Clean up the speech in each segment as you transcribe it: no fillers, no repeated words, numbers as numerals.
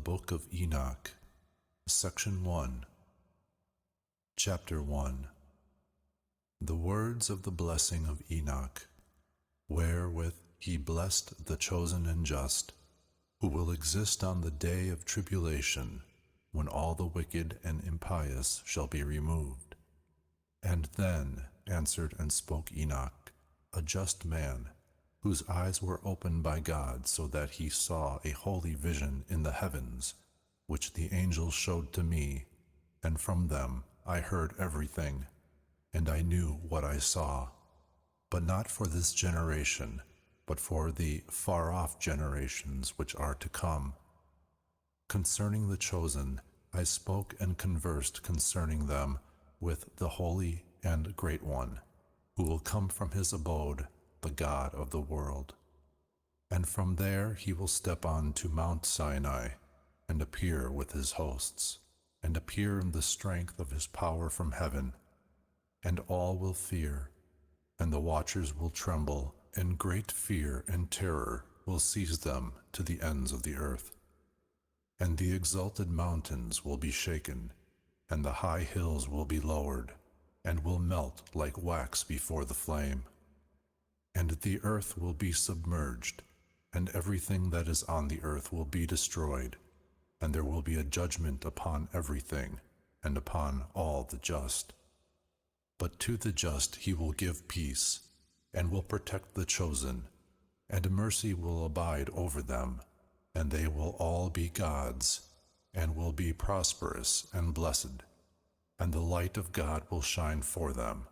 Book of Enoch, Section 1, Chapter 1. The words of the blessing of Enoch, wherewith he blessed the chosen and just, who will exist on the day of tribulation, when all the wicked and impious shall be removed. And then answered and spoke Enoch, a just man, whose eyes were opened by God, so that he saw a holy vision in the heavens, which the angels showed to me, and from them I heard everything, and I knew what I saw, but not for this generation, but for the far-off generations which are to come. Concerning the chosen, I spoke and conversed concerning them with the Holy and Great One, who will come from his abode, the God of the world. And from there he will step on to Mount Sinai, and appear with his hosts, and appear in the strength of his power from heaven. And all will fear, and the watchers will tremble, and great fear and terror will seize them to the ends of the earth. And the exalted mountains will be shaken, and the high hills will be lowered, and will melt like wax before the flame. And the earth will be submerged, and everything that is on the earth will be destroyed, and there will be a judgment upon everything, and upon all the just. But to the just he will give peace, and will protect the chosen, and mercy will abide over them, and they will all be gods, and will be prosperous and blessed, and the light of God will shine for them.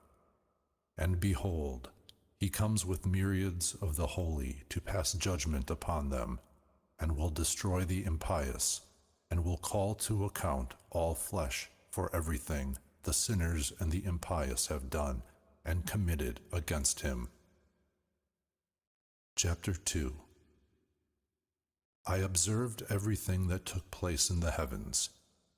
And behold, he comes with myriads of the holy to pass judgment upon them, and will destroy the impious, and will call to account all flesh for everything the sinners and the impious have done and committed against him. Chapter 2. I observed everything that took place in the heavens,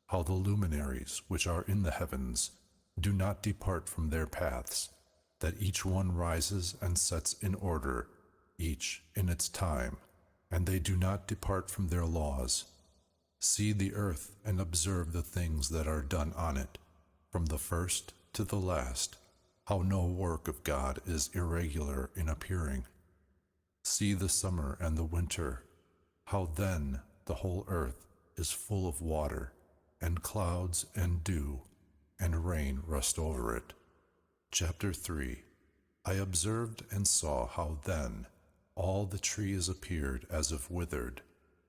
how the luminaries which are in the heavens do not depart from their paths, that each one rises and sets in order, each in its time, and they do not depart from their laws. See the earth and observe the things that are done on it, from the first to the last, how no work of God is irregular in appearing. See the summer and the winter, how then the whole earth is full of water, and clouds and dew, and rain rust over it. Chapter 3. I observed and saw how then all the trees appeared as if withered,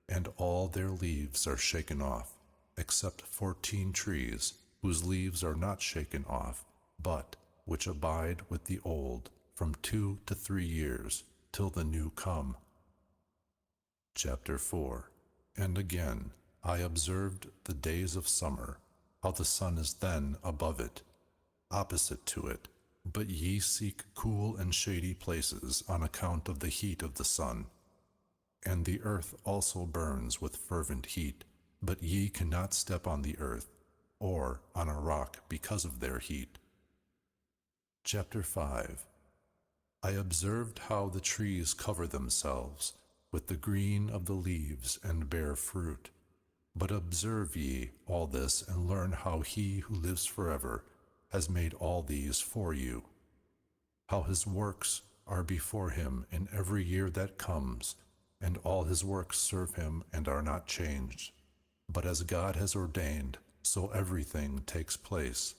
and all their leaves are shaken off, except 14 trees, whose leaves are not shaken off, but which abide with the old from 2 to 3 years, till the new come. Chapter 4. And again I observed the days of summer, how the sun is then above it, opposite to it, but ye seek cool and shady places on account of the heat of the sun. And the earth also burns with fervent heat, but ye cannot step on the earth, or on a rock because of their heat. Chapter 5. I observed how the trees cover themselves with the green of the leaves and bear fruit. But observe ye all this, and learn how he who lives forever has made all these for you, how his works are before him in every year that comes, and all his works serve him and are not changed. But as God has ordained, so everything takes place.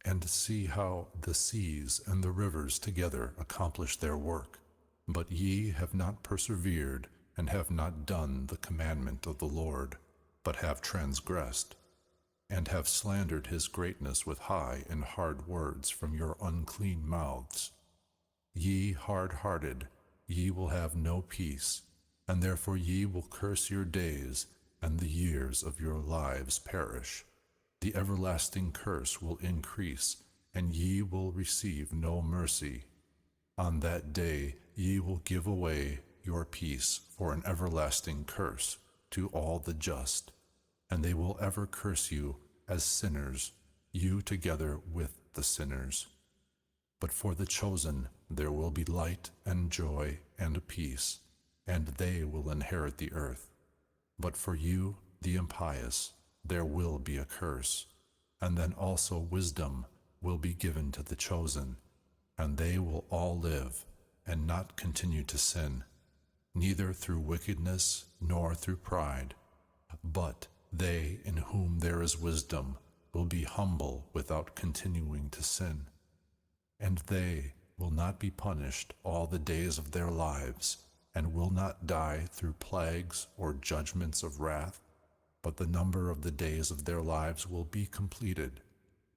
And see how the seas and the rivers together accomplish their work. But ye have not persevered, and have not done the commandment of the Lord, but have transgressed, and have slandered his greatness with high and hard words from your unclean mouths. Ye hard-hearted, ye will have no peace, and therefore ye will curse your days, and the years of your lives perish. The everlasting curse will increase, and ye will receive no mercy. On that day ye will give away your peace for an everlasting curse to all the just, and they will ever curse you as sinners, you together with the sinners. But for the chosen there will be light and joy and peace, and they will inherit the earth. But for you the impious, there will be a curse, and then also wisdom will be given to the chosen, and they will all live and not continue to sin, neither through wickedness nor through pride, but they in whom there is wisdom will be humble without continuing to sin, and they will not be punished all the days of their lives, and will not die through plagues or judgments of wrath, but the number of the days of their lives will be completed,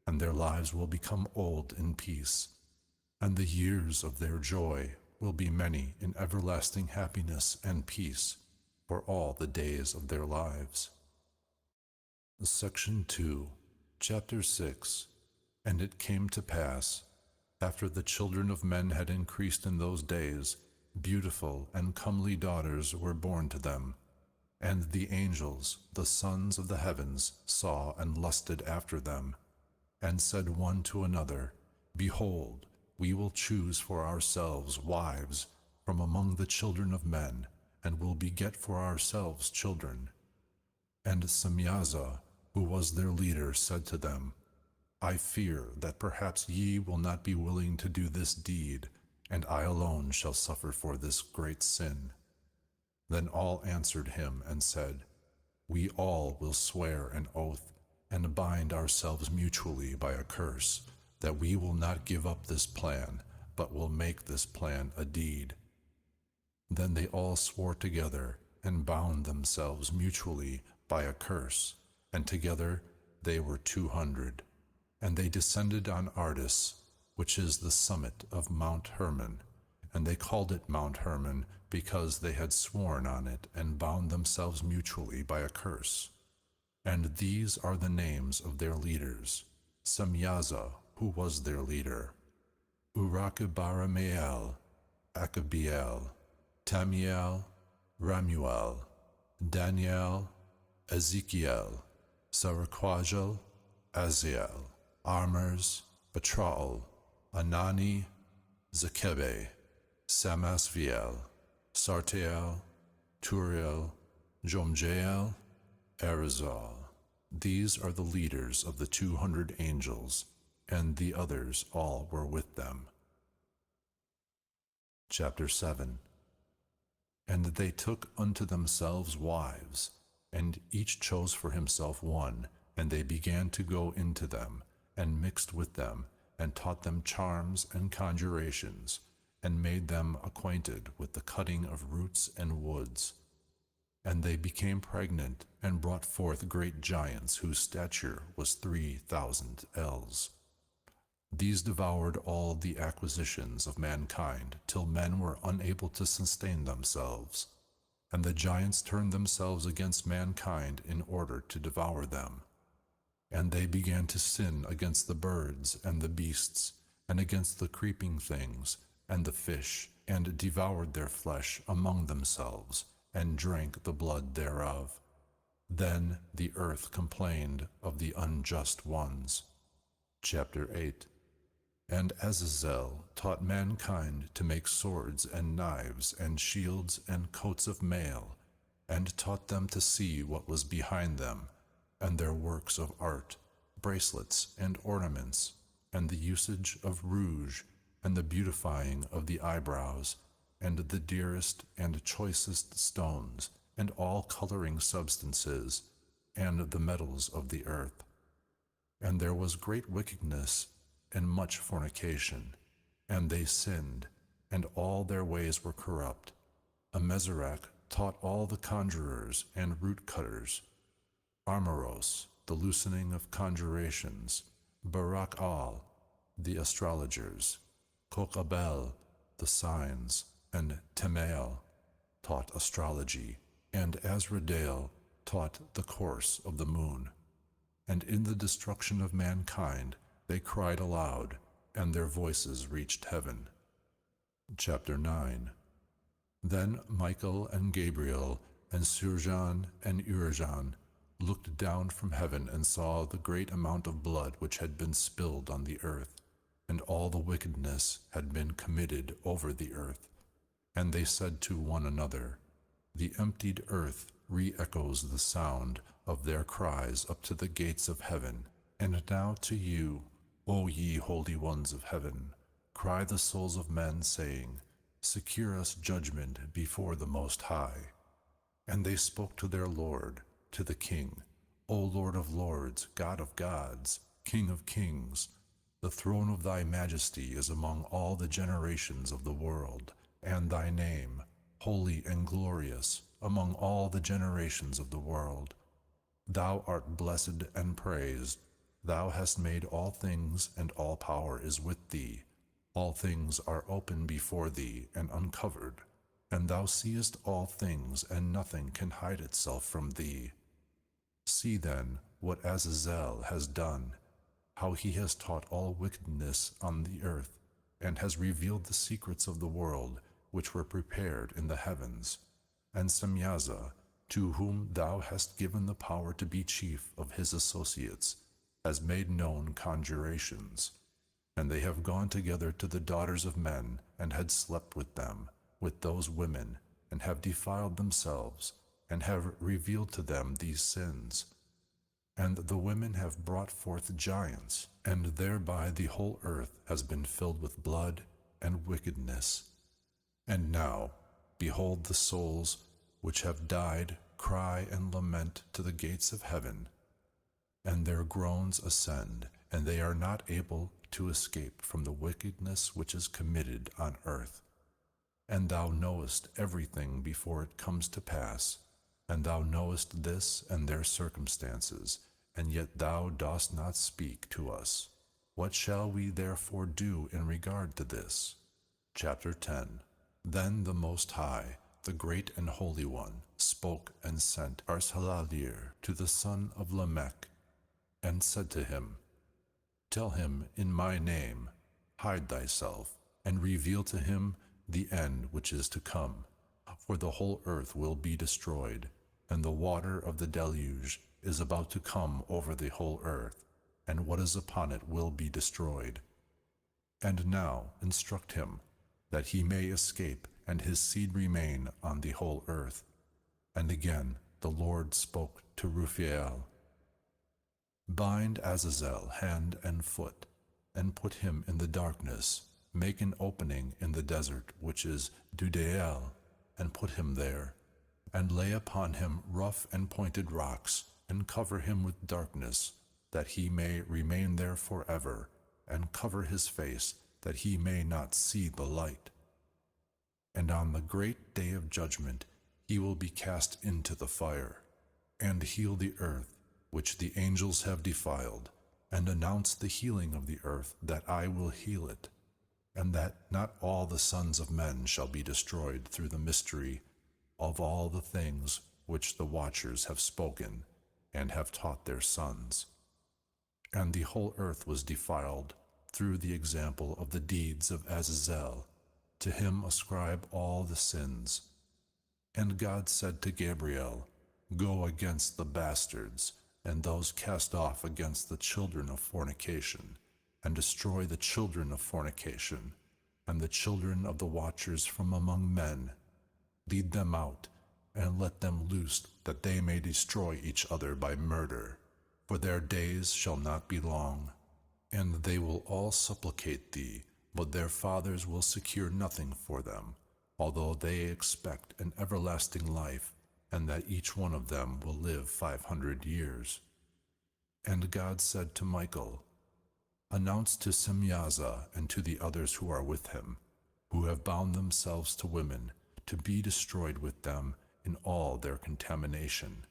and their lives will become old in peace, and the years of their joy will be many in everlasting happiness and peace for all the days of their lives. Section 2, Chapter 6. And it came to pass, after the children of men had increased in those days, beautiful and comely daughters were born to them. And the angels, the sons of the heavens, saw and lusted after them, and said one to another, Behold, we will choose for ourselves wives from among the children of men, and will beget for ourselves children. And Semyaza, who was their leader, said to them, I fear that perhaps ye will not be willing to do this deed, and I alone shall suffer for this great sin. Then all answered him and said, We all will swear an oath, and bind ourselves mutually by a curse, that we will not give up this plan, but will make this plan a deed. Then they all swore together, and bound themselves mutually by a curse, and together they were 200. And they descended on Ardis, which is the summit of Mount Hermon, and they called it Mount Hermon because they had sworn on it and bound themselves mutually by a curse. And these are the names of their leaders: Semyaza, who was their leader, Urakibaramael, Akabiel, Tamiel, Ramuel, Daniel, Ezekiel, Saraquajal, Aziel, Armers, Batrael, Anani, Zakebe, Samasviel, Sartiel, Turiel, Jomjael, Arizal. These are the leaders of the 200 angels, and the others all were with them. Chapter 7. And they took unto themselves wives, and each chose for himself one, and they began to go into them, and mixed with them, and taught them charms and conjurations, and made them acquainted with the cutting of roots and woods. And they became pregnant, and brought forth great giants, whose stature was 3,000 ells. These devoured all the acquisitions of mankind, till men were unable to sustain themselves. And the giants turned themselves against mankind in order to devour them. And they began to sin against the birds and the beasts, and against the creeping things and the fish, and devoured their flesh among themselves, and drank the blood thereof. Then the earth complained of the unjust ones. Chapter 8. And Azazel taught mankind to make swords and knives and shields and coats of mail, and taught them to see what was behind them, and their works of art, bracelets and ornaments, and the usage of rouge, and the beautifying of the eyebrows, and the dearest and choicest stones, and all coloring substances, and the metals of the earth. And there was great wickedness and much fornication, and they sinned, and all their ways were corrupt. Amezarach taught all the conjurers and root cutters, Armoros, the loosening of conjurations, Barak-al, the astrologers, Kokabel, the signs, and Temael taught astrology, and Azradale taught the course of the moon. And in the destruction of mankind they cried aloud, and their voices reached heaven. Chapter 9. Then Michael and Gabriel and Surjan and Urjan looked down from heaven and saw the great amount of blood which had been spilled on the earth, and all the wickedness had been committed over the earth. And they said to one another, The emptied earth re-echoes the sound of their cries up to the gates of heaven. And now to you, O ye holy ones of heaven, cry the souls of men, saying, secure us judgment before the Most High. And they spoke to their Lord, to the King, O Lord of lords, God of gods, King of kings, the throne of thy majesty is among all the generations of the world, and thy name, holy and glorious, among all the generations of the world. Thou art blessed and praised. Thou hast made all things, and all power is with thee. All things are open before thee and uncovered, and thou seest all things, and nothing can hide itself from thee. See then what Azazel has done, how he has taught all wickedness on the earth, and has revealed the secrets of the world which were prepared in the heavens. And Semyaza, to whom thou hast given the power to be chief of his associates, has made known conjurations. And they have gone together to the daughters of men, and had slept with them, with those women, and have defiled themselves, and have revealed to them these sins. And the women have brought forth giants, and thereby the whole earth has been filled with blood and wickedness. And now, behold, the souls which have died cry and lament to the gates of heaven, and their groans ascend, and they are not able to escape from the wickedness which is committed on earth. And thou knowest everything before it comes to pass, and thou knowest this and their circumstances, and yet thou dost not speak to us. What shall we therefore do in regard to this? Chapter 10. Then the Most High, the Great and Holy One, spoke and sent Arsaladir to the son of Lamech, and said to him, tell him in my name, hide thyself, and reveal to him the end which is to come. For the whole earth will be destroyed, and the water of the deluge is about to come over the whole earth, and what is upon it will be destroyed. And now instruct him, that he may escape, and his seed remain on the whole earth. And again the Lord spoke to Raphael, bind Azazel hand and foot, and put him in the darkness, make an opening in the desert which is Dudael, and put him there, and lay upon him rough and pointed rocks, and cover him with darkness, that he may remain there forever, and cover his face, that he may not see the light. And on the great day of judgment he will be cast into the fire, and heal the earth, which the angels have defiled, and announce the healing of the earth, that I will heal it, and that not all the sons of men shall be destroyed through the mystery of all the things which the watchers have spoken, and have taught their sons. And the whole earth was defiled through the example of the deeds of Azazel. To him ascribe all the sins. And God said to Gabriel, go against the bastards, and those cast off against the children of fornication, and destroy the children of fornication, and the children of the watchers from among men. Lead them out, and let them loose, that they may destroy each other by murder. For their days shall not be long, and they will all supplicate thee, but their fathers will secure nothing for them, although they expect an everlasting life, and that each one of them will live 500 years. And God said to Michael, announce to Semyaza and to the others who are with him, who have bound themselves to women, to be destroyed with them in all their contamination,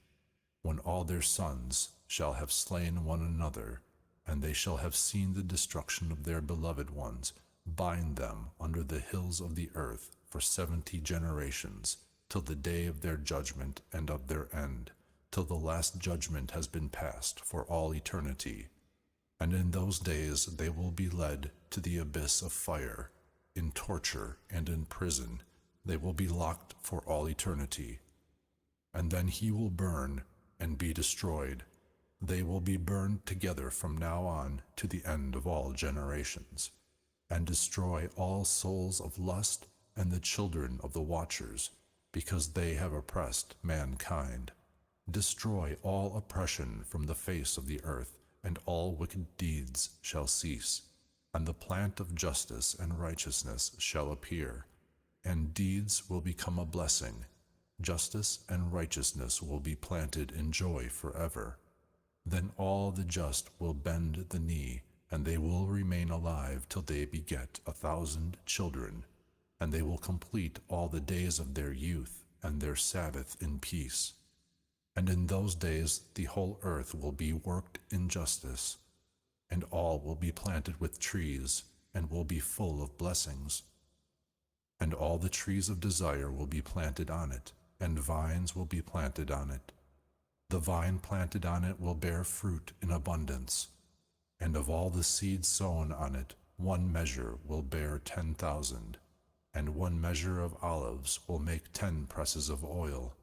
when all their sons shall have slain one another, and they shall have seen the destruction of their beloved ones. Bind them under the hills of the earth for 70 generations, till the day of their judgment and of their end, till the last judgment has been passed for all eternity. And in those days they will be led to the abyss of fire, in torture and in prison. They will be locked for all eternity. And then he will burn and be destroyed. They will be burned together from now on to the end of all generations, and destroy all souls of lust and the children of the watchers, because they have oppressed mankind. Destroy all oppression from the face of the earth, and all wicked deeds shall cease, and the plant of justice and righteousness shall appear, and deeds will become a blessing. Justice and righteousness will be planted in joy forever. Then all the just will bend the knee, and they will remain alive till they beget 1,000 children, and they will complete all the days of their youth and their Sabbath in peace. And in those days the whole earth will be worked in justice, and all will be planted with trees, and will be full of blessings. And all the trees of desire will be planted on it, and vines will be planted on it. The vine planted on it will bear fruit in abundance, and of all the seed sown on it, 1 measure will bear 10,000, and 1 measure of olives will make 10 presses of oil.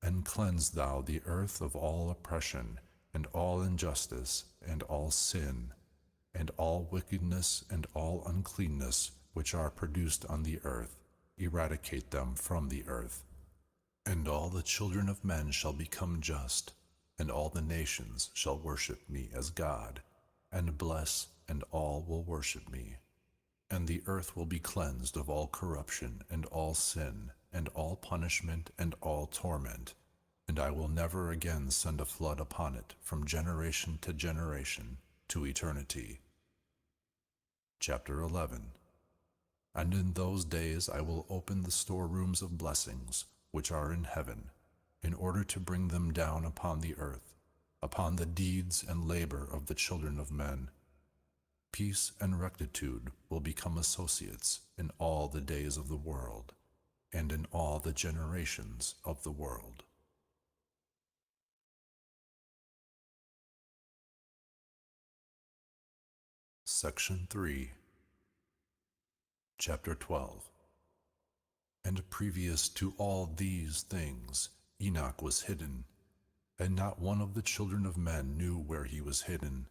And cleanse thou the earth of all oppression, and all injustice, and all sin, and all wickedness, and all uncleanness, which are produced on the earth. Eradicate them from the earth. And all the children of men shall become just, and all the nations shall worship me as God, and bless, and all will worship me. And the earth will be cleansed of all corruption, and all sin, and all punishment, and all torment. And I will never again send a flood upon it from generation to generation to eternity. Chapter 11. And in those days I will open the storerooms of blessings, which are in heaven, in order to bring them down upon the earth, upon the deeds and labor of the children of men. Peace and rectitude will become associates in all the days of the world, and in all the generations of the world. Section 3. Chapter 12. And previous to all these things, Enoch was hidden, and not one of the children of men knew where he was hidden,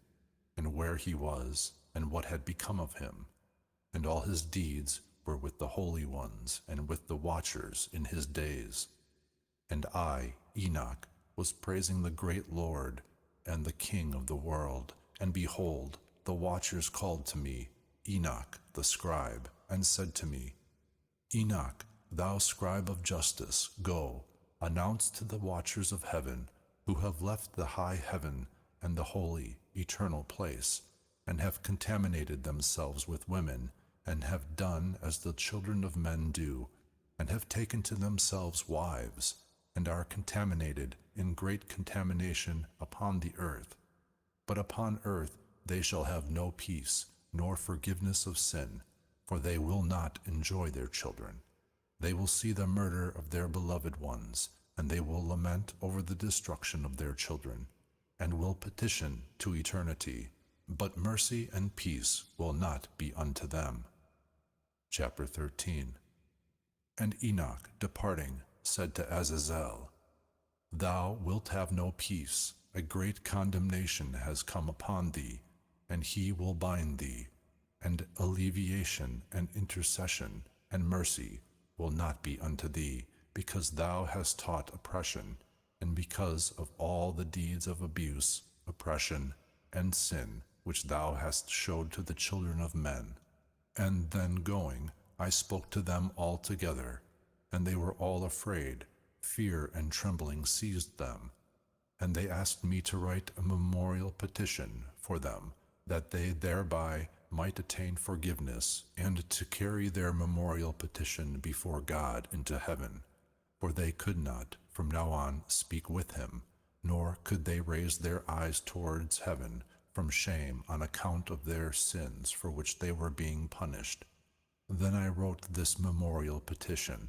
and where he was, and what had become of him. And all his deeds were with the holy ones, and with the watchers in his days. And I, Enoch, was praising the great Lord, and the King of the world. And behold, the watchers called to me, Enoch the scribe, and said to me, Enoch, thou scribe of justice, go, announce to the watchers of heaven, who have left the high heaven and the holy, eternal place, and have contaminated themselves with women, and have done as the children of men do, and have taken to themselves wives, and are contaminated in great contamination upon the earth. But upon earth they shall have no peace, nor forgiveness of sin, for they will not enjoy their children. They will see the murder of their beloved ones, and they will lament over the destruction of their children, and will petition to eternity, but mercy and peace will not be unto them. Chapter 13. And Enoch, departing, said to Azazel, Thou wilt have no peace, a great condemnation has come upon thee, and he will bind thee, and alleviation and intercession and mercy will not be unto thee, because thou hast taught oppression, and because of all the deeds of abuse, oppression, and sin which thou hast showed to the children of men. And then going, I spoke to them all together, and they were all afraid. Fear and trembling seized them. And they asked me to write a memorial petition for them, that they thereby might attain forgiveness, and to carry their memorial petition before God into heaven. For they could not, from now on, speak with him, nor could they raise their eyes towards heaven from shame on account of their sins for which they were being punished. Then I wrote this memorial petition,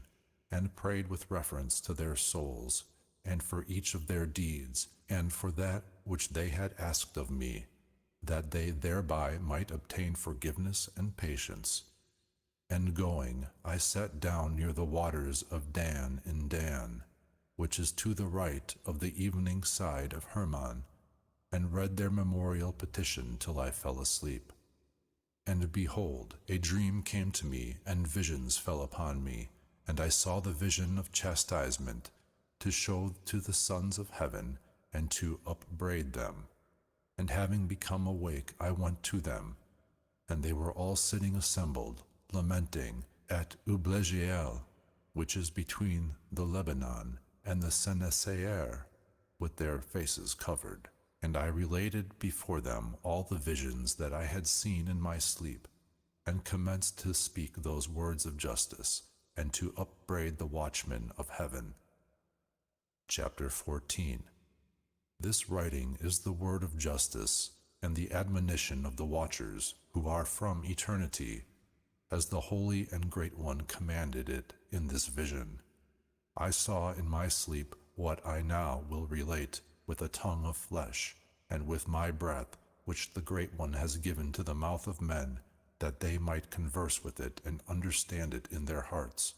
and prayed with reference to their souls, and for each of their deeds, and for that which they had asked of me, that they thereby might obtain forgiveness and patience. And going, I sat down near the waters of Dan in Dan, which is to the right of the evening side of Hermon, and read their memorial petition till I fell asleep. And behold, a dream came to me, and visions fell upon me, and I saw the vision of chastisement, to show to the sons of heaven, and to upbraid them. And having become awake, I went to them, and they were all sitting assembled, lamenting at Ublegiel, which is between the Lebanon and the Senesaer, with their faces covered. And I related before them all the visions that I had seen in my sleep, and commenced to speak those words of justice, and to upbraid the watchmen of heaven. Chapter 14. This writing is the word of justice, and the admonition of the watchers, who are from eternity, as the Holy and Great One commanded it in this vision. I saw in my sleep what I now will relate with a tongue of flesh, and with my breath, which the Great One has given to the mouth of men, that they might converse with it and understand it in their hearts.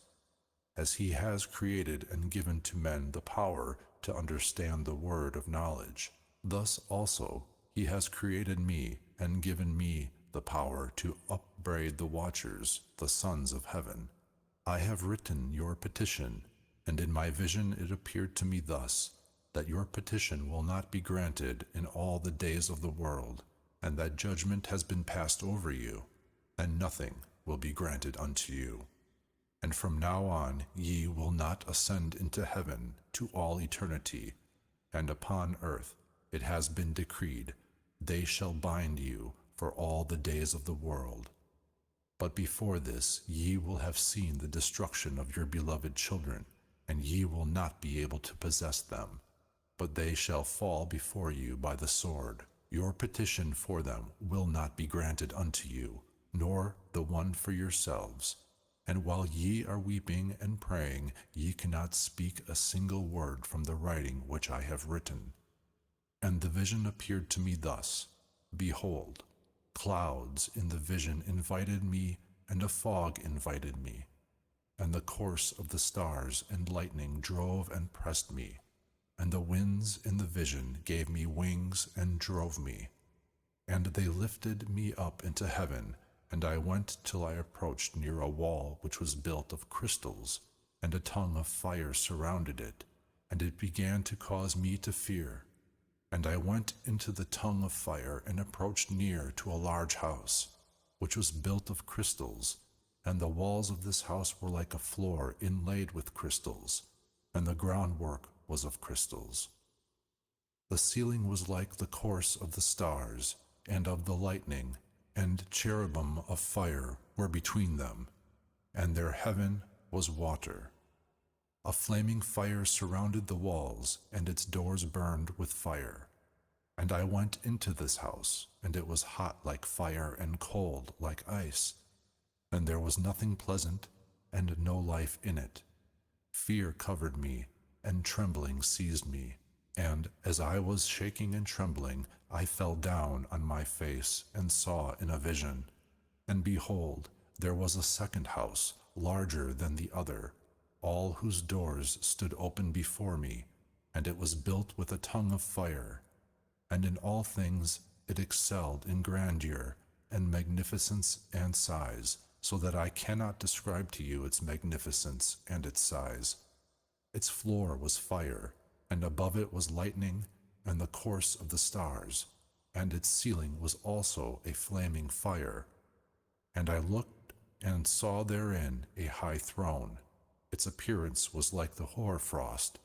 As he has created and given to men the power to understand the word of knowledge, thus also he has created me and given me the power to upbraid the watchers, the sons of heaven. I have written your petition, and in my vision it appeared to me thus, that your petition will not be granted in all the days of the world, and that judgment has been passed over you, and nothing will be granted unto you. And from now on ye will not ascend into heaven to all eternity, and upon earth it has been decreed, they shall bind you for all the days of the world. But before this ye will have seen the destruction of your beloved children, and ye will not be able to possess them, but they shall fall before you by the sword. Your petition for them will not be granted unto you, nor the one for yourselves. And while ye are weeping and praying, ye cannot speak a single word from the writing which I have written. And the vision appeared to me thus: Behold, clouds in the vision invited me, and a fog invited me. And the course of the stars and lightning drove and pressed me, and the winds in the vision gave me wings and drove me. And they lifted me up into heaven, and I went till I approached near a wall which was built of crystals, and a tongue of fire surrounded it, and it began to cause me to fear. And I went into the tongue of fire, and approached near to a large house, which was built of crystals, and the walls of this house were like a floor inlaid with crystals, and the groundwork was of crystals. The ceiling was like the course of the stars, and of the lightning, and cherubim of fire were between them, and their heaven was water. A flaming fire surrounded the walls, and its doors burned with fire. And I went into this house, and it was hot like fire and cold like ice, and there was nothing pleasant, and no life in it. Fear covered me, and trembling seized me, and as I was shaking and trembling, I fell down on my face, and saw in a vision. And behold, there was a second house, larger than the other, all whose doors stood open before me, and it was built with a tongue of fire. And in all things it excelled in grandeur, and magnificence and size, so that I cannot describe to you its magnificence and its size. Its floor was fire, and above it was lightning, and the course of the stars, and its ceiling was also a flaming fire. And I looked and saw therein a high throne. Its appearance was like the hoarfrost,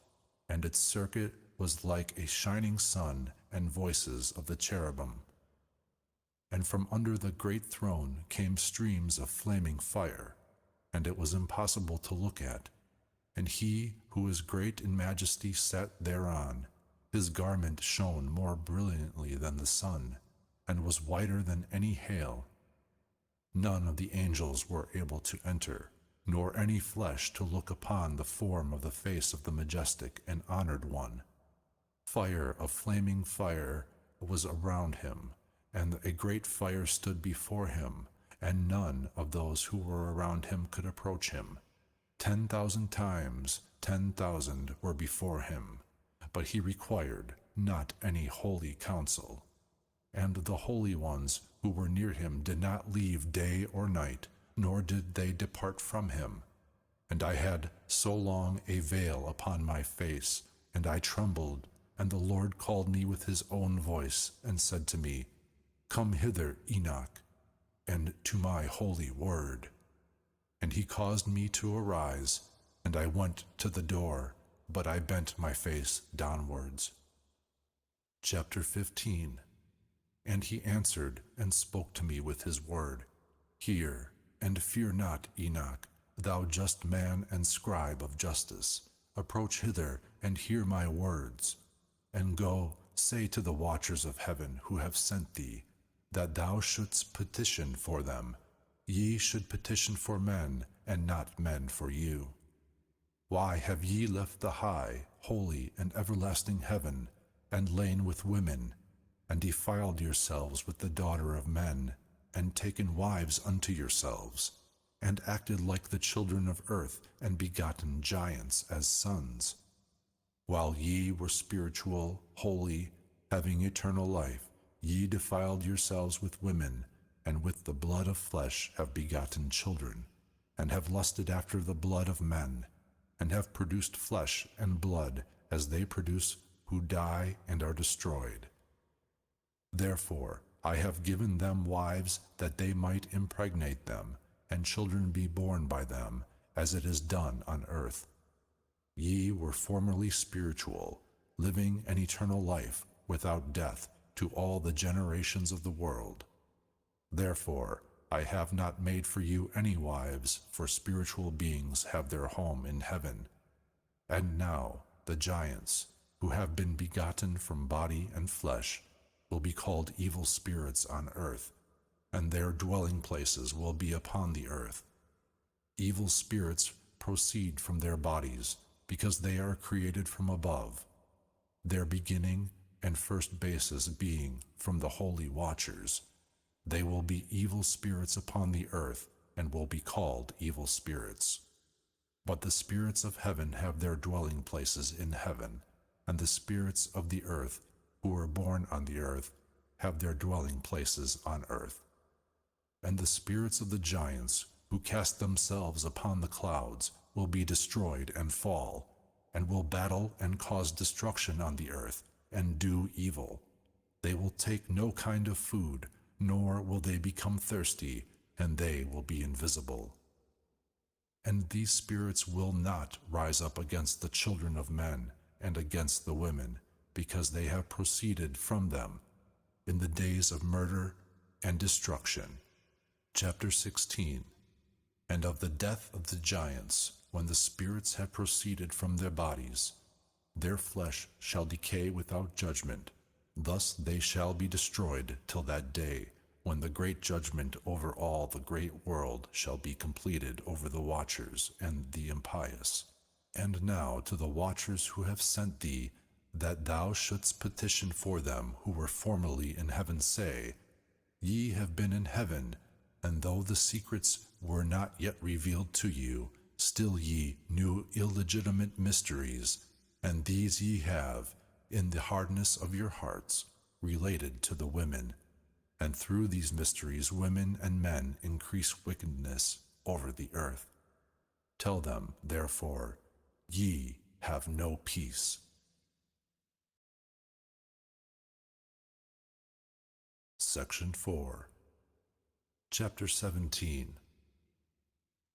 and its circuit was like a shining sun, and voices of the cherubim. And from under the great throne came streams of flaming fire, and it was impossible to look at. And he who is great in majesty sat thereon. His garment shone more brilliantly than the sun, and was whiter than any hail. None of the angels were able to enter, nor any flesh to look upon the form of the face of the majestic and honored one. Fire of flaming fire was around him, and a great fire stood before him, and none of those who were around him could approach him. 10,000 times 10,000 were before him, but he required not any holy counsel. And the holy ones who were near him did not leave day or night, nor did they depart from him. And I had so long a veil upon my face, and I trembled, and the Lord called me with his own voice, and said to me, Come hither, Enoch, and to my holy word. And he caused me to arise, and I went to the door, but I bent my face downwards. Chapter 15. And he answered and spoke to me with his word, Hear, and fear not, Enoch, thou just man and scribe of justice. Approach hither, and hear my words. And go, say to the watchers of heaven who have sent thee, that thou shouldst petition for them. Ye should petition for men, and not men for you. Why have ye left the high, holy, and everlasting heaven, and lain with women, and defiled yourselves with the daughter of men, and taken wives unto yourselves, and acted like the children of earth, and begotten giants as sons? While ye were spiritual, holy, having eternal life, ye defiled yourselves with women, and with the blood of flesh have begotten children, and have lusted after the blood of men, and have produced flesh and blood, as they produce who die and are destroyed. Therefore I have given them wives, that they might impregnate them, and children be born by them, as it is done on earth. Ye were formerly spiritual, living an eternal life without death to all the generations of the world. Therefore I have not made for you any wives, for spiritual beings have their home in heaven. And now the giants, who have been begotten from body and flesh, will be called evil spirits on earth, and their dwelling places will be upon the earth. Evil spirits proceed from their bodies, because they are created from above, their beginning and first basis being from the holy watchers. They will be evil spirits upon the earth, and will be called evil spirits. But the spirits of heaven have their dwelling places in heaven, and the spirits of the earth, who were born on the earth, have their dwelling places on earth. And the spirits of the giants, who cast themselves upon the clouds, will be destroyed and fall, and will battle and cause destruction on the earth, and do evil. They will take no kind of food, nor will they become thirsty, and they will be invisible. And these spirits will not rise up against the children of men and against the women, because they have proceeded from them in the days of murder and destruction. Chapter 16. And of the death of the giants, when the spirits have proceeded from their bodies, their flesh shall decay without judgment. Thus they shall be destroyed till that day, when the great judgment over all the great world shall be completed over the watchers and the impious. And now to the watchers who have sent thee, that thou shouldst petition for them who were formerly in heaven, say, Ye have been in heaven, and though the secrets were not yet revealed to you, still ye knew illegitimate mysteries, and these ye have, in the hardness of your hearts, related to the women. And through these mysteries women and men increase wickedness over the earth. Tell them, therefore, ye have no peace. Section 4. Chapter 17.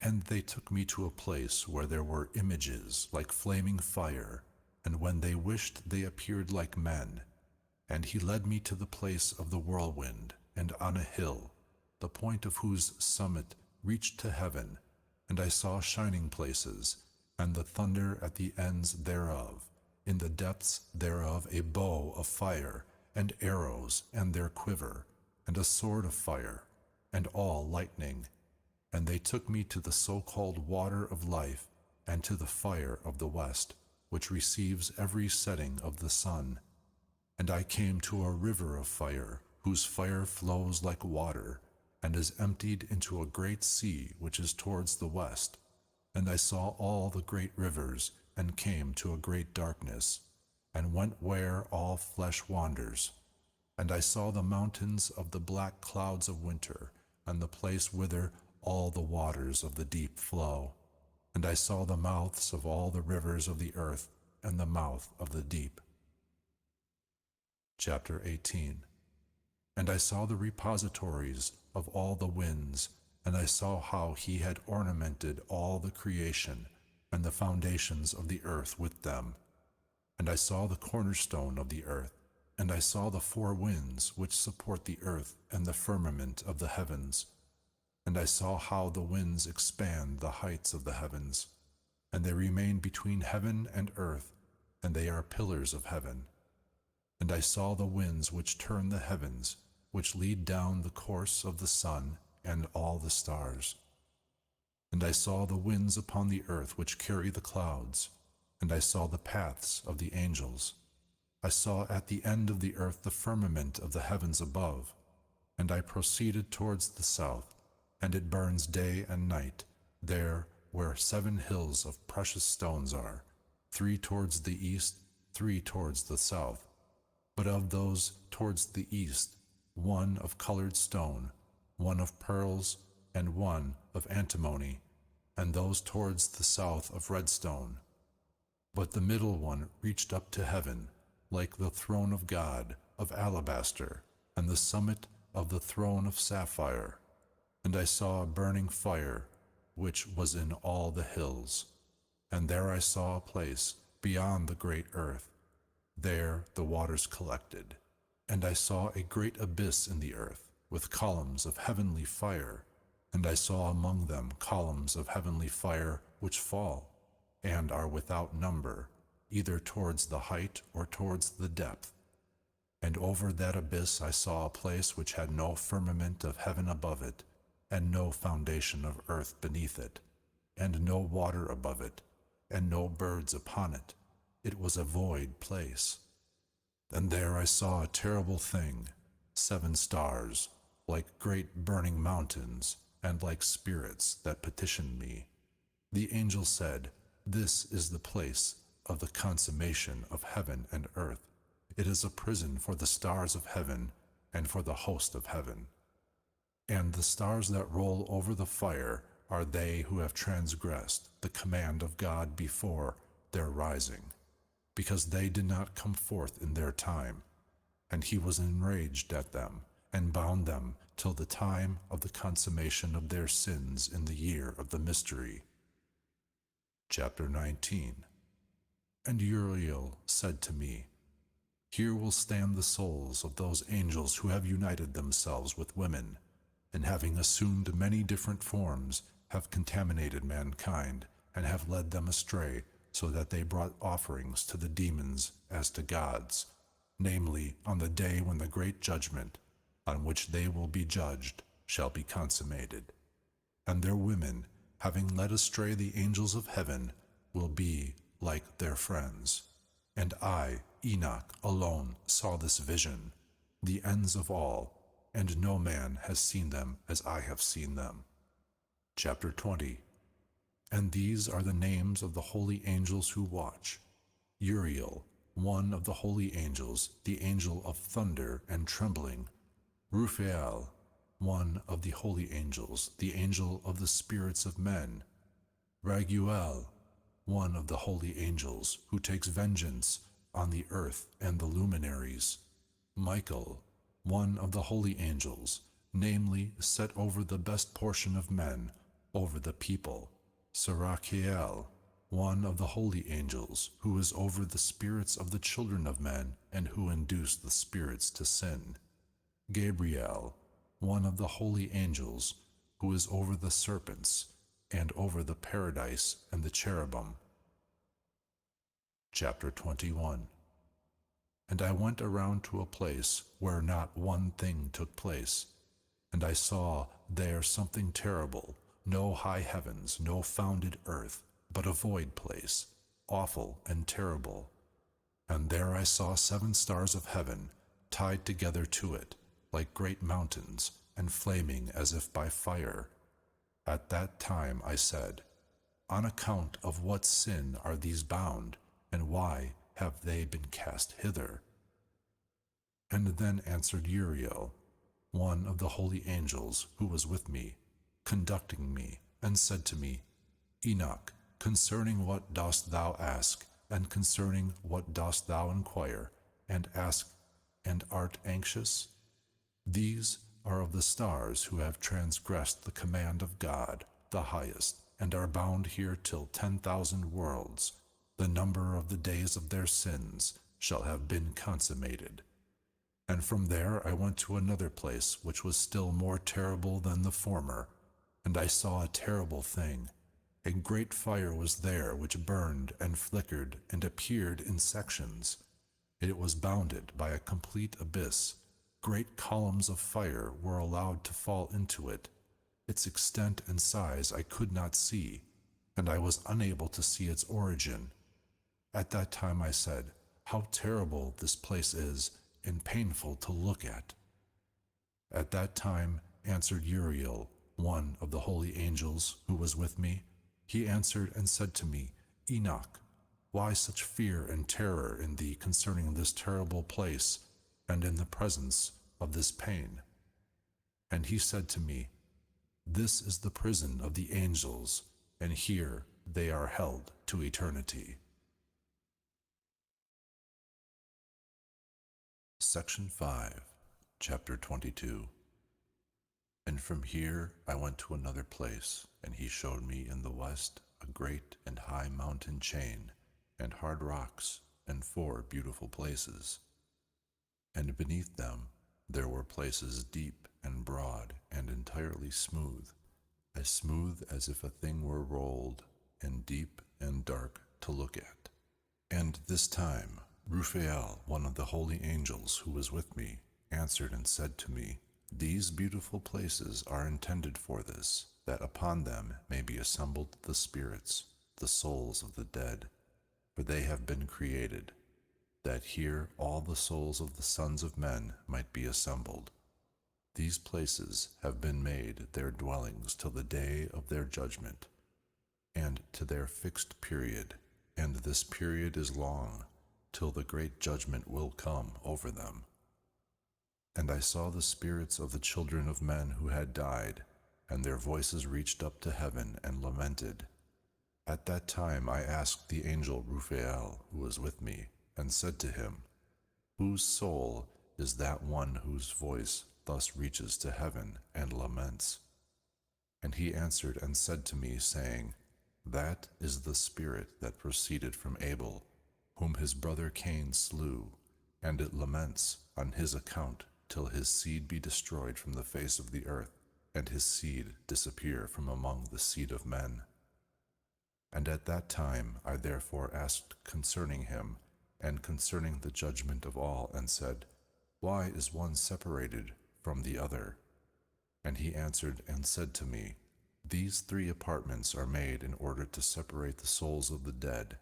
And they took me to a place where there were images like flaming fire, and when they wished they appeared like men. And he led me to the place of the whirlwind, and on a hill, the point of whose summit reached to heaven, and I saw shining places, and the thunder at the ends thereof, in the depths thereof a bow of fire, and arrows, and their quiver, and a sword of fire, and all lightning. And they took me to the so-called water of life, and to the fire of the west, which receives every setting of the sun. And I came to a river of fire, whose fire flows like water, and is emptied into a great sea which is towards the west. And I saw all the great rivers, and came to a great darkness, and went where all flesh wanders. And I saw the mountains of the black clouds of winter, and the place whither all the waters of the deep flow. And I saw the mouths of all the rivers of the earth, and the mouth of the deep. Chapter 18. And I saw the repositories of all the winds, and I saw how he had ornamented all the creation, and the foundations of the earth with them. And I saw the cornerstone of the earth, and I saw the four winds which support the earth, and the firmament of the heavens. And I saw how the winds expand the heights of the heavens, and they remain between heaven and earth, and they are pillars of heaven. And I saw the winds which turn the heavens, which lead down the course of the sun and all the stars. And I saw the winds upon the earth which carry the clouds, and I saw the paths of the angels. I saw at the end of the earth the firmament of the heavens above, and I proceeded towards the south, and it burns day and night, there where 7 hills of precious stones are, 3 towards the east, 3 towards the south. But of those towards the east, 1 of colored stone, 1 of pearls, and 1 of antimony, and those towards the south of red stone. But the middle one reached up to heaven, like the throne of God, of alabaster, and the summit of the throne of sapphire. And I saw a burning fire, which was in all the hills. And there I saw a place beyond the great earth. There the waters collected. And I saw a great abyss in the earth, with columns of heavenly fire. And I saw among them columns of heavenly fire which fall, and are without number, either towards the height or towards the depth. And over that abyss I saw a place which had no firmament of heaven above it, and no foundation of earth beneath it, and no water above it, and no birds upon it. It was a void place. And there I saw a terrible thing, 7 stars, like great burning mountains, and like spirits that petitioned me. The angel said, "This is the place of the consummation of heaven and earth. It is a prison for the stars of heaven and for the host of heaven. And the stars that roll over the fire are they who have transgressed the command of God before their rising, because they did not come forth in their time. And he was enraged at them, and bound them till the time of the consummation of their sins in the year of the mystery." Chapter 19. And Uriel said to me, "Here will stand the souls of those angels who have united themselves with women, and having assumed many different forms, have contaminated mankind, and have led them astray, so that they brought offerings to the demons as to gods, namely, on the day when the great judgment, on which they will be judged, shall be consummated. And their women, having led astray the angels of heaven, will be like their friends. And I, Enoch, alone saw this vision, the ends of all, and no man has seen them as I have seen them." Chapter 20. And these are the names of the holy angels who watch: Uriel, one of the holy angels, the angel of thunder and trembling; Raphael, one of the holy angels, the angel of the spirits of men; Raguel, one of the holy angels, who takes vengeance on the earth and the luminaries; Michael, one of the holy angels, namely, set over the best portion of men, over the people; Sarachiel, one of the holy angels, who is over the spirits of the children of men, and who induce the spirits to sin; Gabriel, one of the holy angels, who is over the serpents, and over the paradise and the cherubim. Chapter 21. And I went around to a place where not one thing took place, and I saw there something terrible, no high heavens, no founded earth, but a void place, awful and terrible. And there I saw 7 stars of heaven, tied together to it, like great mountains, and flaming as if by fire. At that time I said, "On account of what sin are these bound, and why have they been cast hither?" And then answered Uriel, one of the holy angels who was with me, conducting me, and said to me, "Enoch, concerning what dost thou ask, and concerning what dost thou inquire, and ask, and art anxious? These are of the stars who have transgressed the command of God, the highest, and are bound here till 10,000 worlds. The number of the days of their sins shall have been consummated. And from there I went to another place which was still more terrible than the former, and I saw a terrible thing. A great fire was there which burned and flickered and appeared in sections. It was bounded by a complete abyss. Great columns of fire were allowed to fall into it. Its extent and size I could not see, and I was unable to see its origin. At that time I said, "How terrible this place is, and painful to look at." At that time answered Uriel, one of the holy angels who was with me. He answered and said to me, "Enoch, why such fear and terror in thee concerning this terrible place, and in the presence of this pain?" And he said to me, "This is the prison of the angels, and here they are held to eternity." Section 5, Chapter 22. And from here I went to another place, and he showed me in the west a great and high mountain chain, and hard rocks, and 4 beautiful places. And beneath them there were places deep and broad and entirely smooth, as smooth as if a thing were rolled, and deep and dark to look at. And this time Raphael, one of the holy angels who was with me, answered and said to me, "These beautiful places are intended for this, that upon them may be assembled the spirits, the souls of the dead, for they have been created, that here all the souls of the sons of men might be assembled. These places have been made their dwellings till the day of their judgment, and to their fixed period, and this period is long, till the great judgment will come over them. And I saw the spirits of the children of men who had died, and their voices reached up to heaven and lamented. At that time I asked the angel Raphael, who was with me, and said to him, "Whose soul is that one whose voice thus reaches to heaven and laments?" And he answered and said to me, saying, "That is the spirit that proceeded from Abel, whom his brother Cain slew, and it laments on his account till his seed be destroyed from the face of the earth, and his seed disappear from among the seed of men." And at that time I therefore asked concerning him, and concerning the judgment of all, and said, "Why is one separated from the other?" And he answered and said to me, "These 3 apartments are made in order to separate the souls of the dead,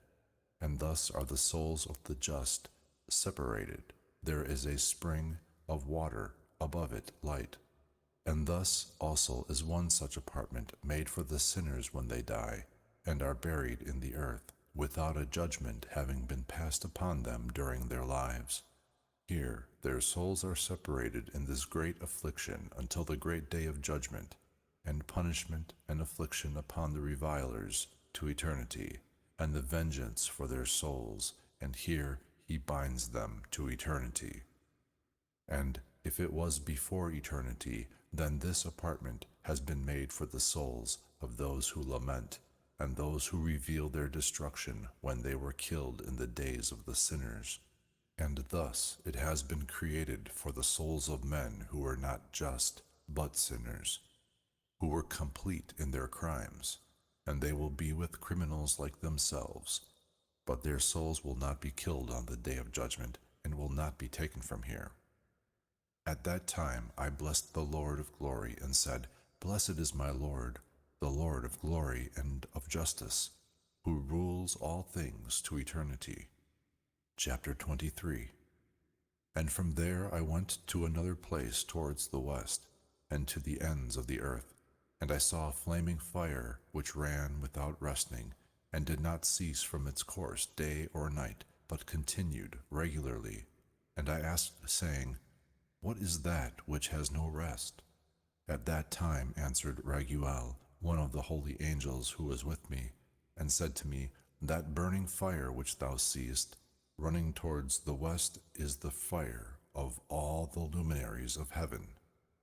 and thus are the souls of the just separated. There is a spring of water above it light, and thus also is one such apartment made for the sinners when they die, and are buried in the earth, without a judgment having been passed upon them during their lives. Here their souls are separated in this great affliction until the great day of judgment, and punishment and affliction upon the revilers to eternity, and the vengeance for their souls, and here he binds them to eternity. And if it was before eternity, then this apartment has been made for the souls of those who lament, and those who reveal their destruction when they were killed in the days of the sinners. And thus it has been created for the souls of men who were not just, but sinners, who were complete in their crimes, and they will be with criminals like themselves, but their souls will not be killed on the day of judgment, and will not be taken from here. At that time I blessed the Lord of glory, and said, "Blessed is my Lord, the Lord of glory and of justice, who rules all things to eternity." Chapter 23. And from there I went to another place towards the west, and to the ends of the earth, and I saw a flaming fire which ran without resting, and did not cease from its course day or night, but continued regularly. And I asked, saying, "What is that which has no rest?" At that time answered Raguel, one of the holy angels who was with me, and said to me, That burning fire which thou seest, running towards the west, is the fire of all the luminaries of heaven.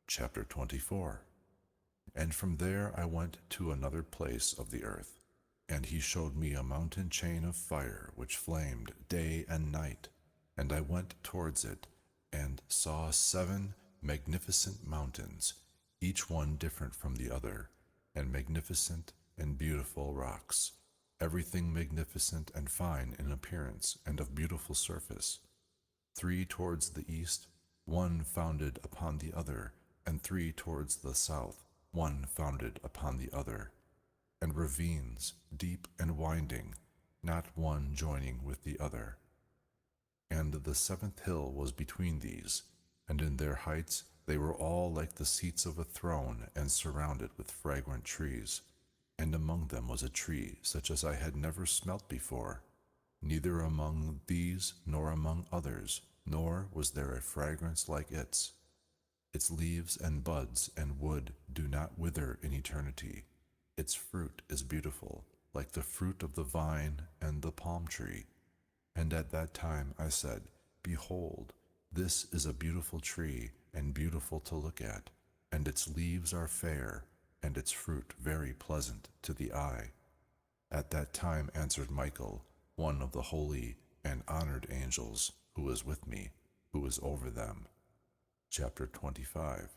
Chapter 24. And from there I went to another place of the earth, and he showed me a mountain chain of fire which flamed day and night. And I went towards it, and saw 7 magnificent mountains, each one different from the other, and magnificent and beautiful rocks, everything magnificent and fine in appearance and of beautiful surface. 3 towards the east, one founded upon the other, and 3 towards the south, one founded upon the other, and ravines, deep and winding, not one joining with the other. And the 7th hill was between these, and in their heights they were all like the seats of a throne, and surrounded with fragrant trees. And among them was a tree such as I had never smelt before, neither among these nor among others, nor was there a fragrance like its. Its leaves and buds and wood do not wither in eternity. Its fruit is beautiful, like the fruit of the vine and the palm tree. And at that time I said, Behold, this is a beautiful tree, and beautiful to look at, and its leaves are fair, and its fruit very pleasant to the eye. At that time answered Michael, one of the holy and honored angels, who was with me, who was over them. Chapter 25.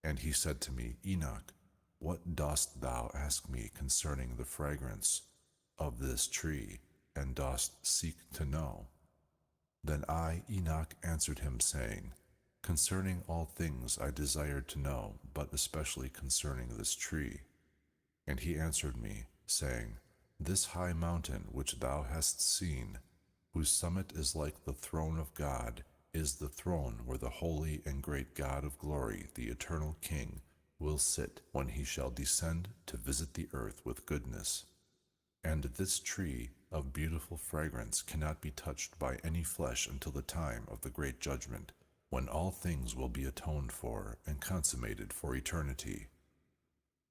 And he said to me, Enoch, what dost thou ask me concerning the fragrance of this tree, and dost seek to know? Then I, Enoch, answered him, saying, Concerning all things I desired to know, but especially concerning this tree. And he answered me, saying, This high mountain which thou hast seen, whose summit is like the throne of God, is the throne where the holy and great God of glory, the eternal King, will sit when he shall descend to visit the earth with goodness. And this tree of beautiful fragrance cannot be touched by any flesh until the time of the great judgment, when all things will be atoned for and consummated for eternity.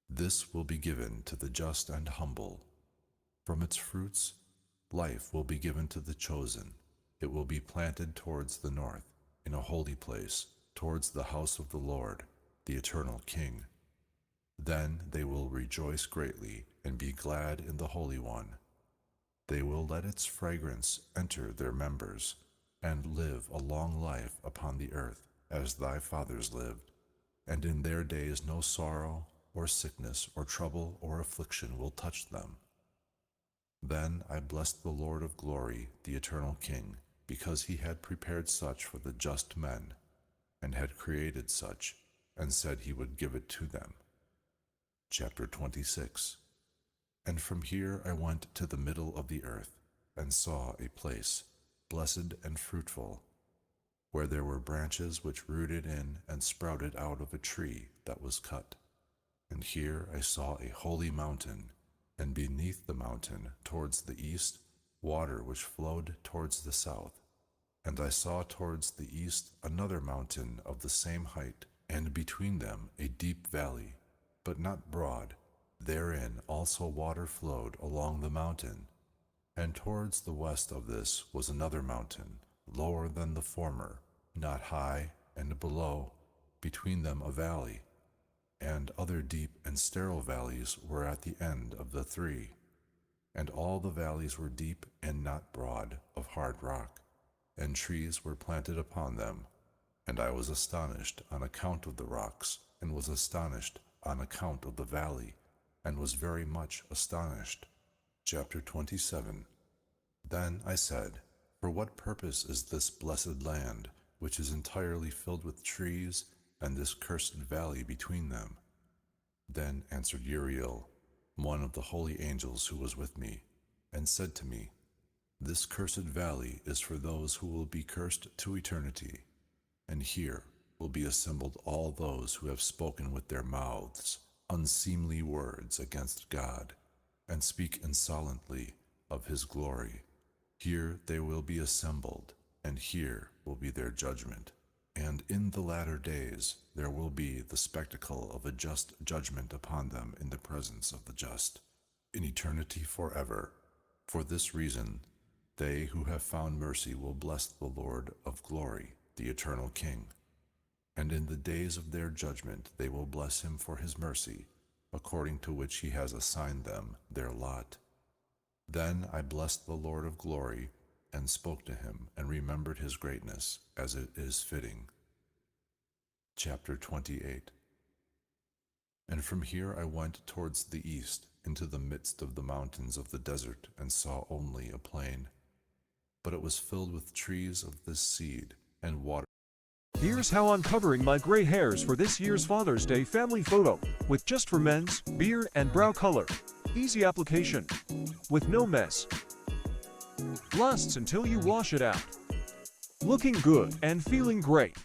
This will be given to the just and humble. From its fruits, life will be given to the chosen. It will be planted towards the north, in a holy place, towards the house of the Lord, the eternal King. Then they will rejoice greatly and be glad in the Holy One. They will let its fragrance enter their members, and live a long life upon the earth, as thy fathers lived. And in their days no sorrow, or sickness, or trouble, or affliction will touch them. Then I blessed the Lord of glory, the eternal King, because he had prepared such for the just men, and had created such, and said he would give it to them. Chapter 26. And from here I went to the middle of the earth, and saw a place, blessed and fruitful, where there were branches which rooted in and sprouted out of a tree that was cut. And here I saw a holy mountain, and beneath the mountain, towards the east, water which flowed towards the south. And I saw towards the east another mountain of the same height, and between them a deep valley, but not broad. Therein also water flowed along the mountain. And towards the west of this was another mountain, lower than the former, not high, and below, between them a valley. And other deep and sterile valleys were at the end of the 3. And all the valleys were deep and not broad, of hard rock, and trees were planted upon them. And I was astonished on account of the rocks, and was astonished on account of the valley, and was very much astonished. Chapter 27. Then I said, For what purpose is this blessed land, which is entirely filled with trees, and this cursed valley between them? Then answered Uriel, one of the holy angels who was with me, and said to me, This cursed valley is for those who will be cursed to eternity, and here will be assembled all those who have spoken with their mouths unseemly words against God, and speak insolently of his glory. Here they will be assembled, and here will be their judgment. And in the latter days there will be the spectacle of a just judgment upon them in the presence of the just. in eternity forever. For this reason, they who have found mercy will bless the Lord of glory, the eternal King. And in the days of their judgment they will bless him for his mercy, according to which he has assigned them their lot. Then I blessed the Lord of glory, and spoke to him, and remembered his greatness, as it is fitting. Chapter 28. And from here I went towards the east, into the midst of the mountains of the desert, and saw only a plain. But it was filled with trees of this seed, and water. Here's how I'm covering my gray hairs for this year's Father's Day family photo, with just for men's, beard and brow color. Easy application, with no mess. Lasts until you wash it out. Looking good and feeling great.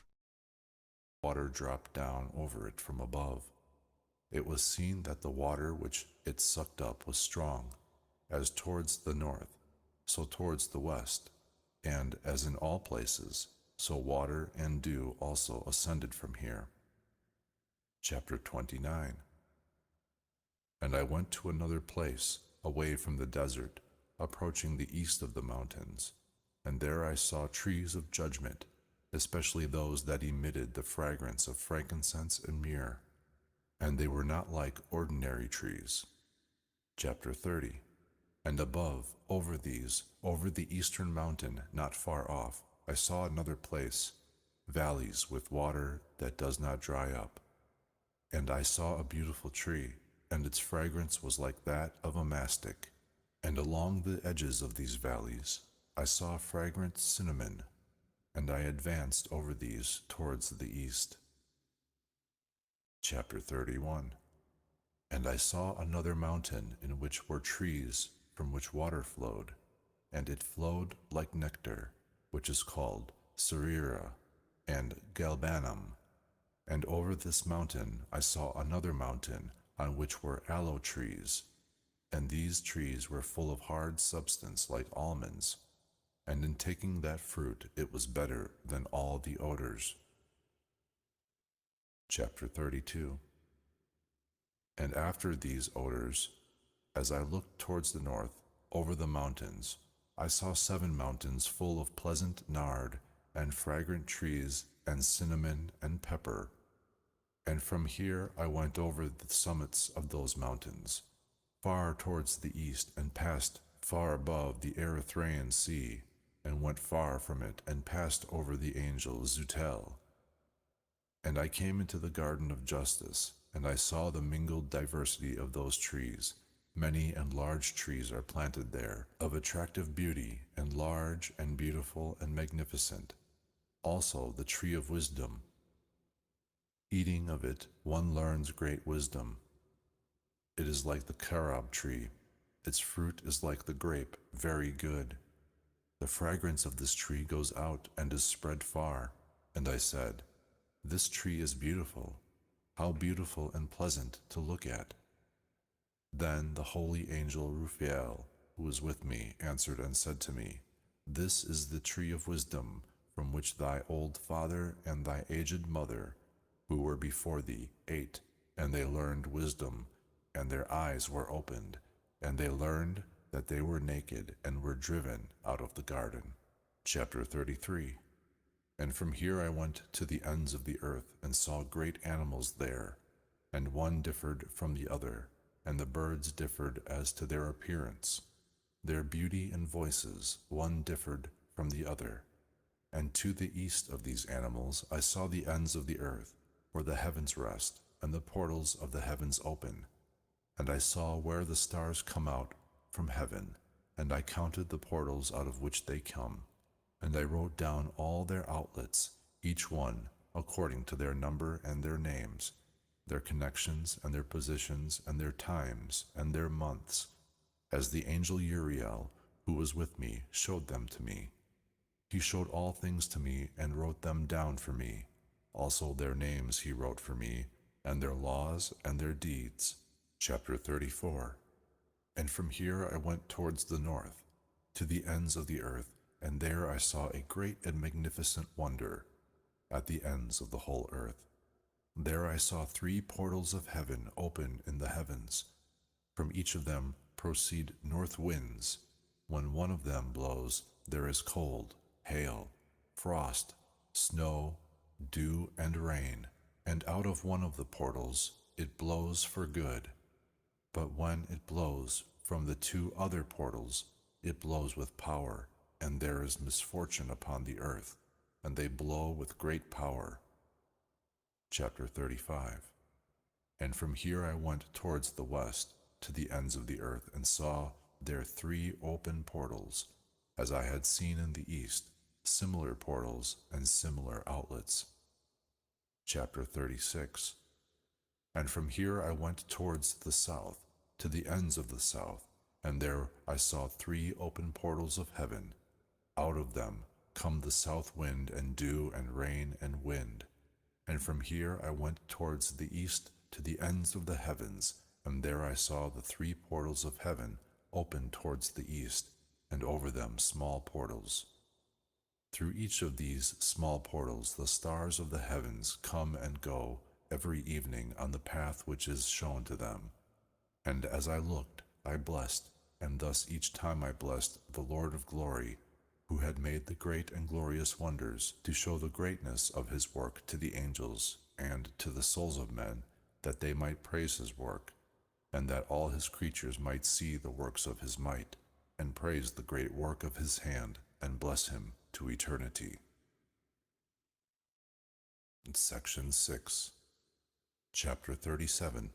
Water dropped down over it from above. It was seen that the water which it sucked up was strong, as towards the north, so towards the west, and as in all places, so water and dew also ascended from here. Chapter 29. And I went to another place, away from the desert, approaching the east of the mountains, and there I saw trees of judgment, especially those that emitted the fragrance of frankincense and myrrh, and they were not like ordinary trees. Chapter 30. And above, over these, over the eastern mountain, not far off, I saw another place, valleys with water that does not dry up. And I saw a beautiful tree, and its fragrance was like that of a mastic. And along the edges of these valleys, I saw fragrant cinnamon, and I advanced over these towards the east. Chapter 31. And I saw another mountain in which were trees from which water flowed, and it flowed like nectar, which is called Cerera and Galbanum. And over this mountain I saw another mountain on which were aloe trees, and these trees were full of hard substance like almonds, and in taking that fruit it was better than all the odors. Chapter 32. And after these odors, as I looked towards the north, over the mountains, I saw 7 mountains full of pleasant nard, and fragrant trees, and cinnamon, and pepper. And from here I went over the summits of those mountains, far towards the east, and passed far above the Erythraean Sea, and went far from it, and passed over the angel Zutel. And I came into the garden of justice, and I saw the mingled diversity of those trees. Many and large trees are planted there, of attractive beauty, and large and beautiful and magnificent. Also the tree of wisdom. Eating of it, one learns great wisdom. It is like the carob tree. Its fruit is like the grape, very good. The fragrance of this tree goes out and is spread far. And I said, this tree is beautiful. How beautiful and pleasant to look at. Then the holy angel Raphael, who was with me, answered and said to me, this is the tree of wisdom, from which thy old father and thy aged mother, who were before thee, ate, and they learned wisdom, and their eyes were opened, and they learned that they were naked and were driven out of the garden. Chapter 33. And from here I went to the ends of the earth, and saw great animals there, and one differed from the other, and the birds differed as to their appearance. Their beauty and voices, one differed from the other. And to the east of these animals I saw the ends of the earth, where the heavens rest, and the portals of the heavens open. And I saw where the stars come out from heaven, and I counted the portals out of which they come. And I wrote down all their outlets, each one according to their number and their names, their connections and their positions and their times and their months, as the angel Uriel, who was with me, showed them to me. He showed all things to me and wrote them down for me. Also their names he wrote for me, and their laws and their deeds. Chapter 34. And from here I went towards the north, to the ends of the earth, and there I saw a great and magnificent wonder, at the ends of the whole earth. There I saw 3 portals of heaven open in the heavens. From each of them proceed north winds. When one of them blows, there is cold, hail, frost, snow, dew, and rain, and out of one of the portals it blows for good. But when it blows from the two other portals, it blows with power, and there is misfortune upon the earth, and they blow with great power. Chapter 35. And from here I went towards the west, to the ends of the earth, and saw there 3 open portals, as I had seen in the east, similar portals and similar outlets. Chapter 36. And from here I went towards the south, to the ends of the south, and there I saw 3 open portals of heaven. Out of them come the south wind and dew and rain and wind. And from here I went towards the east, to the ends of the heavens, and there I saw the 3 portals of heaven open towards the east, and over them small portals. Through each of these small portals the stars of the heavens come and go every evening on the path which is shown to them. And as I looked, I blessed, and thus each time I blessed the Lord of glory, who had made the great and glorious wonders, to show the greatness of his work to the angels and to the souls of men, that they might praise his work, and that all his creatures might see the works of his might, and praise the great work of his hand, and bless him to eternity. Section 6. Chapter 37.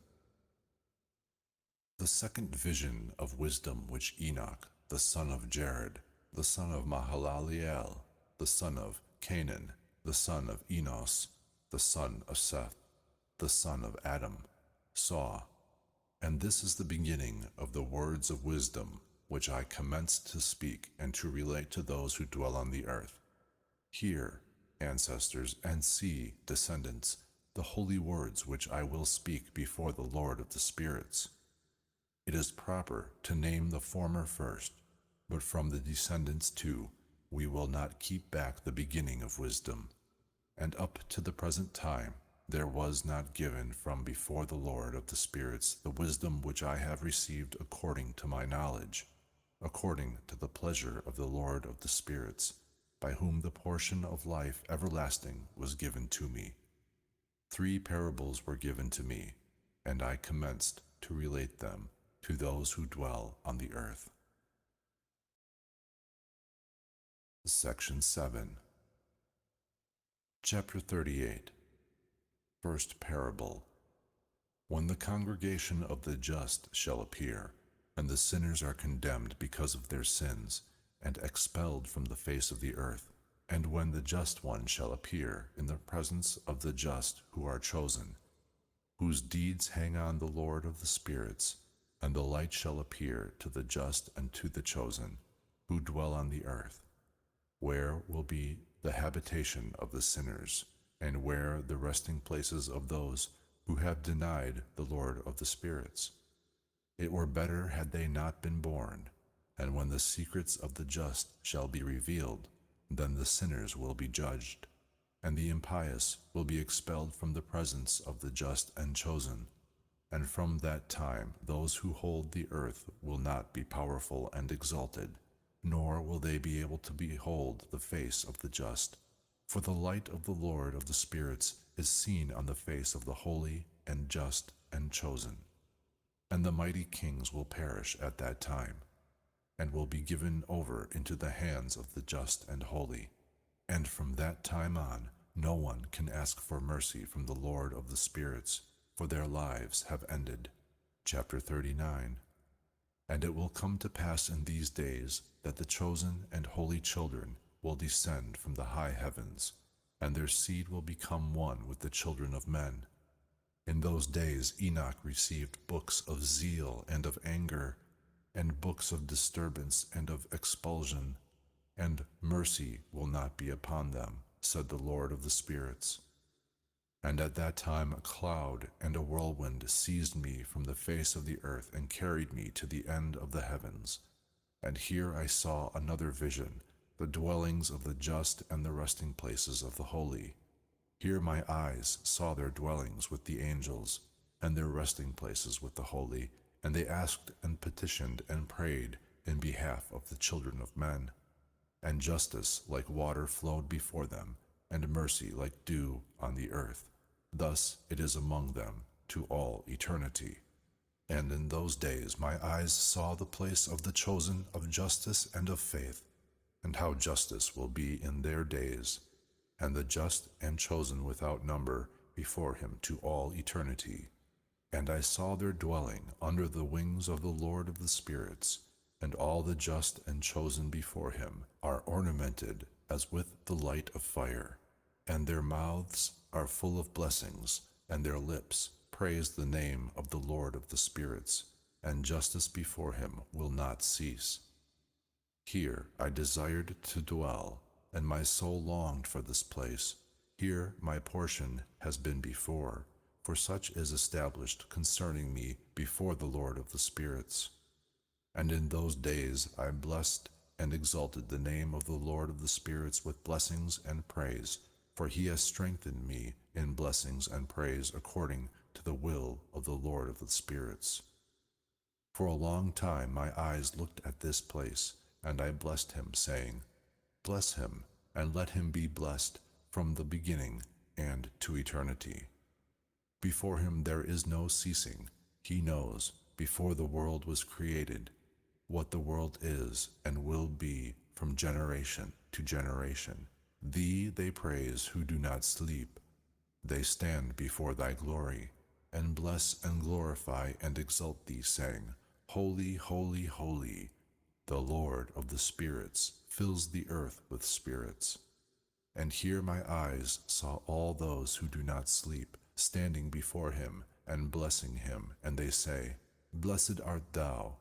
The second vision of wisdom which Enoch, the son of Jared, the son of Mahalaleel, the son of Canaan, the son of Enos, the son of Seth, the son of Adam, saw. And this is the beginning of the words of wisdom which I commenced to speak and to relate to those who dwell on the earth. Hear, ancestors, and see, descendants, the holy words which I will speak before the Lord of the spirits. It is proper to name the former first, but from the descendants too we will not keep back the beginning of wisdom. And up to the present time there was not given from before the Lord of the spirits the wisdom which I have received according to my knowledge, according to the pleasure of the Lord of the spirits, by whom the portion of life everlasting was given to me. 3 parables were given to me, and I commenced to relate them to those who dwell on the earth. Section 7. Chapter 38. First parable. When the congregation of the just shall appear, and the sinners are condemned because of their sins, and expelled from the face of the earth, and when the just one shall appear in the presence of the just who are chosen, whose deeds hang on the Lord of the spirits, and the light shall appear to the just and to the chosen, who dwell on the earth, where will be the habitation of the sinners, and where the resting places of those who have denied the Lord of the spirits. It were better had they not been born, and when the secrets of the just shall be revealed, then the sinners will be judged, and the impious will be expelled from the presence of the just and chosen. And from that time those who hold the earth will not be powerful and exalted, nor will they be able to behold the face of the just. For the light of the Lord of the spirits is seen on the face of the holy and just and chosen. And the mighty kings will perish at that time, and will be given over into the hands of the just and holy. And from that time on, no one can ask for mercy from the Lord of the spirits, for their lives have ended. Chapter 39. And it will come to pass in these days that the chosen and holy children will descend from the high heavens, and their seed will become one with the children of men. In those days Enoch received books of zeal and of anger, and books of disturbance and of expulsion, and mercy will not be upon them, said the Lord of the spirits. And at that time a cloud and a whirlwind seized me from the face of the earth and carried me to the end of the heavens. And here I saw another vision, the dwellings of the just and the resting places of the holy. Here my eyes saw their dwellings with the angels, and their resting places with the holy, and they asked and petitioned and prayed in behalf of the children of men. And justice like water flowed before them, and mercy like dew on the earth. Thus it is among them to all eternity. And in those days my eyes saw the place of the chosen of justice and of faith, and how justice will be in their days, and the just and chosen without number before him to all eternity. And I saw their dwelling under the wings of the Lord of the spirits, and all the just and chosen before him are ornamented as with the light of fire, and their mouths are full of blessings, and their lips praise the name of the Lord of the spirits, and justice before him will not cease. Here I desired to dwell, and my soul longed for this place. Here my portion has been before, for such is established concerning me before the Lord of the spirits. And in those days I blessed and exalted the name of the Lord of the spirits with blessings and praise, for he has strengthened me in blessings and praise according to the will of the Lord of the spirits. For a long time my eyes looked at this place, and I blessed him, saying, Bless him, and let him be blessed from the beginning and to eternity. Before him there is no ceasing. He knows, before the world was created, what the world is and will be from generation to generation. Thee they praise who do not sleep. They stand before thy glory, and bless and glorify and exalt thee, saying, Holy, holy, holy, the Lord of the spirits fills the earth with spirits. And here my eyes saw all those who do not sleep, standing before him and blessing him, and they say, Blessed art thou,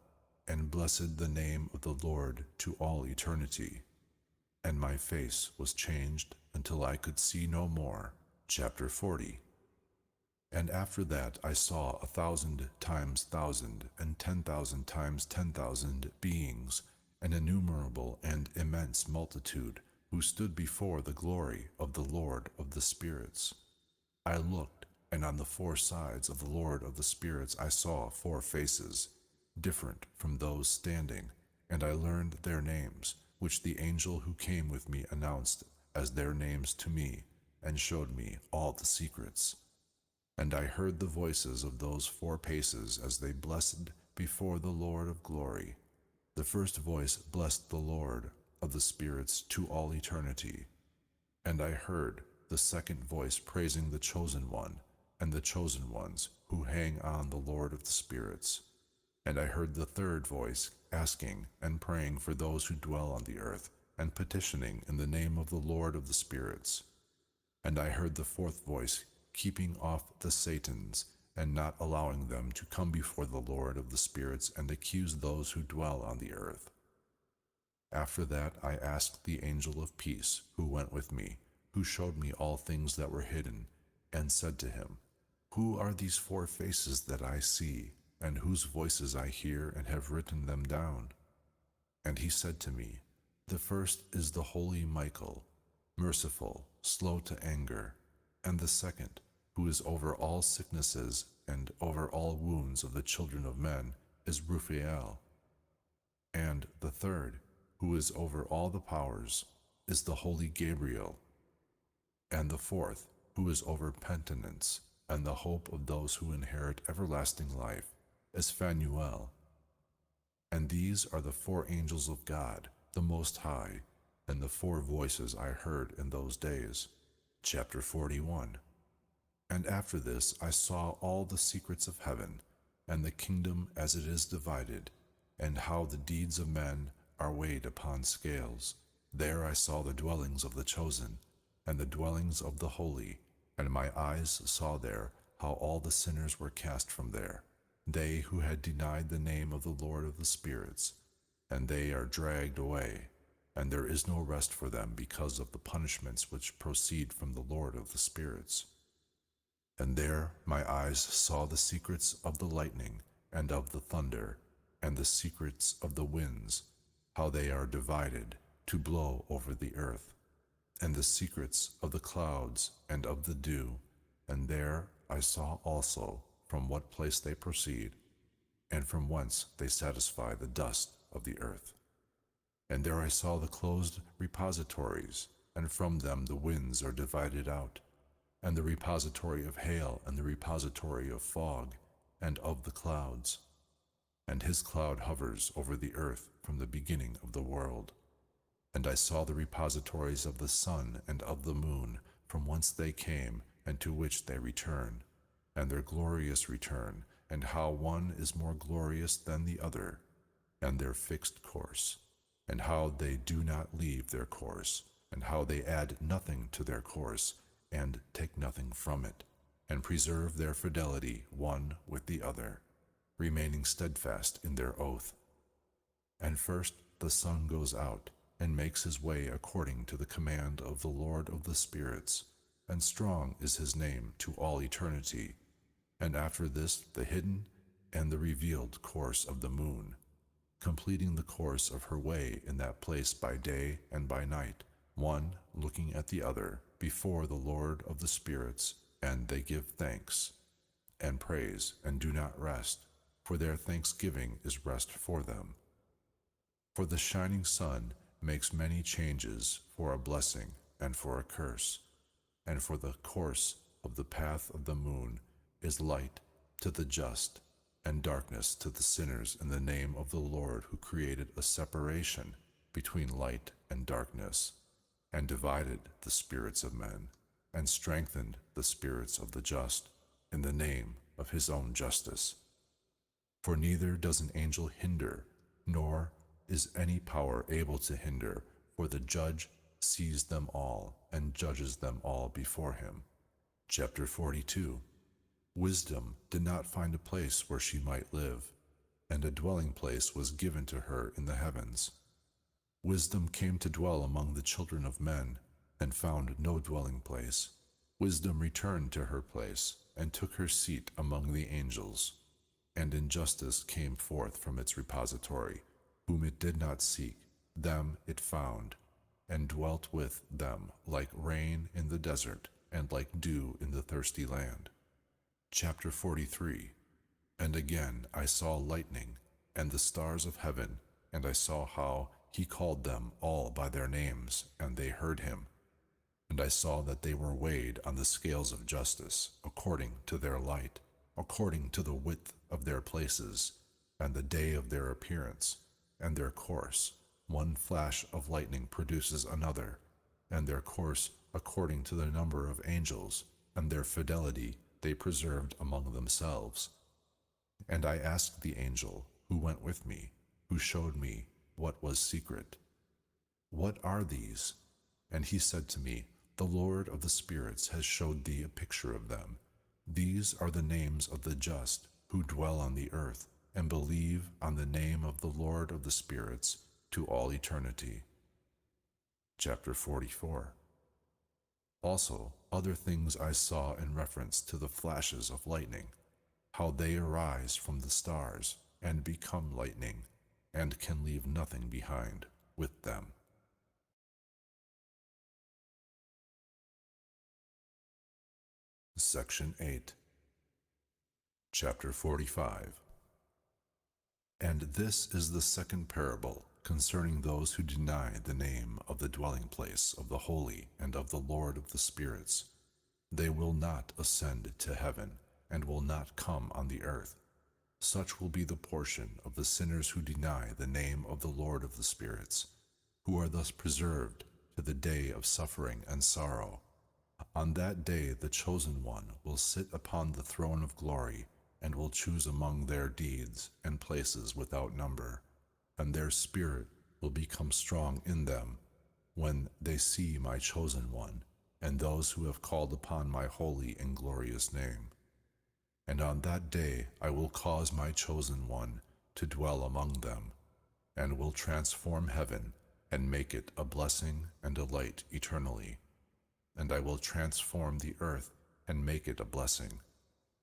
and blessed the name of the Lord to all eternity. And my face was changed until I could see no more. Chapter 40. And after that I saw 1,000 times 1,000, and 10,000 times 10,000 beings, an innumerable and immense multitude, who stood before the glory of the Lord of the spirits. I looked, and on the four sides of the Lord of the spirits I saw 4 faces, different from those standing, and I learned their names, which the angel who came with me announced as their names to me, and showed me all the secrets. And I heard the voices of those 4 faces as they blessed before the Lord of glory. The first voice blessed the Lord of the spirits to all eternity. And I heard the second voice praising the chosen one, and the chosen ones who hang on the Lord of the spirits. And I heard the third voice asking and praying for those who dwell on the earth, and petitioning in the name of the Lord of the spirits. And I heard the fourth voice keeping off the Satans, and not allowing them to come before the Lord of the spirits and accuse those who dwell on the earth. After that I asked the angel of peace, who went with me, who showed me all things that were hidden, and said to him, Who are these 4 faces that I see, and whose voices I hear and have written them down? And he said to me, The first is the holy Michael, merciful, slow to anger, and the second, who is over all sicknesses and over all wounds of the children of men, is Raphael. And the third, who is over all the powers, is the holy Gabriel. And the fourth, who is over penitence and the hope of those who inherit everlasting life, is Phanuel. And these are the 4 angels of God, the Most High, and the 4 voices I heard in those days. Chapter 41. And after this I saw all the secrets of heaven, and the kingdom as it is divided, and how the deeds of men are weighed upon scales. There I saw the dwellings of the chosen, and the dwellings of the holy, and my eyes saw there how all the sinners were cast from there, they who had denied the name of the Lord of the spirits, and they are dragged away, and there is no rest for them because of the punishments which proceed from the Lord of the spirits. And there my eyes saw the secrets of the lightning, and of the thunder, and the secrets of the winds, how they are divided to blow over the earth, and the secrets of the clouds and of the dew, and there I saw also from what place they proceed. and from whence they satisfy the dust of the earth. And there I saw the closed repositories, and from them the winds are divided out, and the repository of hail, and the repository of fog, and of the clouds. And his cloud hovers over the earth from the beginning of the world. And I saw the repositories of the sun and of the moon, from whence they came, and to which they return, and their glorious return, and how one is more glorious than the other, and their fixed course, and how they do not leave their course, and how they add nothing to their course, and take nothing from it, and preserve their fidelity one with the other, remaining steadfast in their oath. And first the sun goes out, and makes his way according to the command of the Lord of the spirits, and strong is his name to all eternity. And after this the hidden and the revealed course of the moon, completing the course of her way in that place by day and by night, one looking at the other before the Lord of the spirits, and they give thanks and praise and do not rest, for their thanksgiving is rest for them. For the shining sun makes many changes for a blessing and for a curse, and for the course of the path of the moon is light to the just and darkness to the sinners in the name of the Lord, who created a separation between light and darkness, and divided the spirits of men, and strengthened the spirits of the just in the name of his own justice. For neither does an angel hinder, nor is any power able to hinder, for the judge sees them all and judges them all before him. Chapter 42. Wisdom did not find a place where she might live, and a dwelling place was given to her in the heavens. Wisdom came to dwell among the children of men, and found no dwelling place. Wisdom returned to her place, and took her seat among the angels. And injustice came forth from its repository, whom it did not seek, them it found, and dwelt with them like rain in the desert, and like dew in the thirsty land. Chapter 43. And again I saw lightning, and the stars of heaven, and I saw how he called them all by their names, and they heard him. And I saw that they were weighed on the scales of justice, according to their light, according to the width of their places, and the day of their appearance, and their course. One flash of lightning produces another, and their course according to the number of angels, and their fidelity they preserved among themselves. And I asked the angel who went with me, who showed me what was secret, "What are these?" And he said to me, "The Lord of the spirits has showed thee a picture of them. These are the names of the just who dwell on the earth, and believe on the name of the Lord of the spirits to all eternity." Chapter 44. Also, other things I saw in reference to the flashes of lightning, how they arise from the stars, and become lightning, and can leave nothing behind with them. Section 8. Chapter 45. And this is the second parable concerning those who deny the name of the dwelling place of the holy and of the Lord of the spirits. They will not ascend to heaven, and will not come on the earth. Such will be the portion of the sinners who deny the name of the Lord of the spirits, who are thus preserved to the day of suffering and sorrow. On that day the chosen one will sit upon the throne of glory, and will choose among their deeds and places without number, and their spirit will become strong in them when they see my chosen one, and those who have called upon my holy and glorious name. And on that day I will cause my chosen one to dwell among them, and will transform heaven and make it a blessing and a light eternally. And I will transform the earth and make it a blessing,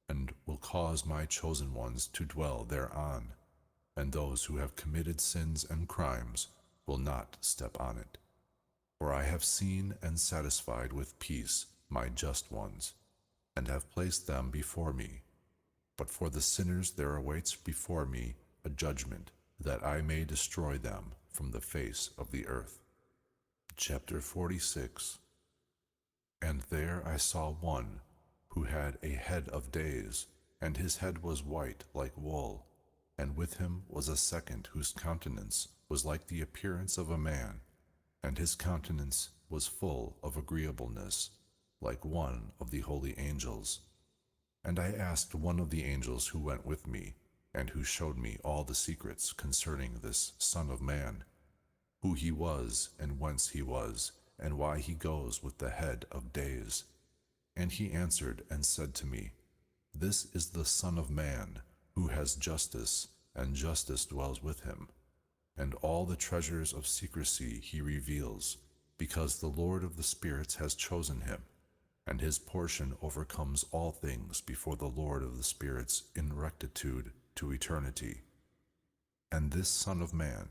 and will cause my chosen ones to dwell thereon, and those who have committed sins and crimes will not step on it. For I have seen and satisfied with peace my just ones, and have placed them before me. But for the sinners there awaits before me a judgment, that I may destroy them from the face of the earth. Chapter 46. And there I saw one who had a head of days, and his head was white like wool, and with him was a second whose countenance was like the appearance of a man, and his countenance was full of agreeableness, like one of the holy angels. And I asked one of the angels who went with me, and who showed me all the secrets concerning this Son of Man, who he was, and whence he was, and why he goes with the head of days. And he answered and said to me, This is the Son of Man, who has justice, and justice dwells with him. And all the treasures of secrecy he reveals, because the Lord of the spirits has chosen him, and his portion overcomes all things before the Lord of the spirits in rectitude to eternity. And this Son of Man,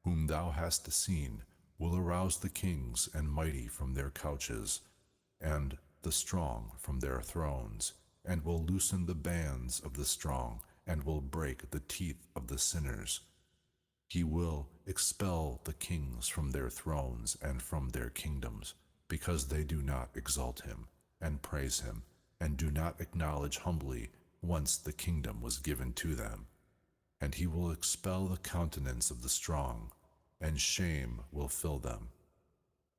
whom thou hast seen, will arouse the kings and mighty from their couches, and the strong from their thrones, and will loosen the bands of the strong, and will break the teeth of the sinners. He will expel the kings from their thrones and from their kingdoms, because they do not exalt him, and praise him, and do not acknowledge humbly whence the kingdom was given to them. And he will expel the countenance of the strong, and shame will fill them.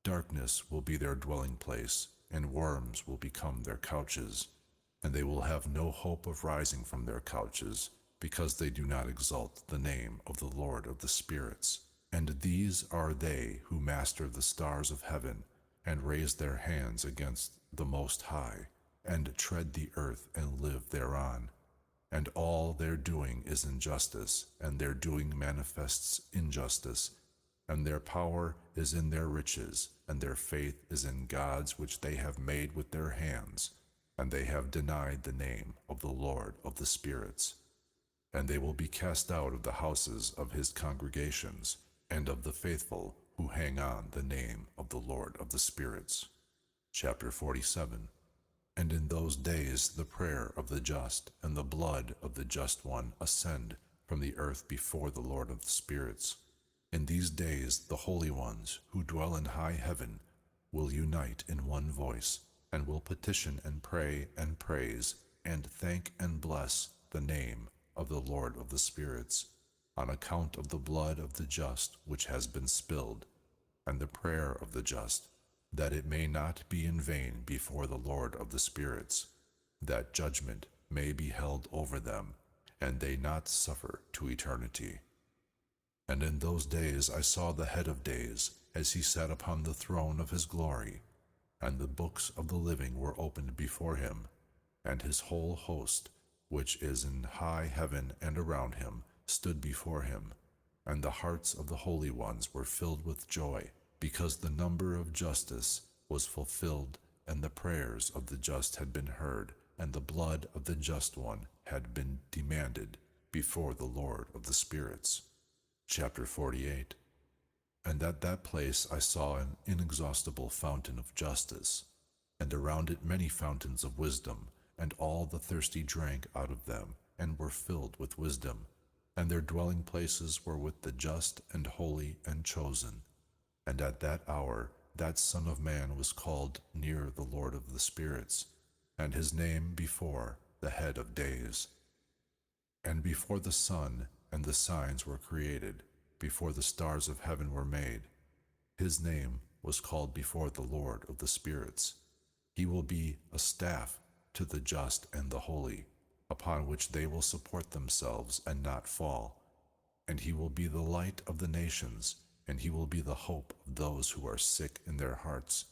Darkness will be their dwelling place, and worms will become their couches, and they will have no hope of rising from their couches, because they do not exalt the name of the Lord of the spirits. And these are they who master the stars of heaven, and raise their hands against the Most High, and tread the earth and live thereon. And all their doing is injustice, and their doing manifests injustice, and their power is in their riches, and their faith is in gods which they have made with their hands, and they have denied the name of the Lord of the spirits. And they will be cast out of the houses of his congregations, and of the faithful who hang on the name of the Lord of the spirits. Chapter 47. And in those days the prayer of the just and the blood of the just one ascend from the earth before the Lord of the spirits. In these days the holy ones who dwell in high heaven will unite in one voice, and will petition and pray and praise and thank and bless the name of the Lord of the spirits, on account of the blood of the just which has been spilled, and the prayer of the just, that it may not be in vain before the Lord of the spirits, that judgment may be held over them, and they not suffer to eternity. And in those days I saw the head of days, as he sat upon the throne of his glory, and the books of the living were opened before him, and his whole host, which is in high heaven and around him, stood before him, and the hearts of the holy ones were filled with joy, because the number of justice was fulfilled, and the prayers of the just had been heard, and the blood of the just one had been demanded before the Lord of the spirits. Chapter 48. And at that place I saw an inexhaustible fountain of justice, and around it many fountains of wisdom, and all the thirsty drank out of them, and were filled with wisdom, and their dwelling places were with the just and holy and chosen. And at that hour that Son of Man was called near the Lord of the spirits, and his name before the head of days. And before the sun and the signs were created, before the stars of heaven were made, his name was called before the Lord of the spirits. He will be a staff to the just and the holy, upon which they will support themselves and not fall. And he will be the light of the nations, and he will be the hope of those who are sick in their hearts.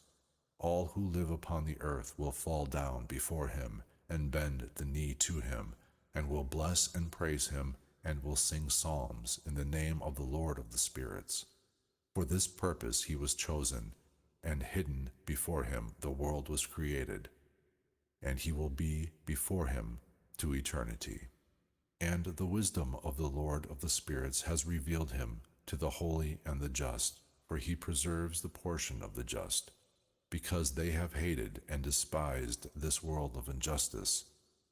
All who live upon the earth will fall down before him, and bend the knee to him, and will bless and praise him, and will sing psalms in the name of the Lord of the spirits. For this purpose he was chosen, and hidden before him the world was created, and he will be before him to eternity. And the wisdom of the Lord of the spirits has revealed him to the holy and the just, for he preserves the portion of the just, because they have hated and despised this world of injustice.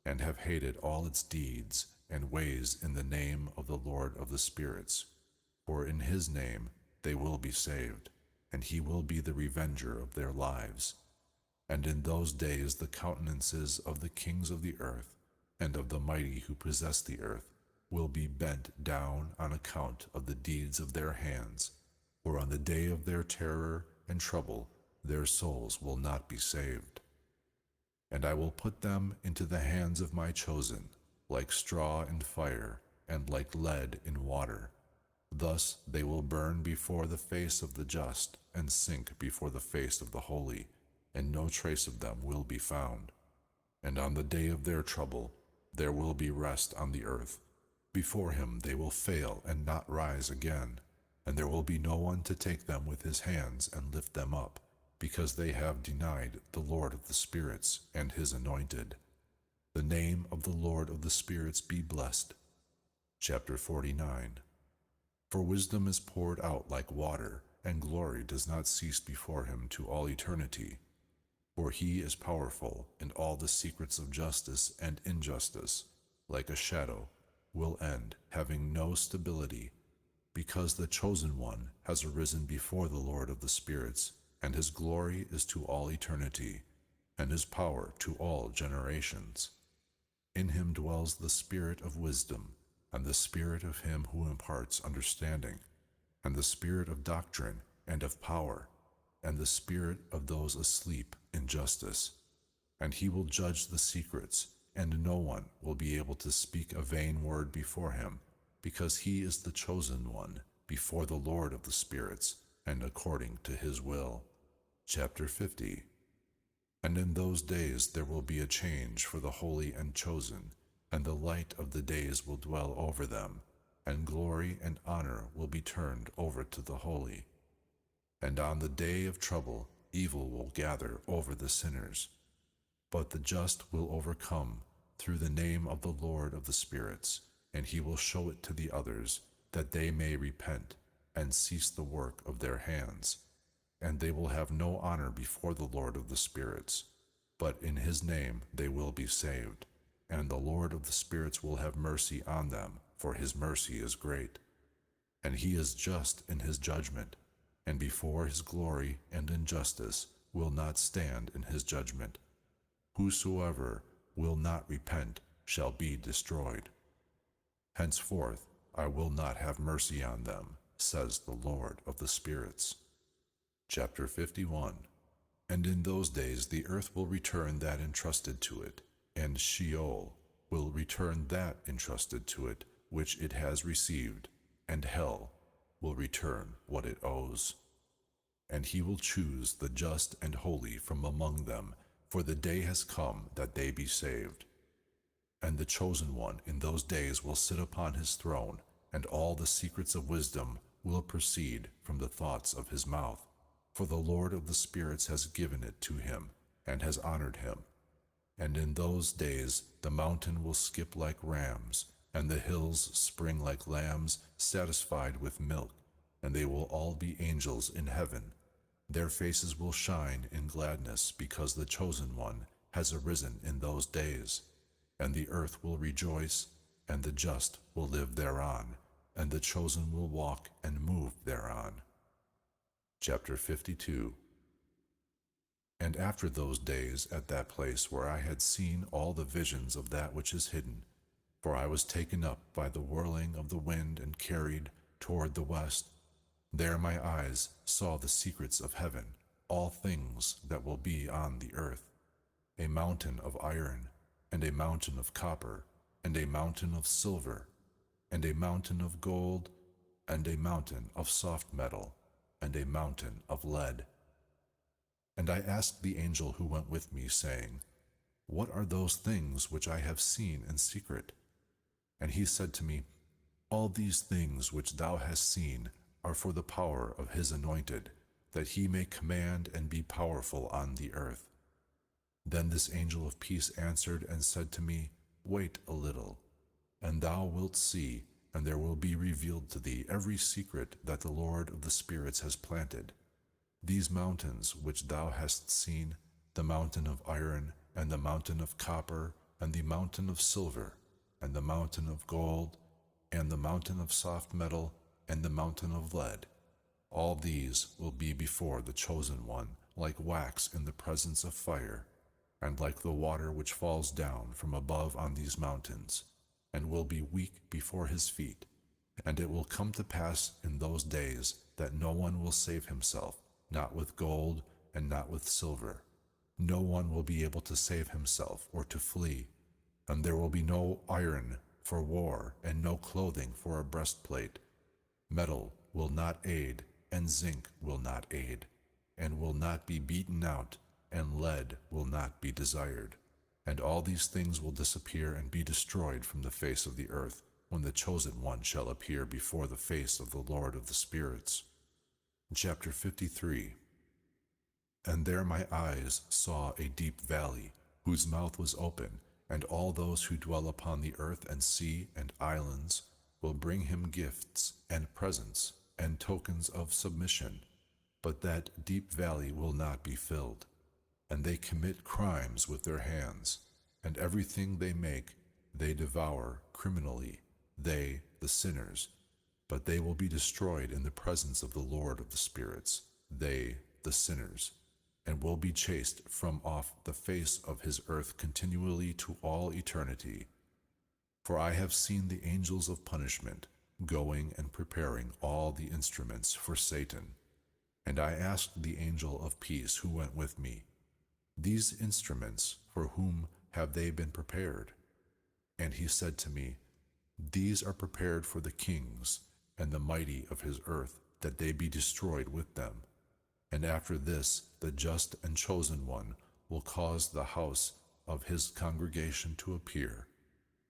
and have hated all its deeds and ways in the name of the Lord of the spirits. For in his name they will be saved, and he will be the revenger of their lives. And in those days the countenances of the kings of the earth, and of the mighty who possess the earth, will be bent down on account of the deeds of their hands. For on the day of their terror and trouble their souls will not be saved. And I will put them into the hands of my chosen, like straw in fire, and like lead in water. Thus they will burn before the face of the just, and sink before the face of the holy, and no trace of them will be found. And on the day of their trouble there will be rest on the earth. Before him they will fail and not rise again, and there will be no one to take them with his hands and lift them up, because they have denied the Lord of the spirits and his anointed. The name of the Lord of the spirits be blessed. Chapter 49. For wisdom is poured out like water, and glory does not cease before him to all eternity. For he is powerful, and all the secrets of justice and injustice, like a shadow, will end, having no stability, because the chosen one has arisen before the Lord of the spirits, and his glory is to all eternity, and his power to all generations. In him dwells the spirit of wisdom, and the spirit of him who imparts understanding, and the spirit of doctrine and of power, and the spirit of those asleep in justice. And he will judge the secrets, and no one will be able to speak a vain word before him, because he is the chosen one before the Lord of the spirits, and according to his will. Chapter 50. And in those days there will be a change for the holy and chosen, and the light of the days will dwell over them, and glory and honor will be turned over to the holy. And on the day of trouble evil will gather over the sinners, but the just will overcome through the name of the Lord of the spirits, and he will show it to the others, that they may repent and cease the work of their hands. And they will have no honor before the Lord of the spirits, but in his name they will be saved. And the Lord of the spirits will have mercy on them, for his mercy is great. And he is just in his judgment, and before his glory and injustice will not stand in his judgment. Whosoever will not repent shall be destroyed. Henceforth I will not have mercy on them, says the Lord of the spirits. Chapter 51. And in those days the earth will return that entrusted to it, and Sheol will return that entrusted to it which it has received, and hell will return what it owes. And he will choose the just and holy from among them, for the day has come that they be saved. And the chosen one in those days will sit upon his throne, and all the secrets of wisdom will proceed from the thoughts of his mouth. For the Lord of the spirits has given it to him, and has honored him. And in those days the mountain will skip like rams, and the hills spring like lambs satisfied with milk, and they will all be angels in heaven. Their faces will shine in gladness, because the chosen one has arisen in those days. And the earth will rejoice, and the just will live thereon, and the chosen will walk and move thereon. Chapter 52. And after those days, at that place where I had seen all the visions of that which is hidden, for I was taken up by the whirling of the wind and carried toward the west, there my eyes saw the secrets of heaven, all things that will be on the earth, a mountain of iron, and a mountain of copper, and a mountain of silver, and a mountain of gold, and a mountain of soft metal, and a mountain of lead. And I asked the angel who went with me, saying, What are those things which I have seen in secret? And he said to me, All these things which thou hast seen are for the power of his anointed, that he may command and be powerful on the earth. Then this angel of peace answered and said to me, Wait a little, and thou wilt see, and there will be revealed to thee every secret that the Lord of the spirits has planted. These mountains which thou hast seen, the mountain of iron, and the mountain of copper, and the mountain of silver, and the mountain of gold, and the mountain of soft metal, and the mountain of lead. All these will be before the chosen one, like wax in the presence of fire, and like the water which falls down from above on these mountains, and will be weak before his feet. And it will come to pass in those days that no one will save himself, not with gold and not with silver. No one will be able to save himself or to flee, and there will be no iron for war and no clothing for a breastplate. Metal will not aid, and zinc will not aid, and will not be beaten out, and lead will not be desired. And all these things will disappear and be destroyed from the face of the earth, when the chosen one shall appear before the face of the Lord of the spirits. Chapter 53. And there my eyes saw a deep valley, whose mouth was open, and all those who dwell upon the earth and sea and islands will bring him gifts and presents and tokens of submission. But that deep valley will not be filled. And they commit crimes with their hands, and everything they make they devour criminally, they, the sinners. But they will be destroyed in the presence of the Lord of the spirits, they, the sinners, and will be chased from off the face of his earth continually to all eternity. For I have seen the angels of punishment going and preparing all the instruments for Satan. And I asked the angel of peace who went with me, "These instruments, for whom have they been prepared?" And he said to me, "These are prepared for the kings and the mighty of his earth, that they be destroyed with them. And after this, the just and chosen one will cause the house of his congregation to appear.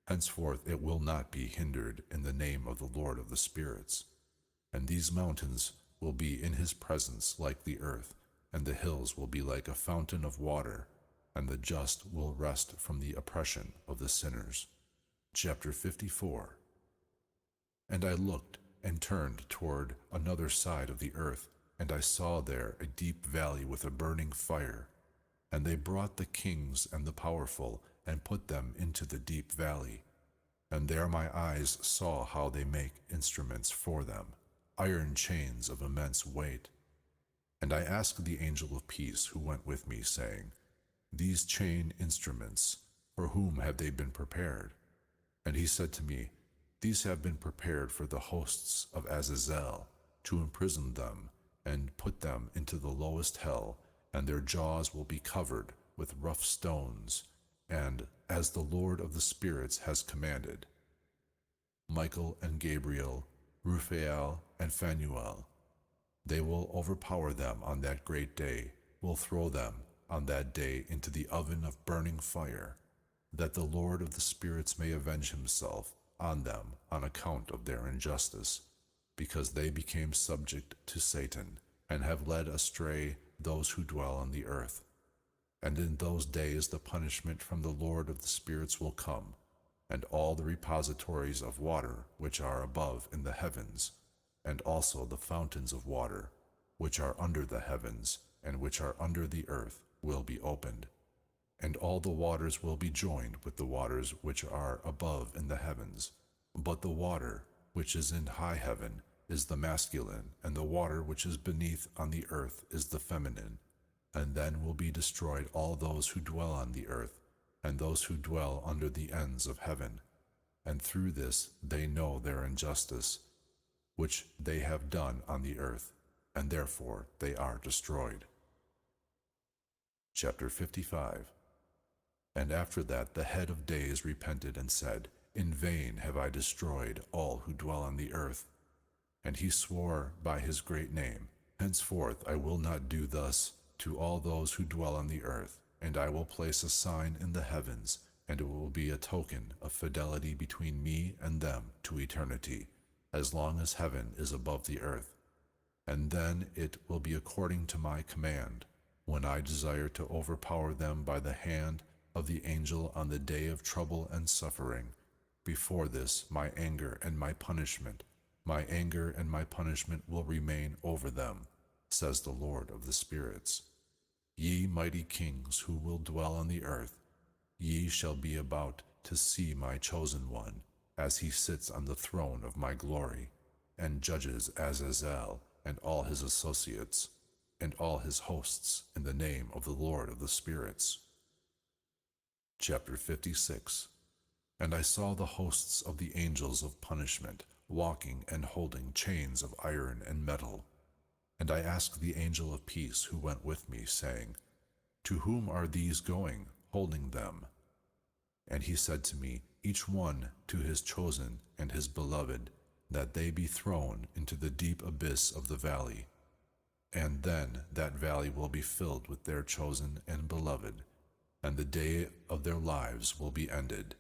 Henceforth it will not be hindered in the name of the Lord of the spirits. And these mountains will be in his presence like the earth, and the hills will be like a fountain of water, and the just will rest from the oppression of the sinners." Chapter 54. And I looked and turned toward another side of the earth, and I saw there a deep valley with a burning fire. And they brought the kings and the powerful, and put them into the deep valley. And there my eyes saw how they make instruments for them, iron chains of immense weight. And I asked the angel of peace who went with me, saying, "These chain instruments, for whom have they been prepared?" And he said to me, "These have been prepared for the hosts of Azazel, to imprison them and put them into the lowest hell, and their jaws will be covered with rough stones, and as the Lord of the spirits has commanded." Michael and Gabriel, Raphael and Phanuel, they will overpower them on that great day, will throw them on that day into the oven of burning fire, that the Lord of the spirits may avenge himself on them on account of their injustice, because they became subject to Satan, and have led astray those who dwell on the earth. And in those days the punishment from the Lord of the spirits will come, and all the repositories of water which are above in the heavens, and also the fountains of water which are under the heavens and which are under the earth will be opened. And all the waters will be joined with the waters which are above in the heavens. But the water which is in high heaven is the masculine, and the water which is beneath on the earth is the feminine. And then will be destroyed all those who dwell on the earth, and those who dwell under the ends of heaven. And through this they know their injustice, which they have done on the earth, and therefore they are destroyed. Chapter 55. And after that the head of days repented and said, "In vain have I destroyed all who dwell on the earth." And he swore by his great name, "Henceforth I will not do thus to all those who dwell on the earth, and I will place a sign in the heavens, and it will be a token of fidelity between me and them to eternity, as long as heaven is above the earth. And then it will be according to my command, when I desire to overpower them by the hand of the angel on the day of trouble and suffering. Before this, my anger and my punishment will remain over them, says the Lord of the spirits. Ye mighty kings who will dwell on the earth, ye shall be about to see my chosen one, as he sits on the throne of my glory, and judges Azazel and all his associates, and all his hosts in the name of the Lord of the spirits. Chapter 56. And I saw the hosts of the angels of punishment, walking and holding chains of iron and metal. And I asked the angel of peace who went with me, saying, To whom are these going, holding them? And he said to me, Each one to his chosen and his beloved, that they be thrown into the deep abyss of the valley. And then that valley will be filled with their chosen and beloved, and the day of their lives will be ended,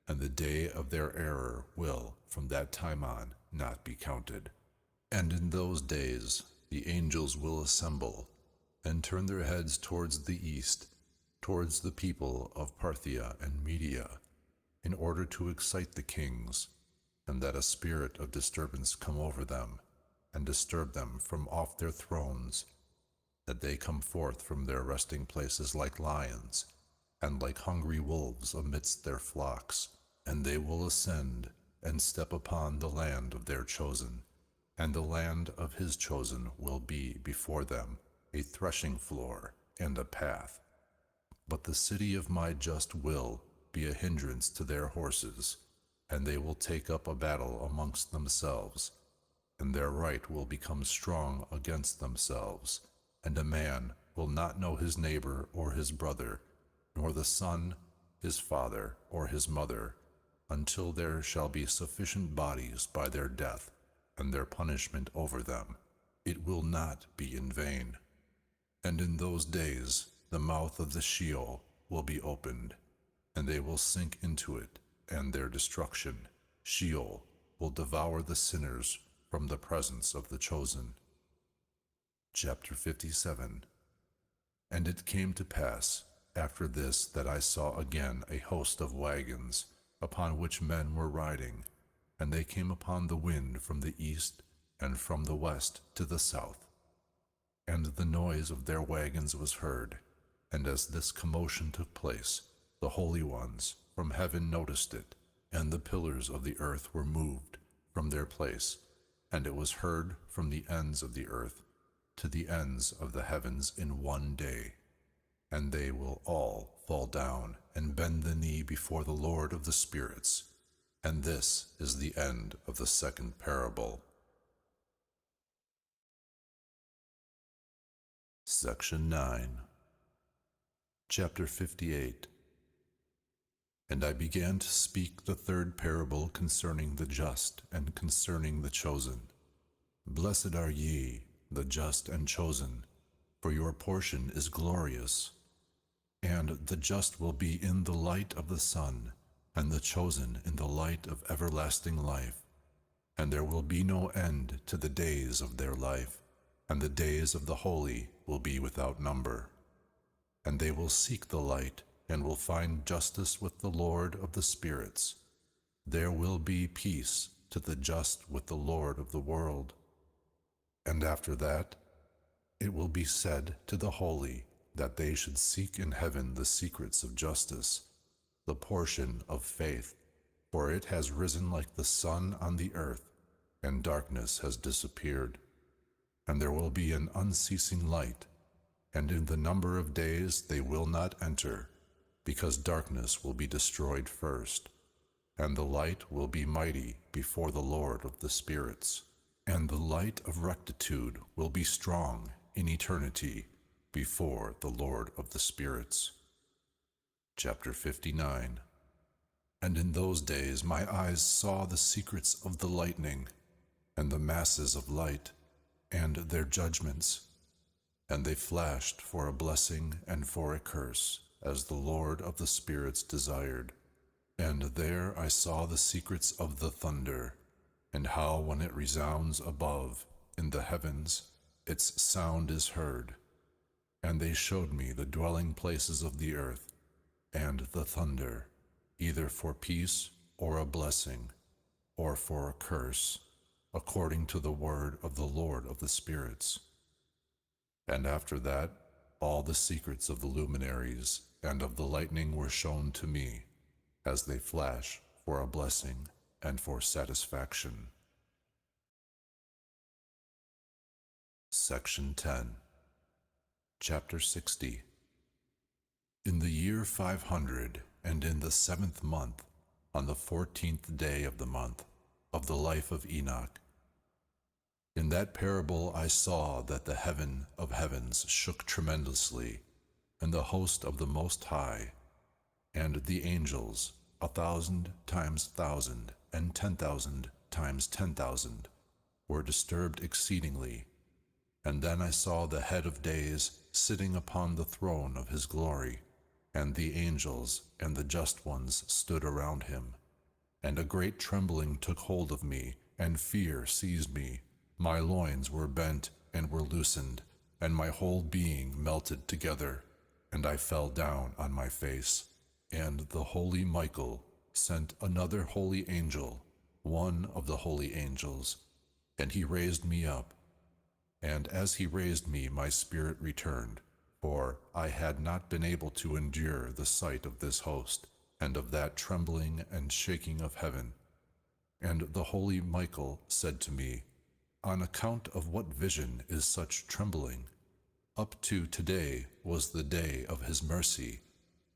and the day of their error will, from that time on, not be counted. And in those days the angels will assemble, and turn their heads towards the east, towards the people of Parthia and Media, in order to excite the kings, and that a spirit of disturbance come over them, and disturb them from off their thrones, that they come forth from their resting places like lions, and like hungry wolves amidst their flocks. And they will ascend, and step upon the land of their chosen, and the land of his chosen will be before them a threshing floor and a path. But the city of my just will be a hindrance to their horses, and they will take up a battle amongst themselves, and their right will become strong against themselves, and a man will not know his neighbor or his brother, nor the son his father or his mother, until there shall be sufficient bodies by their death, and their punishment over them. It will not be in vain. And in those days the mouth of the Sheol will be opened, and they will sink into it, and their destruction, Sheol, will devour the sinners from the presence of the chosen. Chapter 57. And it came to pass after this that I saw again a host of wagons, upon which men were riding, and they came upon the wind from the east and from the west to the south. And the noise of their wagons was heard, and as this commotion took place, the holy ones from heaven noticed it, and the pillars of the earth were moved from their place, and it was heard from the ends of the earth to the ends of the heavens in one day. And they will all fall down and bend the knee before the Lord of the spirits. And this is the end of the second parable. Section 9. Chapter 58. And I began to speak the third parable concerning the just and concerning the chosen. Blessed are ye, the just and chosen, for your portion is glorious. And the just will be in the light of the sun, and the chosen in the light of everlasting life. And there will be no end to the days of their life, and the days of the holy will be without number. And they will seek the light, and will find justice with the Lord of the spirits. There will be peace to the just with the Lord of the world. And after that, it will be said to the holy that they should seek in heaven the secrets of justice, the portion of faith, for it has risen like the sun on the earth, and darkness has disappeared. And there will be an unceasing light, and in the number of days they will not enter, because darkness will be destroyed first, and the light will be mighty before the Lord of the spirits. And the light of rectitude will be strong in eternity before the Lord of the spirits. Chapter 59. And in those days my eyes saw the secrets of the lightning, and the masses of light, and their judgments. And they flashed for a blessing and for a curse, as the Lord of the spirits desired. And there I saw the secrets of the thunder, and how when it resounds above, in the heavens, its sound is heard. And they showed me the dwelling places of the earth, and the thunder, either for peace or a blessing, or for a curse, according to the word of the Lord of the spirits. And after that, all the secrets of the luminaries, and of the lightning were shown to me, as they flash for a blessing and for satisfaction. Section 10. Chapter 60. In the year 500, and in the 7th month, on the 14th day of the month, of the life of Enoch. In that parable I saw that the heaven of heavens shook tremendously, and the host of the Most High, and the angels, 1,000 times 1,000, and 10,000 times 10,000, were disturbed exceedingly. And then I saw the head of days sitting upon the throne of his glory, and the angels and the just ones stood around him. And a great trembling took hold of me, and fear seized me. My loins were bent and were loosened, and my whole being melted together, and I fell down on my face. And the holy Michael sent another holy angel, one of the holy angels, and he raised me up. And as he raised me, my spirit returned, for I had not been able to endure the sight of this host, and of that trembling and shaking of heaven. And the holy Michael said to me, On account of what vision is such trembling? Up to today was the day of his mercy,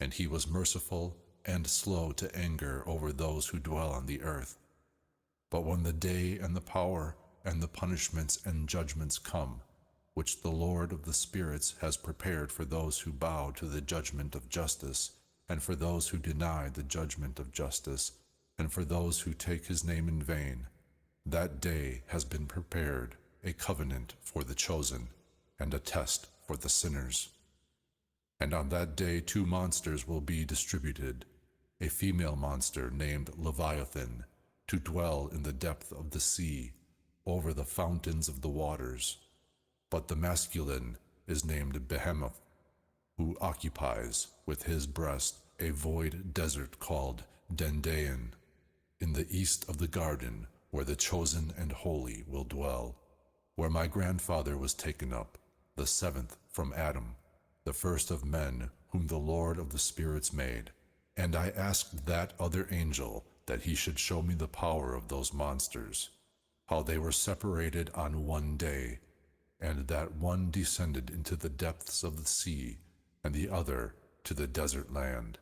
and he was merciful and slow to anger over those who dwell on the earth. But when the day and the power and the punishments and judgments come, which the Lord of the spirits has prepared for those who bow to the judgment of justice, and for those who deny the judgment of justice, and for those who take his name in vain, that day has been prepared, a covenant for the chosen, and a test for the sinners. And on that day 2 monsters will be distributed, a female monster named Leviathan, to dwell in the depth of the sea, over the fountains of the waters. But the masculine is named Behemoth, who occupies with his breast a void desert called Dendain, in the east of the garden where the chosen and holy will dwell, where my grandfather was taken up, the 7th from Adam, the first of men whom the Lord of the spirits made. And I asked that other angel that he should show me the power of those monsters, how they were separated on one day, and that one descended into the depths of the sea, and the other to the desert land.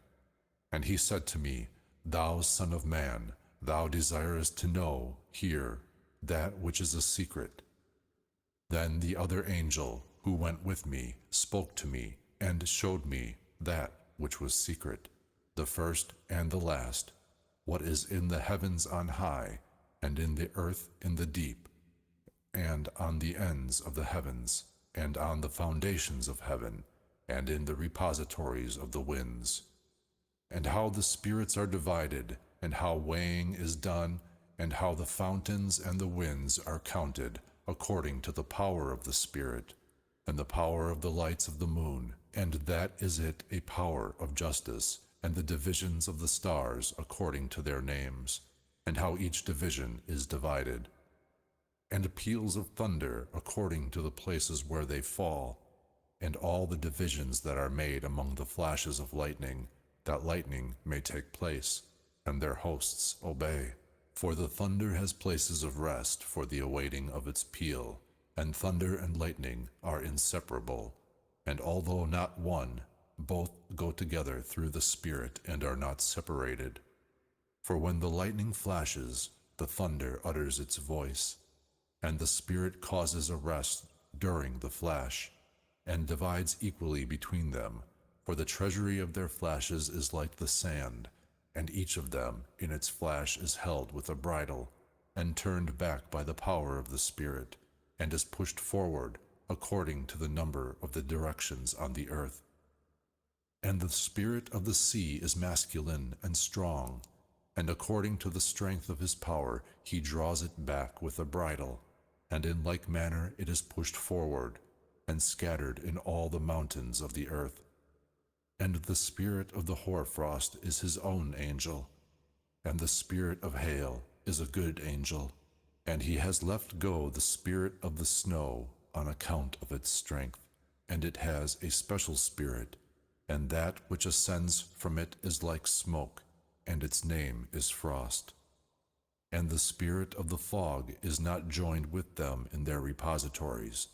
And he said to me, Thou son of man, thou desirest to know, hear, that which is a secret. Then the other angel, who went with me, spoke to me, and showed me that which was secret, the first and the last, what is in the heavens on high, and in the earth in the deep, and on the ends of the heavens, and on the foundations of heaven, and in the repositories of the winds. And how the spirits are divided, and how weighing is done, and how the fountains and the winds are counted, according to the power of the Spirit, and the power of the lights of the moon, and that is it a power of justice, and the divisions of the stars according to their names, and how each division is divided, and peals of thunder according to the places where they fall, and all the divisions that are made among the flashes of lightning, that lightning may take place, and their hosts obey. For the thunder has places of rest for the awaiting of its peal, and thunder and lightning are inseparable, and although not one, both go together through the Spirit and are not separated. For when the lightning flashes, the thunder utters its voice, and the Spirit causes a rest during the flash, and divides equally between them, for the treasury of their flashes is like the sand, and each of them in its flash is held with a bridle, and turned back by the power of the Spirit, and is pushed forward according to the number of the directions on the earth. And the spirit of the sea is masculine and strong, and according to the strength of his power he draws it back with a bridle, and in like manner it is pushed forward, and scattered in all the mountains of the earth. And the spirit of the hoarfrost is his own angel, and the spirit of hail is a good angel, and he has left go the spirit of the snow on account of its strength, and it has a special spirit, and that which ascends from it is like smoke, and its name is frost. And the spirit of the fog is not joined with them in their repositories,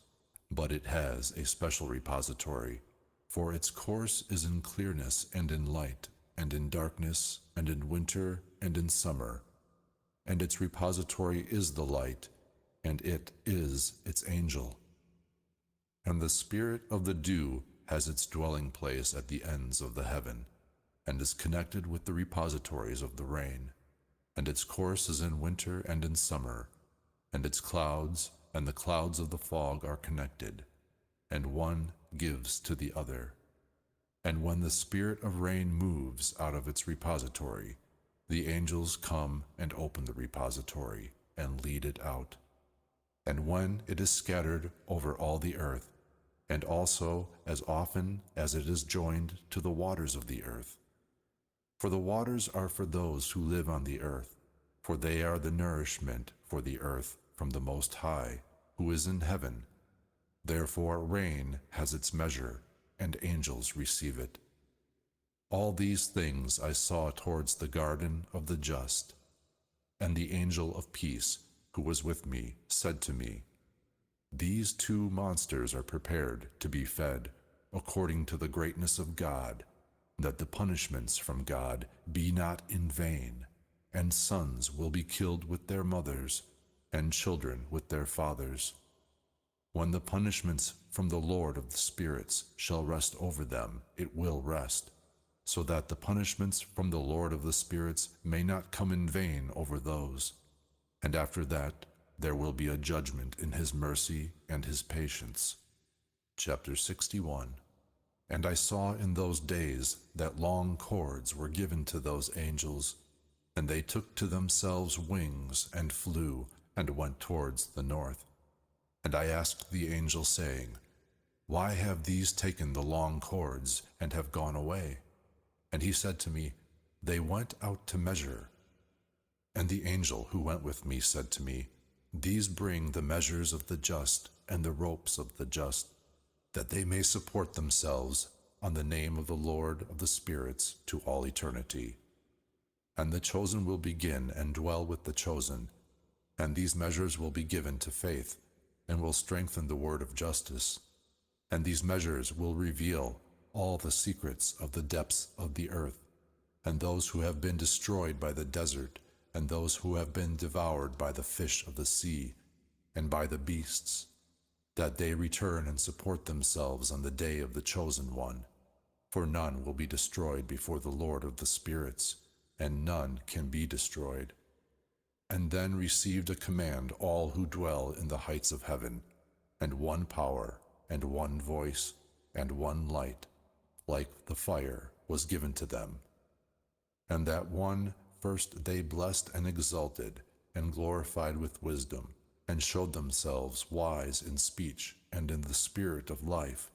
but it has a special repository, for its course is in clearness and in light, and in darkness, and in winter, and in summer. And its repository is the light, and it is its angel. And the spirit of the dew has its dwelling place at the ends of the heaven, and is connected with the repositories of the rain. And its course is in winter and in summer, and its clouds and the clouds of the fog are connected, and one gives to the other. And when the spirit of rain moves out of its repository, the angels come and open the repository and lead it out. And when it is scattered over all the earth, and also as often as it is joined to the waters of the earth. For the waters are for those who live on the earth, for they are the nourishment for the earth from the Most High, who is in heaven. Therefore rain has its measure, and angels receive it. All these things I saw towards the garden of the just. And the angel of peace, who was with me, said to me, These two monsters are prepared to be fed, according to the greatness of God, that the punishments from God be not in vain, and sons will be killed with their mothers, and children with their fathers. When the punishments from the Lord of the spirits shall rest over them, it will rest, so that the punishments from the Lord of the spirits may not come in vain over those. And after that, there will be a judgment in his mercy and his patience. Chapter 61. And I saw in those days that long cords were given to those angels, and they took to themselves wings and flew and went towards the north. And I asked the angel, saying, Why have these taken the long cords and have gone away? And he said to me, They went out to measure. And the angel who went with me said to me, These bring the measures of the just and the ropes of the just, that they may support themselves on the name of the Lord of the spirits to all eternity. And the chosen will begin and dwell with the chosen, and these measures will be given to faith, and will strengthen the word of justice. And these measures will reveal all the secrets of the depths of the earth, and those who have been destroyed by the desert, and those who have been devoured by the fish of the sea, and by the beasts, that they return and support themselves on the day of the chosen one. For none will be destroyed before the Lord of the spirits, and none can be destroyed. And then received a command all who dwell in the heights of heaven, and one power, and one voice, and one light, like the fire, was given to them. And that one first they blessed and exalted, and glorified with wisdom, and showed themselves wise in speech and in the spirit of life.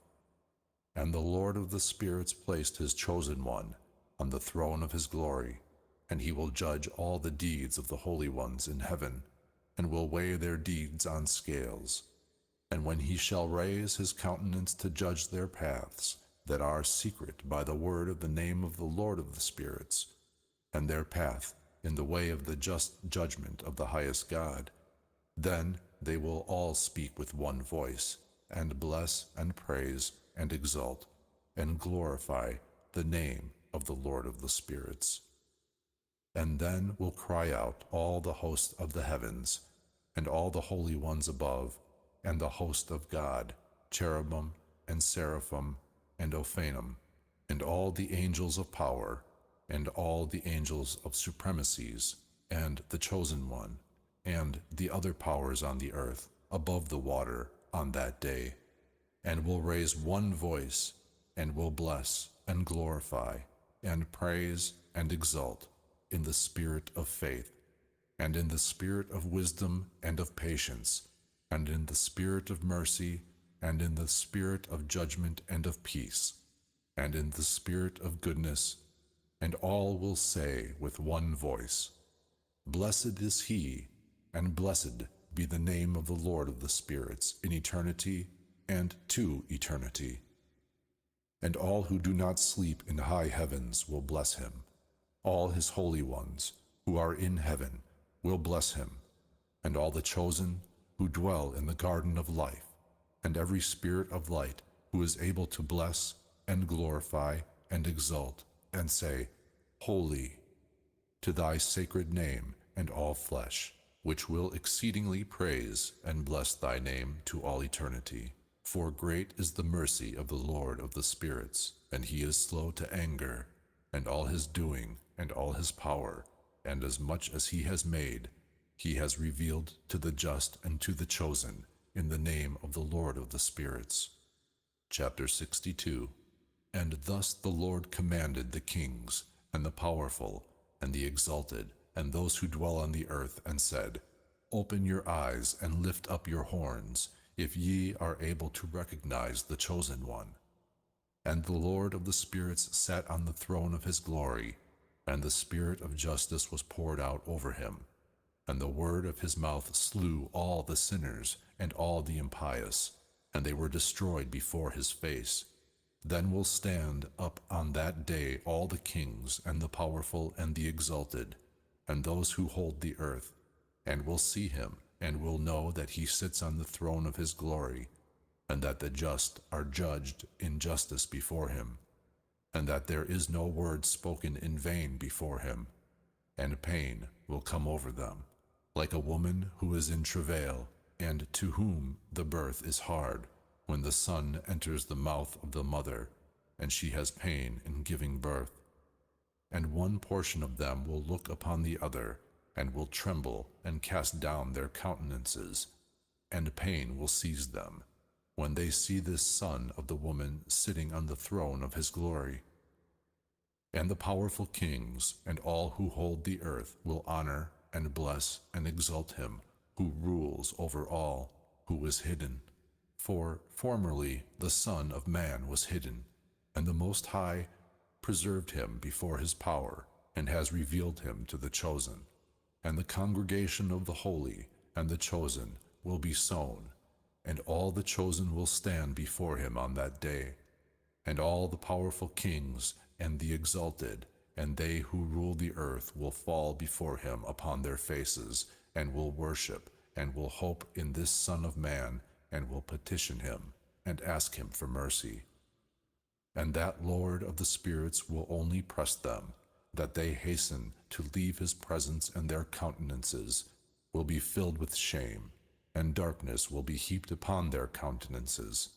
And the Lord of the spirits placed his chosen one on the throne of his glory, and he will judge all the deeds of the holy ones in heaven, and will weigh their deeds on scales. And when he shall raise his countenance to judge their paths, that are secret by the word of the name of the Lord of the spirits, and their path in the way of the just judgment of the highest God, then they will all speak with one voice, and bless and praise and exalt and glorify the name of the Lord of the spirits. And then will cry out all the host of the heavens, and all the holy ones above, and the host of God, cherubim and seraphim and ophanim, and all the angels of power, and all the angels of supremacies, and the chosen one, and the other powers on the earth, above the water, on that day, and will raise one voice, and will bless, and glorify, and praise, and exalt, in the spirit of faith, and in the spirit of wisdom and of patience, and in the spirit of mercy, and in the spirit of judgment and of peace, and in the spirit of goodness, and all will say with one voice, Blessed is he, and blessed be the name of the Lord of the spirits in eternity and to eternity. and all who do not sleep in high heavens will bless him. All his holy ones, who are in heaven, will bless him, and all the chosen who dwell in the garden of life, and every spirit of light who is able to bless and glorify and exalt and say, Holy, to thy sacred name, and all flesh, which will exceedingly praise and bless thy name to all eternity. For great is the mercy of the Lord of the spirits, and he is slow to anger, and all his doing, and all his power, and as much as he has made, he has revealed to the just and to the chosen, in the name of the Lord of the spirits. Chapter 62. And thus the Lord commanded the kings, and the powerful, and the exalted, and those who dwell on the earth, and said, Open your eyes, and lift up your horns, if ye are able to recognize the chosen one. And the Lord of the spirits sat on the throne of his glory, and the spirit of justice was poured out over him. And the word of his mouth slew all the sinners and all the impious, and they were destroyed before his face. Then will stand up on that day all the kings and the powerful and the exalted, and those who hold the earth, and will see him, and will know that he sits on the throne of his glory, and that the just are judged in justice before him, and that there is no word spoken in vain before him, and pain will come over them, like a woman who is in travail, and to whom the birth is hard, when the son enters the mouth of the mother, and she has pain in giving birth. And one portion of them will look upon the other, and will tremble and cast down their countenances, and pain will seize them, when they see this Son of the woman sitting on the throne of his glory. And the powerful kings and all who hold the earth will honor and bless and exalt him, who rules over all, who is hidden. For formerly the Son of Man was hidden, and the Most High preserved him before his power, and has revealed him to the chosen. And the congregation of the holy and the chosen will be sown, and all the chosen will stand before him on that day. And all the powerful kings and the exalted, and they who rule the earth will fall before him upon their faces, and will worship, and will hope in this Son of Man, and will petition him, and ask him for mercy. And that Lord of the spirits will only press them, that they hasten to leave his presence, and their countenances will be filled with shame, and darkness will be heaped upon their countenances.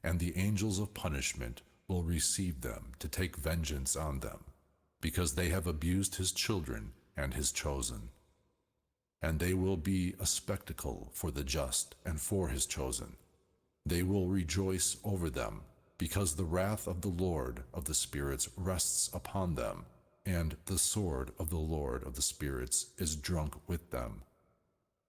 And the angels of punishment will receive them to take vengeance on them, because they have abused his children and his chosen. And they will be a spectacle for the just and for his chosen. They will rejoice over them, because the wrath of the Lord of the spirits rests upon them, and the sword of the Lord of the spirits is drunk with them.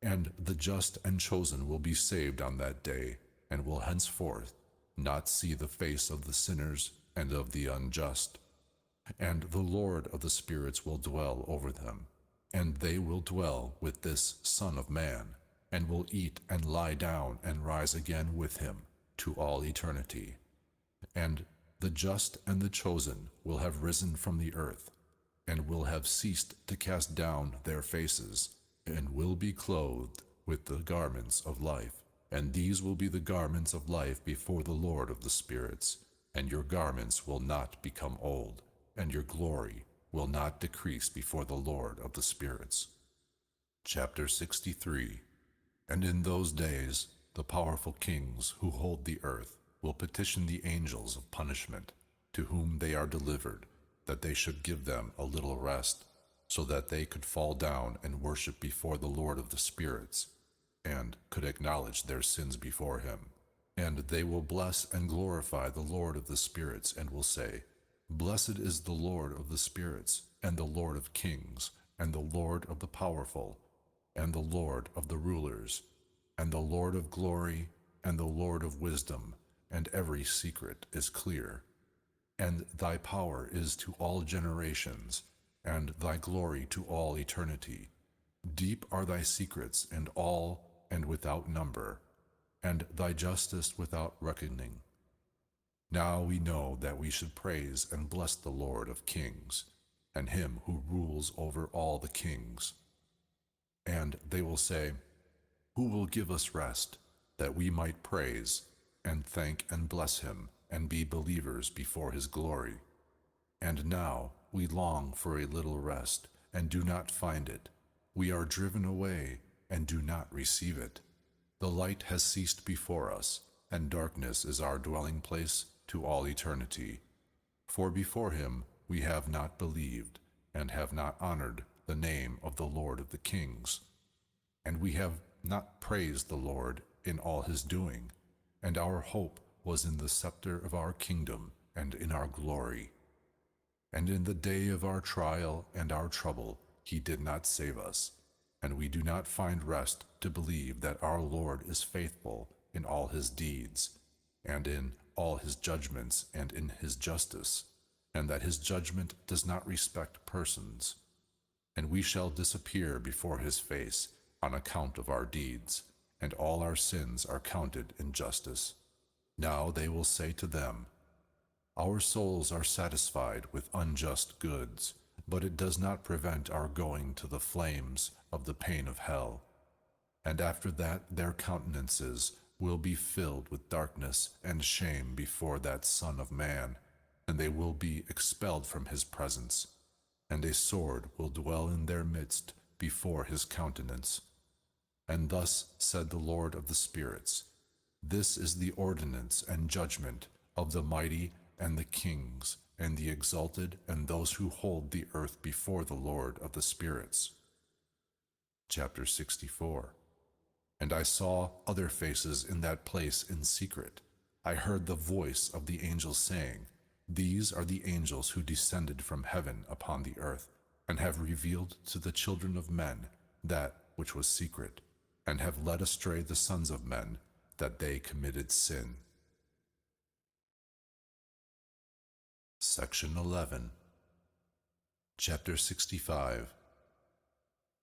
And the just and chosen will be saved on that day, and will henceforth not see the face of the sinners and of the unjust. And the Lord of the spirits will dwell over them, and they will dwell with this Son of Man, and will eat and lie down and rise again with him to all eternity. And the just and the chosen will have risen from the earth, and will have ceased to cast down their faces, and will be clothed with the garments of life. And these will be the garments of life before the Lord of the spirits, and your garments will not become old, and your glory will not decrease before the Lord of the spirits. Chapter 63. And in those days the powerful kings who hold the earth will petition the angels of punishment, to whom they are delivered, that they should give them a little rest, so that they could fall down and worship before the Lord of the spirits, and could acknowledge their sins before him. And they will bless and glorify the Lord of the spirits, and will say, Blessed is the Lord of the spirits, and the Lord of kings, and the Lord of the powerful, and the Lord of the rulers, and the Lord of glory, and the Lord of wisdom, and every secret is clear. And thy power is to all generations, and thy glory to all eternity. Deep are thy secrets, and all and without number, and thy justice without reckoning. Now we know that we should praise and bless the Lord of kings, and him who rules over all the kings. And they will say, who will give us rest, that we might praise, and thank and bless him, and be believers before his glory? And now we long for a little rest, and do not find it. We are driven away, and do not receive it. The light has ceased before us, and darkness is our dwelling place to all eternity. For before him we have not believed, and have not honored the name of the Lord of the kings. And we have not praised the Lord in all his doing, and our hope was in the scepter of our kingdom and in our glory. And in the day of our trial and our trouble he did not save us, and we do not find rest to believe that our Lord is faithful in all his deeds, and in all his judgments and in his justice, and that his judgment does not respect persons. And we shall disappear before his face on account of our deeds, and all our sins are counted in justice. Now they will say to them, our souls are satisfied with unjust goods, but it does not prevent our going to the flames of the pain of hell. And after that their countenances will be filled with darkness and shame before that Son of Man, and they will be expelled from his presence, and a sword will dwell in their midst before his countenance. And thus said the Lord of the spirits, this is the ordinance and judgment of the mighty and the kings, and the exalted, and those who hold the earth before the Lord of the spirits. Chapter 64. And I saw other faces in that place in secret. I heard the voice of the angels saying, these are the angels who descended from heaven upon the earth, and have revealed to the children of men that which was secret, and have led astray the sons of men, that they committed sin. Section 11. Chapter 65.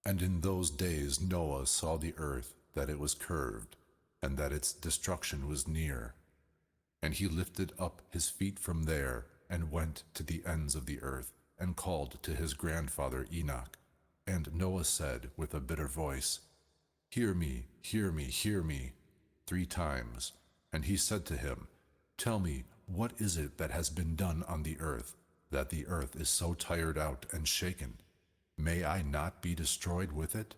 And in those days Noah saw the earth, that it was curved, and that its destruction was near. And he lifted up his feet from there, and went to the ends of the earth, and called to his grandfather Enoch. And Noah said with a bitter voice, hear me, hear me, hear me, 3 times. And he said to him, tell me, what is it that has been done on the earth, that the earth is so tired out and shaken? May I not be destroyed with it?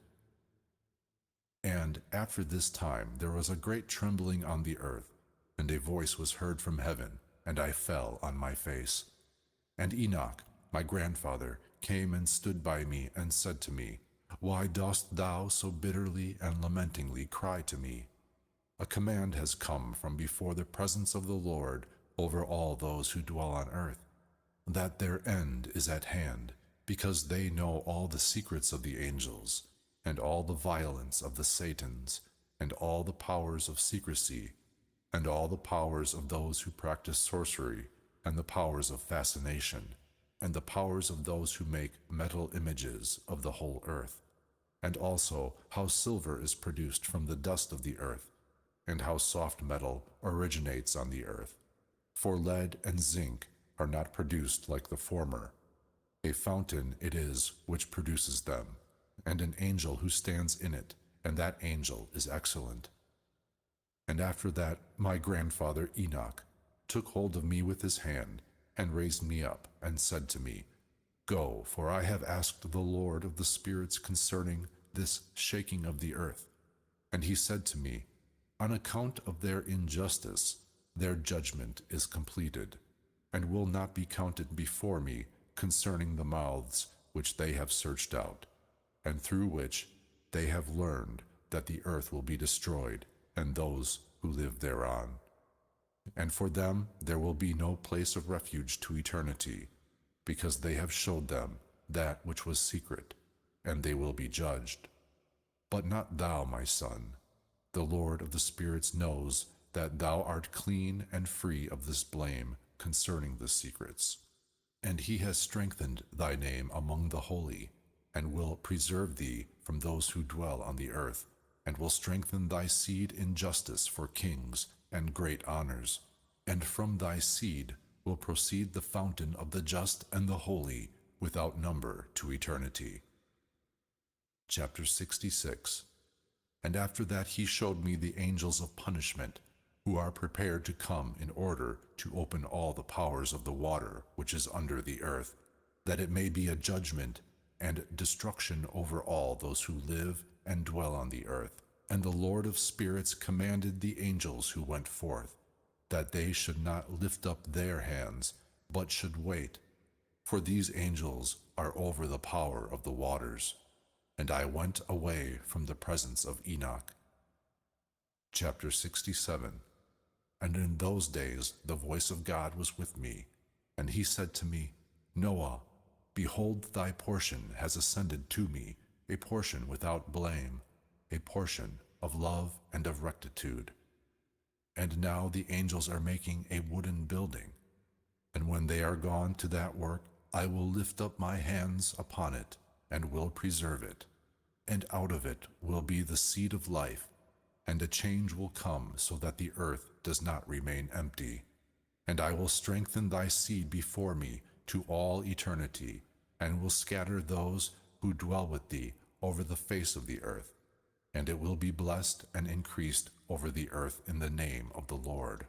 And after this time there was a great trembling on the earth, and a voice was heard from heaven, and I fell on my face. And Enoch, my grandfather, came and stood by me, and said to me, why dost thou so bitterly and lamentingly cry to me? A command has come from before the presence of the Lord over all those who dwell on earth, that their end is at hand, because they know all the secrets of the angels, and all the violence of the Satans, and all the powers of secrecy, and all the powers of those who practice sorcery, and the powers of fascination, and the powers of those who make metal images of the whole earth, and also how silver is produced from the dust of the earth, and how soft metal originates on the earth. For lead and zinc are not produced like the former. A fountain it is which produces them, and an angel who stands in it, and that angel is excellent. And after that my grandfather Enoch took hold of me with his hand, and raised me up, and said to me, go, for I have asked the Lord of the spirits concerning this shaking of the earth. And he said to me, on account of their injustice, their judgment is completed, and will not be counted before me concerning the mouths which they have searched out, and through which they have learned that the earth will be destroyed, and those who live thereon. And for them there will be no place of refuge to eternity, because they have showed them that which was secret, and they will be judged. But not thou, my son. The Lord of the spirits knows that thou art clean and free of this blame concerning the secrets. And he has strengthened thy name among the holy, and will preserve thee from those who dwell on the earth, and will strengthen thy seed in justice for kings and great honors. And from thy seed will proceed the fountain of the just and the holy, without number to eternity. Chapter 66. And after that he showed me the angels of punishment, who are prepared to come in order to open all the powers of the water which is under the earth, that it may be a judgment and destruction over all those who live and dwell on the earth. And the Lord of spirits commanded the angels who went forth, that they should not lift up their hands, but should wait, for these angels are over the power of the waters. And I went away from the presence of Enoch. Chapter 67. And in those days the voice of God was with me, and he said to me, Noah, behold, thy portion has ascended to me, a portion without blame, a portion of love and of rectitude. And now the angels are making a wooden building, and when they are gone to that work, I will lift up my hands upon it, and will preserve it. And out of it will be the seed of life, and a change will come so that the earth does not remain empty. And I will strengthen thy seed before me to all eternity, and will scatter those who dwell with thee over the face of the earth. And it will be blessed and increased over the earth in the name of the Lord.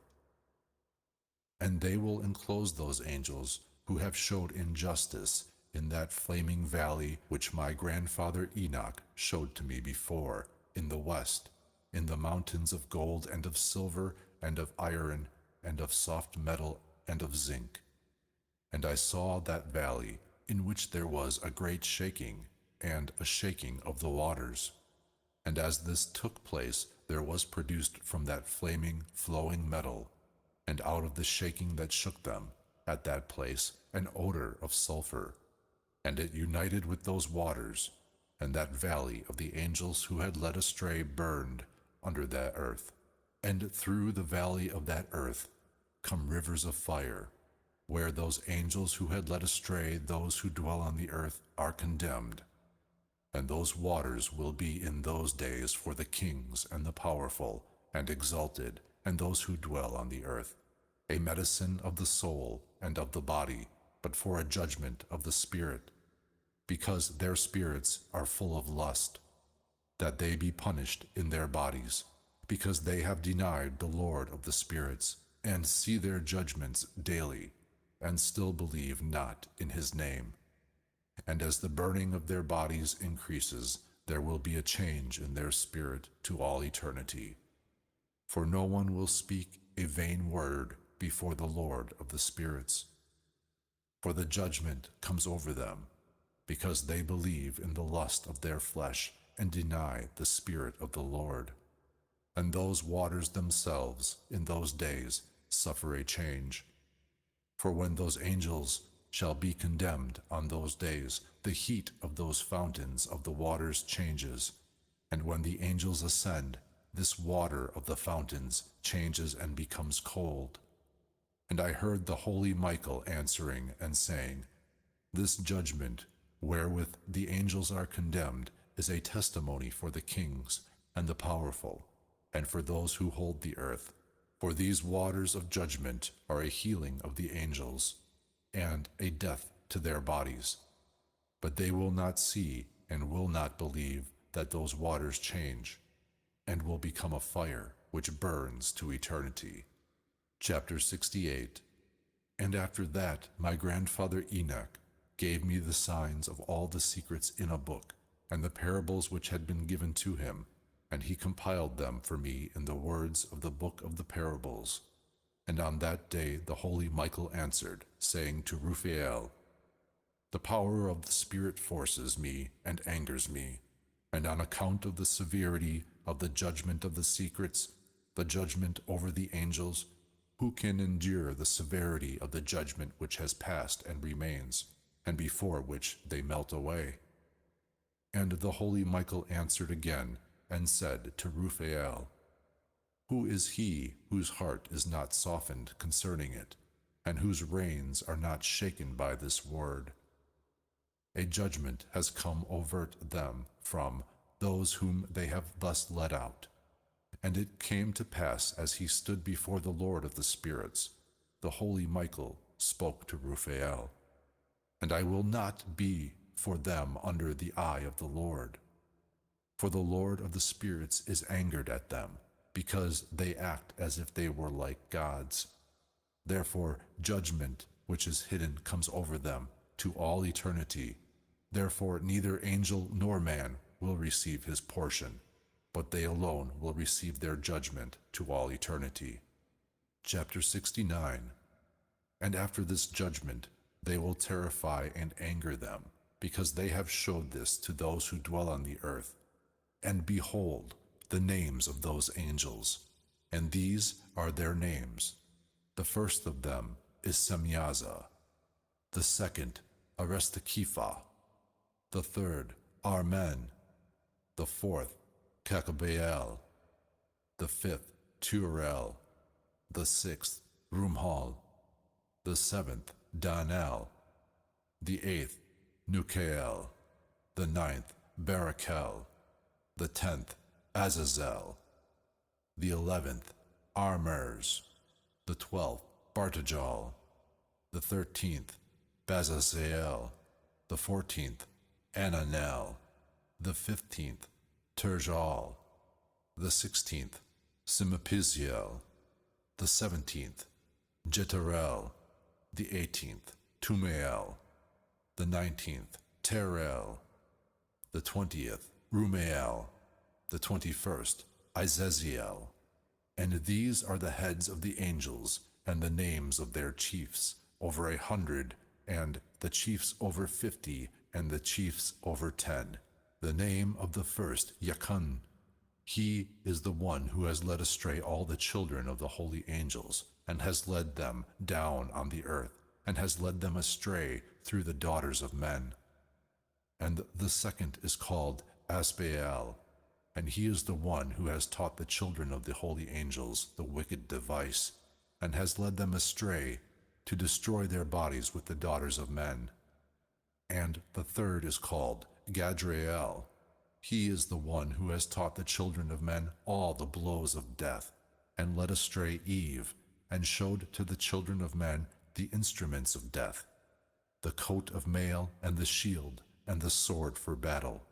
And they will enclose those angels who have showed injustice in that flaming valley which my grandfather Enoch showed to me before, in the west, in the mountains of gold and of silver and of iron and of soft metal and of zinc. And I saw that valley, in which there was a great shaking, and a shaking of the waters. And as this took place, there was produced from that flaming, flowing metal, and out of the shaking that shook them, at that place, an odor of sulfur. And it united with those waters, and that valley of the angels who had led astray burned under that earth. And through the valley of that earth come rivers of fire, where those angels who had led astray those who dwell on the earth are condemned. And those waters will be in those days for the kings and the powerful and exalted, and those who dwell on the earth, a medicine of the soul and of the body, but for a judgment of the spirit, because their spirits are full of lust, that they be punished in their bodies, because they have denied the Lord of the spirits, and see their judgments daily, and still believe not in his name. And as the burning of their bodies increases, there will be a change in their spirit to all eternity. For no one will speak a vain word before the Lord of the spirits. For the judgment comes over them, because they believe in the lust of their flesh and deny the Spirit of the Lord. And those waters themselves in those days suffer a change. For when those angels shall be condemned on those days, the heat of those fountains of the waters changes, and when the angels ascend, this water of the fountains changes and becomes cold. And I heard the holy Michael answering and saying, This judgment, wherewith the angels are condemned, is a testimony for the kings and the powerful, and for those who hold the earth. For these waters of judgment are a healing of the angels, and a death to their bodies. But they will not see and will not believe that those waters change, and will become a fire which burns to eternity. Chapter 68. And after that my grandfather Enoch gave me the signs of all the secrets in a book, and the parables which had been given to him, and he compiled them for me in the words of the book of the parables. And on that day the holy Michael answered, saying to Raphael, The power of the Spirit forces me and angers me, and on account of the severity of the judgment of the secrets, the judgment over the angels, who can endure the severity of the judgment which has passed and remains, and before which they melt away? And the holy Michael answered again, and said to Raphael, Who is he whose heart is not softened concerning it, and whose reins are not shaken by this word? A judgment has come over them from those whom they have thus led out, And it came to pass as he stood before the Lord of the spirits, the holy Michael spoke to Raphael, and I will not be for them under the eye of the Lord. For the Lord of the spirits is angered at them, because they act as if they were like gods. Therefore judgment which is hidden comes over them to all eternity. Therefore neither angel nor man will receive his portion, but they alone will receive their judgment to all eternity. Chapter 69. And after this judgment they will terrify and anger them, because they have showed this to those who dwell on the earth. And behold, the names of those angels, and these are their names. The first of them is Semyaza, the second Arestakepha, the third Armen, the fourth Cacabael, the fifth Turel, the sixth Rumhal, the seventh Danel, the eighth Nukael, the ninth Barakel, the 10th Azazel, the 11th Armers, the 12th Bartajal, the 13th Bazazael, the 14th Ananel, the 15th Terjal, the 16th Simapisiel, the 17th Jetarel, the 18th Tumael, the 19th Terel, the 20th Rumael, the 21st Izaziel. And these are the heads of the angels, and the names of their chiefs, over 100, and the chiefs over 50, and the chiefs over 10. The name of the first Yakun. He is the one who has led astray all the children of the holy angels, and has led them down on the earth, and has led them astray through the daughters of men. And the second is called Asbael, and he is the one who has taught the children of the holy angels the wicked device, and has led them astray to destroy their bodies with the daughters of men. And the third is called Gadrael. He is the one who has taught the children of men all the blows of death, and led astray Eve, and showed to the children of men the instruments of death, the coat of mail, and the shield, and the sword for battle,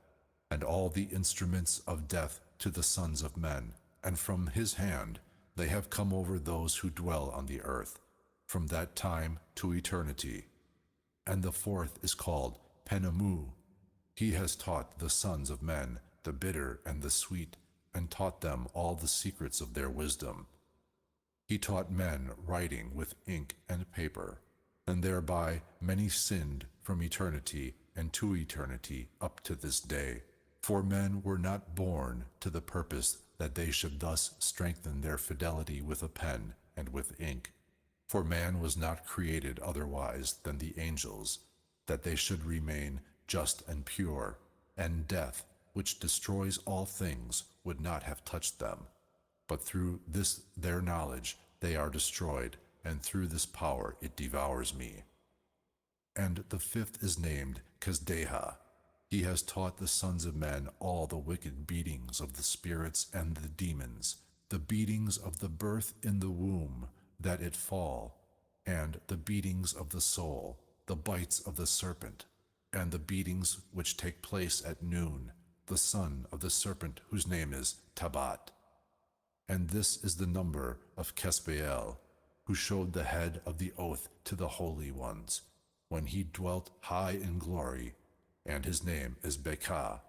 and all the instruments of death to the sons of men. And from his hand they have come over those who dwell on the earth, from that time to eternity. And the fourth is called Penamu. He has taught the sons of men the bitter and the sweet, and taught them all the secrets of their wisdom. He taught men writing with ink and paper, and thereby many sinned from eternity and to eternity up to this day. For men were not born to the purpose that they should thus strengthen their fidelity with a pen and with ink. For man was not created otherwise than the angels, that they should remain just and pure, and death, which destroys all things, would not have touched them. But through this their knowledge they are destroyed, and through this power it devours me. And the fifth is named Kasdeha. He has taught the sons of men all the wicked beatings of the spirits and the demons, the beatings of the birth in the womb, that it fall, and the beatings of the soul, the bites of the serpent, and the beatings which take place at noon, the son of the serpent whose name is Tabat. And this is the number of Kesbael, who showed the head of the oath to the holy ones, when he dwelt high in glory, and his name is Bekah.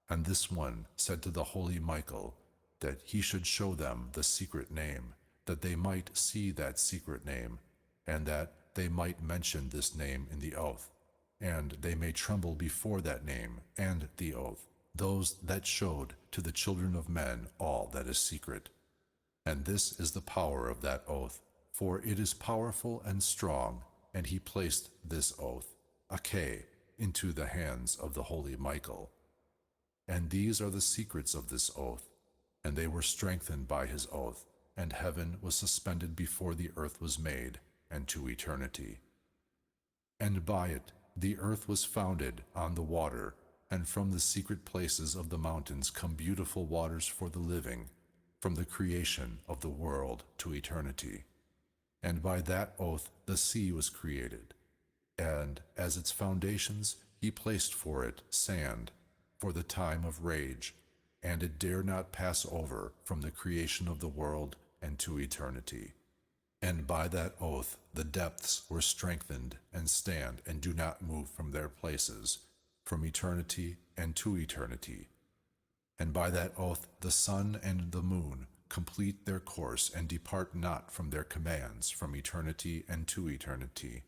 And this one said to the holy Michael that he should show them the secret name, that they might see that secret name, and that they might mention this name in the oath, and they may tremble before that name and the oath, those that showed to the children of men all that is secret. And this is the power of that oath, for it is powerful and strong, and he placed this oath, Akeh, into the hands of the holy Michael. And these are the secrets of this oath, and they were strengthened by his oath, and heaven was suspended before the earth was made, and to eternity. And by it the earth was founded on the water, and from the secret places of the mountains come beautiful waters for the living, from the creation of the world to eternity. And by that oath the sea was created, and as its foundations he placed for it sand, for the time of rage, and it dare not pass over from the creation of the world and to eternity. And by that oath the depths were strengthened and stand and do not move from their places, from eternity and to eternity. And by that oath the sun and the moon complete their course and depart not from their commands from eternity and to eternity.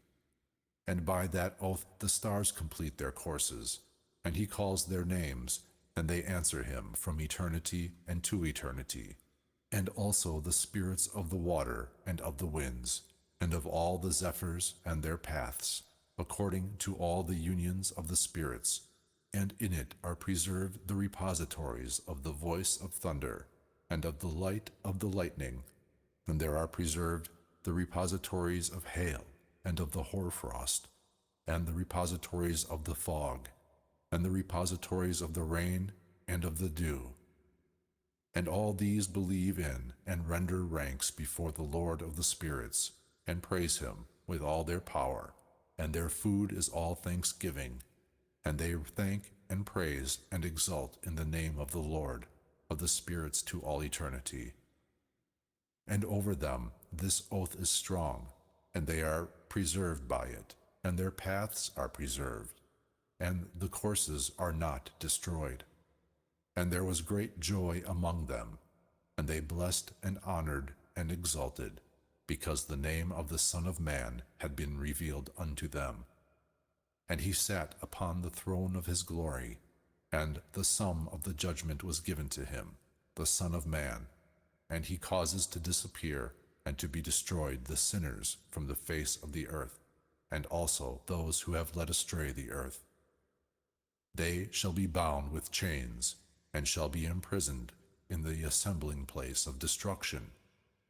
And by that oath the stars complete their courses, and he calls their names, and they answer him from eternity and to eternity. And also the spirits of the water and of the winds, and of all the zephyrs and their paths, according to all the unions of the spirits, and in it are preserved the repositories of the voice of thunder, and of the light of the lightning, and there are preserved the repositories of hail, and of the hoarfrost, and the repositories of the fog, and the repositories of the rain and of the dew. And all these believe in and render ranks before the Lord of the spirits, and praise him with all their power, and their food is all thanksgiving, and they thank and praise and exult in the name of the Lord of the spirits to all eternity. And over them this oath is strong, and they are preserved by it, and their paths are preserved, and the courses are not destroyed. And there was great joy among them, and they blessed and honored and exalted, because the name of the Son of Man had been revealed unto them. And he sat upon the throne of his glory, and the sum of the judgment was given to him, the Son of Man, and he causes to disappear and to be destroyed the sinners from the face of the earth, and also those who have led astray the earth. They shall be bound with chains, and shall be imprisoned in the assembling place of destruction,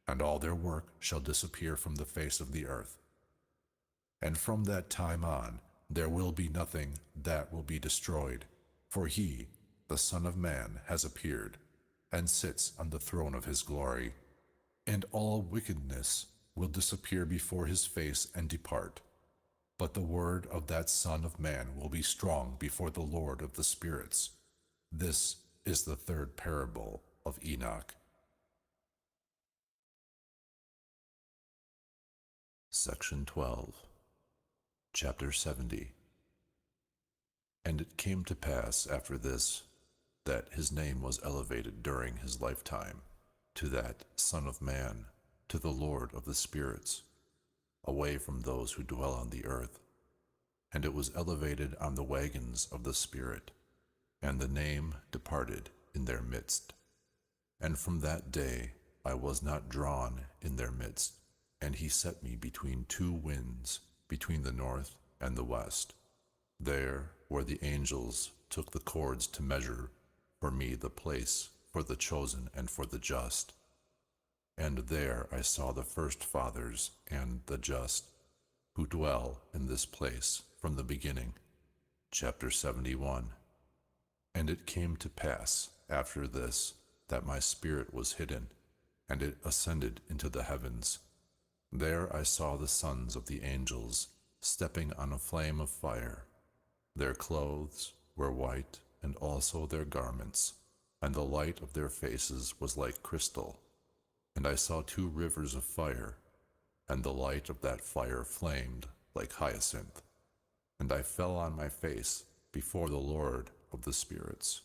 and all their work shall disappear from the face of the earth. And from that time on there will be nothing that will be destroyed, for he, the Son of Man, has appeared, and sits on the throne of his glory, and all wickedness will disappear before his face and depart. But the word of that Son of Man will be strong before the Lord of the spirits. This is the third parable of Enoch. Section 12. Chapter 70. And it came to pass after this, that his name was elevated during his lifetime, to that Son of Man, to the Lord of the spirits, away from those who dwell on the earth. And it was elevated on the wagons of the Spirit, and the name departed in their midst. And from that day I was not drawn in their midst, and he set me between two winds, between the north and the west, there where the angels took the cords to measure for me the place for the chosen and for the just. And there I saw the first fathers and the just, who dwell in this place from the beginning. Chapter 71. And it came to pass after this that my spirit was hidden, and it ascended into the heavens. There I saw the sons of the angels stepping on a flame of fire. Their clothes were white, and also their garments, and the light of their faces was like crystal. And I saw two rivers of fire, and the light of that fire flamed like hyacinth. And I fell on my face before the Lord of the spirits.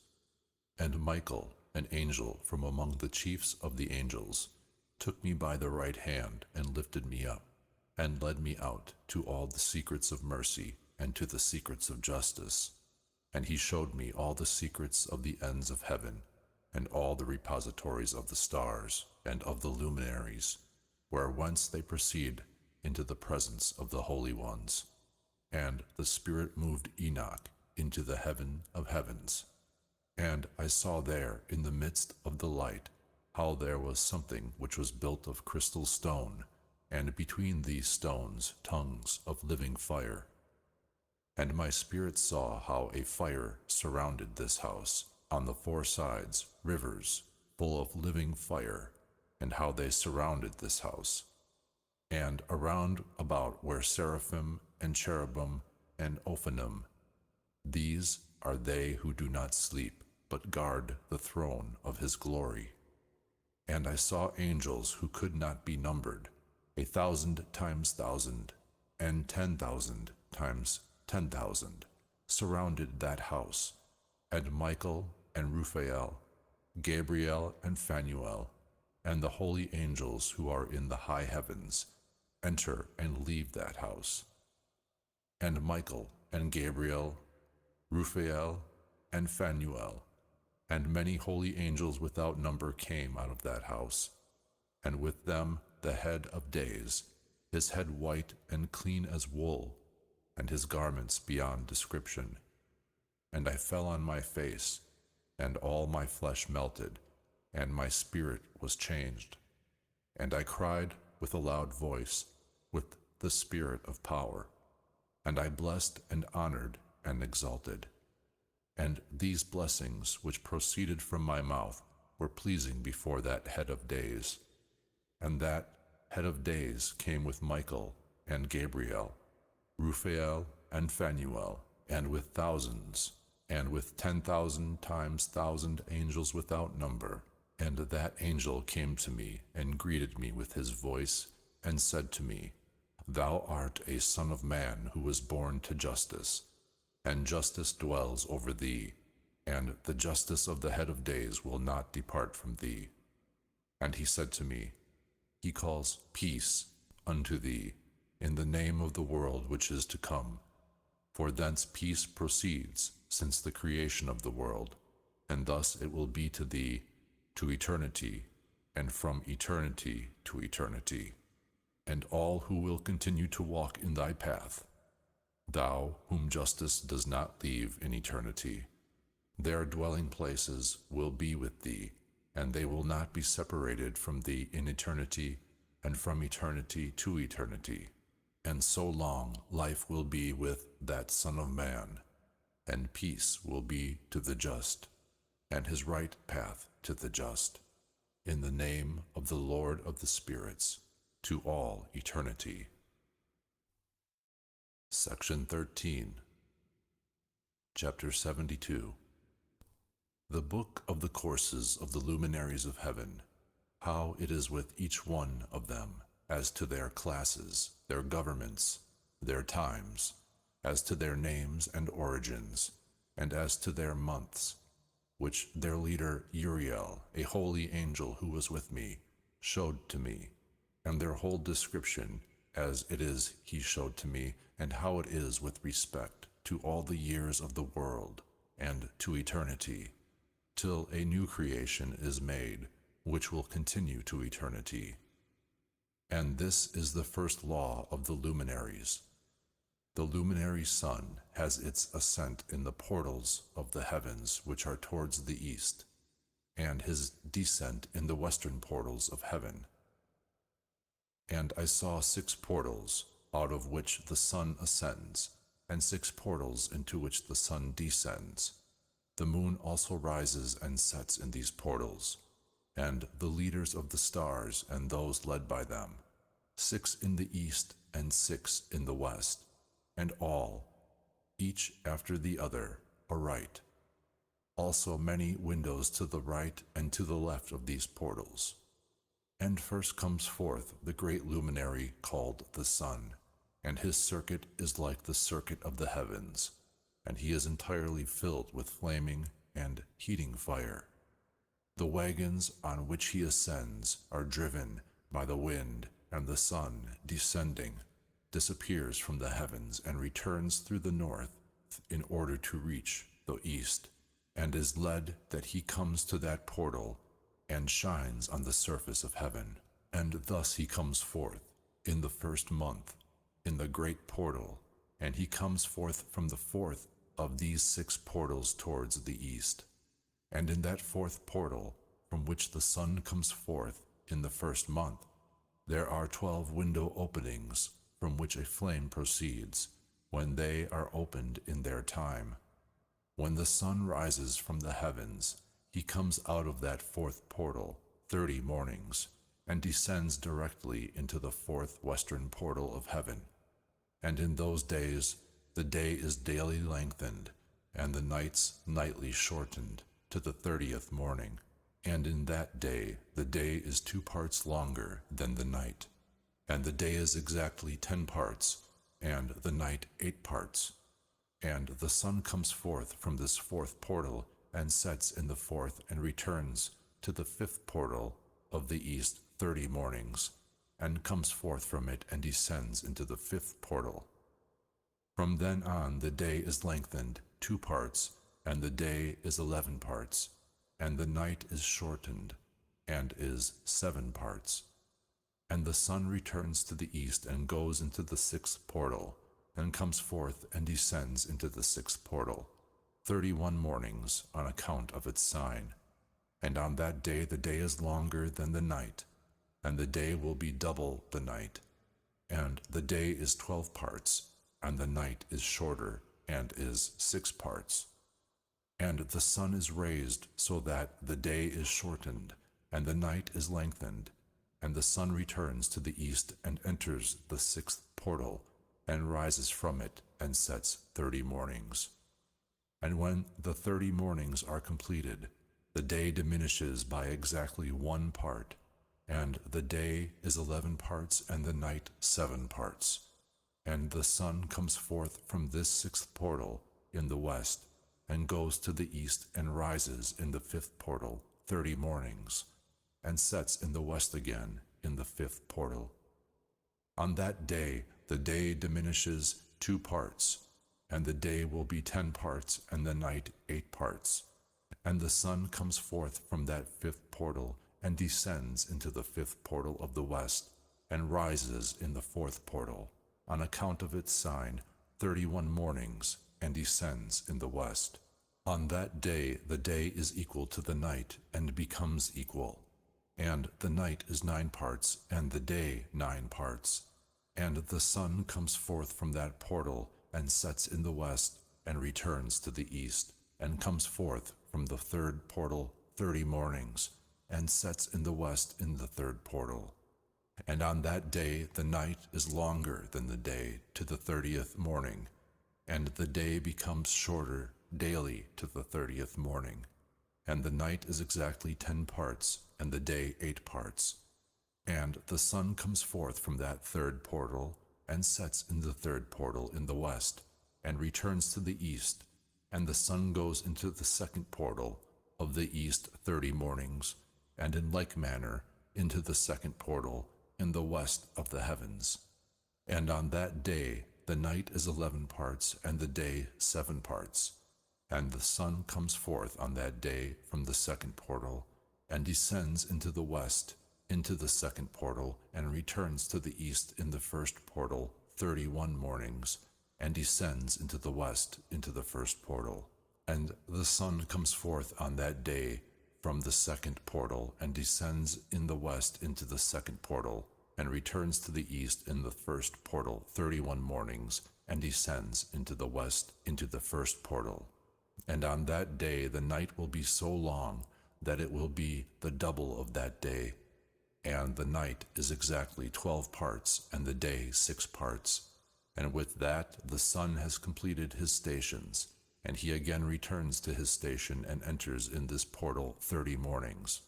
And Michael, an angel from among the chiefs of the angels, took me by the right hand and lifted me up, and led me out to all the secrets of mercy and to the secrets of justice. And he showed me all the secrets of the ends of heaven, and all the repositories of the stars and of the luminaries, where whence they proceed into the presence of the holy ones. And the Spirit moved Enoch into the heaven of heavens. And I saw there in the midst of the light how there was something which was built of crystal stone, and between these stones tongues of living fire. And my spirit saw how a fire surrounded this house, on the four sides rivers, full of living fire, and how they surrounded this house. And around about were seraphim and cherubim and Ophanim. These are they who do not sleep, but guard the throne of his glory. And I saw angels who could not be numbered, 1,000 times 1,000, and 10,000 times 10,000, surrounded that house, and Michael and Raphael, Gabriel and Phanuel, and the holy angels who are in the high heavens, enter and leave that house. And Michael and Gabriel, Raphael and Phanuel, and many holy angels without number came out of that house, and with them the head of days, his head white and clean as wool, and his garments beyond description. And I fell on my face, and all my flesh melted, and my spirit was changed. And I cried with a loud voice, with the spirit of power, and I blessed and honored and exalted. And these blessings which proceeded from my mouth were pleasing before that head of days. And that head of days came with Michael and Gabriel, Raphael and Phanuel, and with thousands, and with 10,000 times 1,000 angels without number. And that angel came to me and greeted me with his voice, and said to me, Thou art a son of man who was born to justice, and justice dwells over thee, and the justice of the head of days will not depart from thee. And he said to me, He calls peace unto thee, in the name of the world which is to come. For thence peace proceeds since the creation of the world, and thus it will be to thee to eternity, and from eternity to eternity. And all who will continue to walk in thy path, thou whom justice does not leave in eternity, their dwelling places will be with thee, and they will not be separated from thee in eternity, and from eternity to eternity. And so long life will be with that Son of Man, and peace will be to the just, and his right path to the just, in the name of the Lord of the spirits, to all eternity. Section 13. Chapter 72. The Book of the Courses of the Luminaries of Heaven, how it is with each one of them, as to their classes, their governments, their times, as to their names and origins, and as to their months, which their leader Uriel, a holy angel who was with me, showed to me, and their whole description, as it is he showed to me, and how it is with respect to all the years of the world, and to eternity, till a new creation is made, which will continue to eternity. And this is the first law of the luminaries. The luminary sun has its ascent in the portals of the heavens which are towards the east, and his descent in the western portals of heaven. And I saw 6 portals, out of which the sun ascends, and 6 portals into which the sun descends. The moon also rises and sets in these portals, and the leaders of the stars and those led by them, 6 in the east and 6 in the west, and all, each after the other, aright. Also many windows to the right and to the left of these portals. And first comes forth the great luminary called the sun, and his circuit is like the circuit of the heavens, and he is entirely filled with flaming and heating fire. The wagons on which he ascends are driven by the wind, and the sun, descending, disappears from the heavens and returns through the north in order to reach the east, and is led that he comes to that portal and shines on the surface of heaven. And thus he comes forth in the first month, in the great portal, and he comes forth from the fourth of these 6 portals towards the east. And in that fourth portal, from which the sun comes forth in the first month, there are 12 window openings, from which a flame proceeds, when they are opened in their time. When the sun rises from the heavens, he comes out of that fourth portal 30 mornings, and descends directly into the fourth western portal of heaven. And in those days the day is daily lengthened, and the nights nightly shortened to the 30th morning. And in that day the day is 2 parts longer than the night, and the day is exactly 10 parts, and the night 8 parts. And the sun comes forth from this fourth portal, and sets in the fourth, and returns to the fifth portal of the east 30 mornings, and comes forth from it, and descends into the fifth portal. From then on the day is lengthened 2 parts, and the day is 11 parts, and the night is shortened, and is 7 parts. And the sun returns to the east, and goes into the sixth portal, and comes forth and descends into the sixth portal, 31 mornings on account of its sign. And on that day the day is longer than the night, and the day will be double the night. And the day is 12 parts, and the night is shorter, and is 6 parts. And the sun is raised so that the day is shortened, and the night is lengthened. And the sun returns to the east, and enters the sixth portal, and rises from it, and sets 30 mornings. And when the 30 mornings are completed, the day diminishes by exactly 1 part, and the day is 11 parts, and the night 7 parts. And the sun comes forth from this sixth portal in the west, and goes to the east, and rises in the fifth portal 30 mornings, and sets in the west again in the fifth portal. On that day the day diminishes 2 parts, and the day will be 10 parts, and the night 8 parts. And the sun comes forth from that fifth portal, and descends into the fifth portal of the west, and rises in the fourth portal, on account of its sign, 31 mornings, and descends in the west. On that day the day is equal to the night, and becomes equal. And the night is 9 parts, and the day 9 parts. And the sun comes forth from that portal, and sets in the west, and returns to the east, and comes forth from the third portal 30 mornings, and sets in the west in the third portal. And on that day the night is longer than the day to the 30th morning, and the day becomes shorter daily to the 30th morning. And the night is exactly 10 parts, and the day 8 parts. And the sun comes forth from that third portal, and sets in the third portal in the west, and returns to the east. And the sun goes into the second portal of the east 30 mornings, and in like manner into the second portal in the west of the heavens. And on that day the night is 11 parts, and the day 7 parts. And the sun comes forth on that day from the second portal, and descends into the west, into the second portal, and returns to the east in the first portal 31 mornings, and descends into the west into the first portal. And the sun comes forth on that day from the second portal, and descends in the west into the second portal, and returns to the east in the first portal 31 mornings, and descends into the west into the first portal. And on that day the night will be so long that it will be the double of that day. And the night is exactly 12 parts, and the day 6 parts. And with that the sun has completed his stations, and he again returns to his station, and enters in this portal 30 mornings.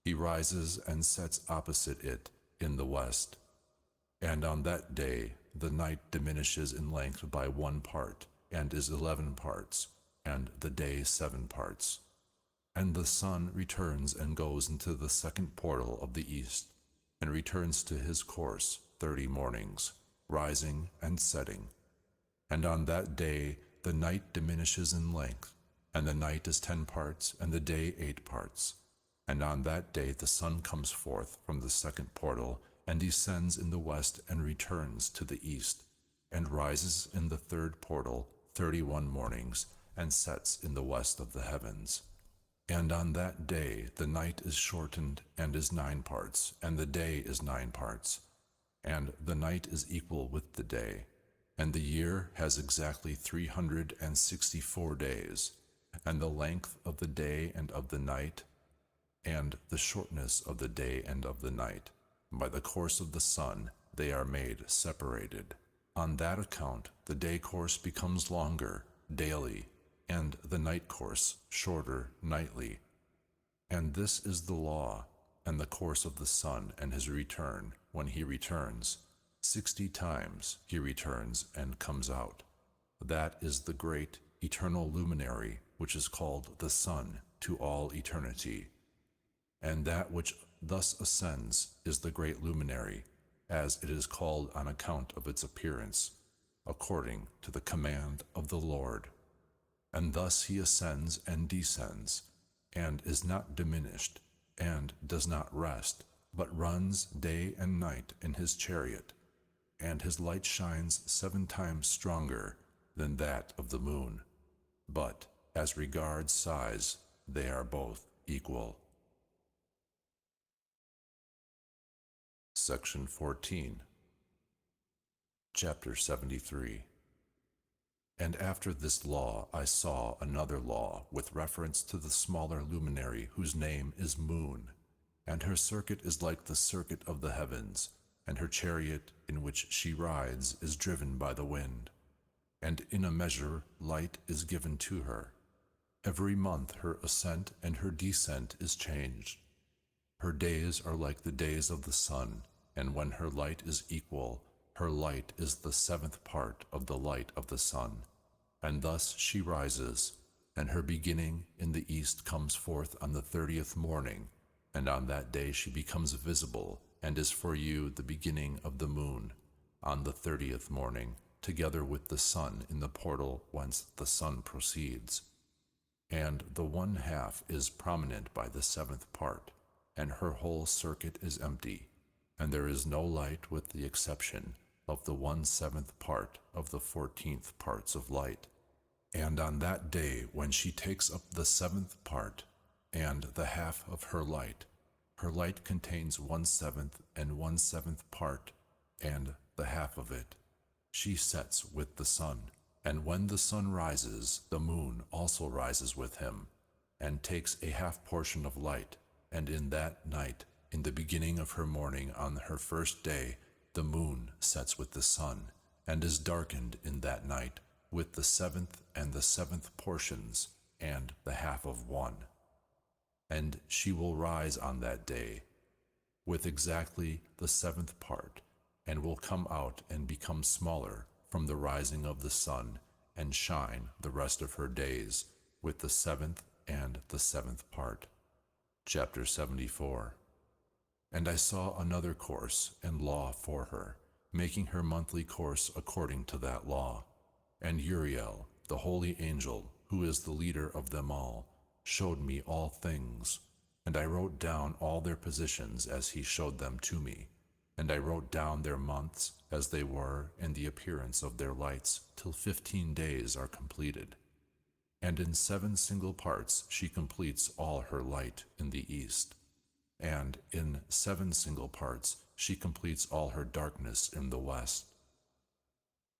He rises and sets opposite it in the west. And on that day the night diminishes in length by 1 part, and is 11 parts, and the day 7 parts. And the sun returns and goes into the second portal of the east, and returns to his course 30 mornings, rising and setting. And on that day the night diminishes in length, and the night is 10 parts, and the day 8 parts. And on that day the sun comes forth from the second portal, and descends in the west, and returns to the east, and rises in the third portal 31 mornings, and sets in the west of the heavens. And on that day the night is shortened, and is 9 parts, and the day is 9 parts. And the night is equal with the day, and the year has exactly 364 days. and the length of the day and of the night, and the shortness of the day and of the night. By the course of the sun they are made separated. On that account the day course becomes longer daily, and the night course shorter nightly. And this is the law, and the course of the sun and his return, when he returns. 60 times he returns and comes out. That is the great eternal luminary, which is called the sun to all eternity. And that which thus ascends is the great luminary, as it is called on account of its appearance, according to the command of the Lord. And thus he ascends and descends, and is not diminished, and does not rest, but runs day and night in his chariot, and his light shines 7 times stronger than that of the moon. But as regards size, they are both equal. Section 14. Chapter 73. And after this law I saw another law with reference to the smaller luminary, whose name is Moon, and her circuit is like the circuit of the heavens, and her chariot in which she rides is driven by the wind. And in a measure light is given to her. Every month her ascent and her descent is changed. Her days are like the days of the sun, and when her light is equal, her light is the 7th part of the light of the sun. And thus she rises, and her beginning in the east comes forth on the 30th morning, and on that day she becomes visible, and is for you the beginning of the moon, on the 30th morning, together with the sun in the portal whence the sun proceeds. And the 1/2 is prominent by the 7th part, and her whole circuit is empty, and there is no light with the exception of the 1/7 part of the 14th parts of light. And on that day when she takes up the 7th part and the half of her light contains 1/7 and 1/7 part, and the half of it she sets with the sun. And when the sun rises, the moon also rises with him, and takes a half portion of light. And in that night, in the beginning of her morning on her first day, the moon sets with the sun, and is darkened in that night with the 7th and the 7th portions, and the half of one. And she will rise on that day with exactly the 7th part, and will come out and become smaller from the rising of the sun, and shine the rest of her days with the 7th and the 7th part. Chapter 74. And I saw another course and law for her, making her monthly course according to that law. And Uriel, the holy angel, who is the leader of them all, showed me all things. And I wrote down all their positions as he showed them to me. And I wrote down their months as they were in the appearance of their lights, till 15 days are completed. And in 7 single parts she completes all her light in the east. And in 7 single parts she completes all her darkness in the west.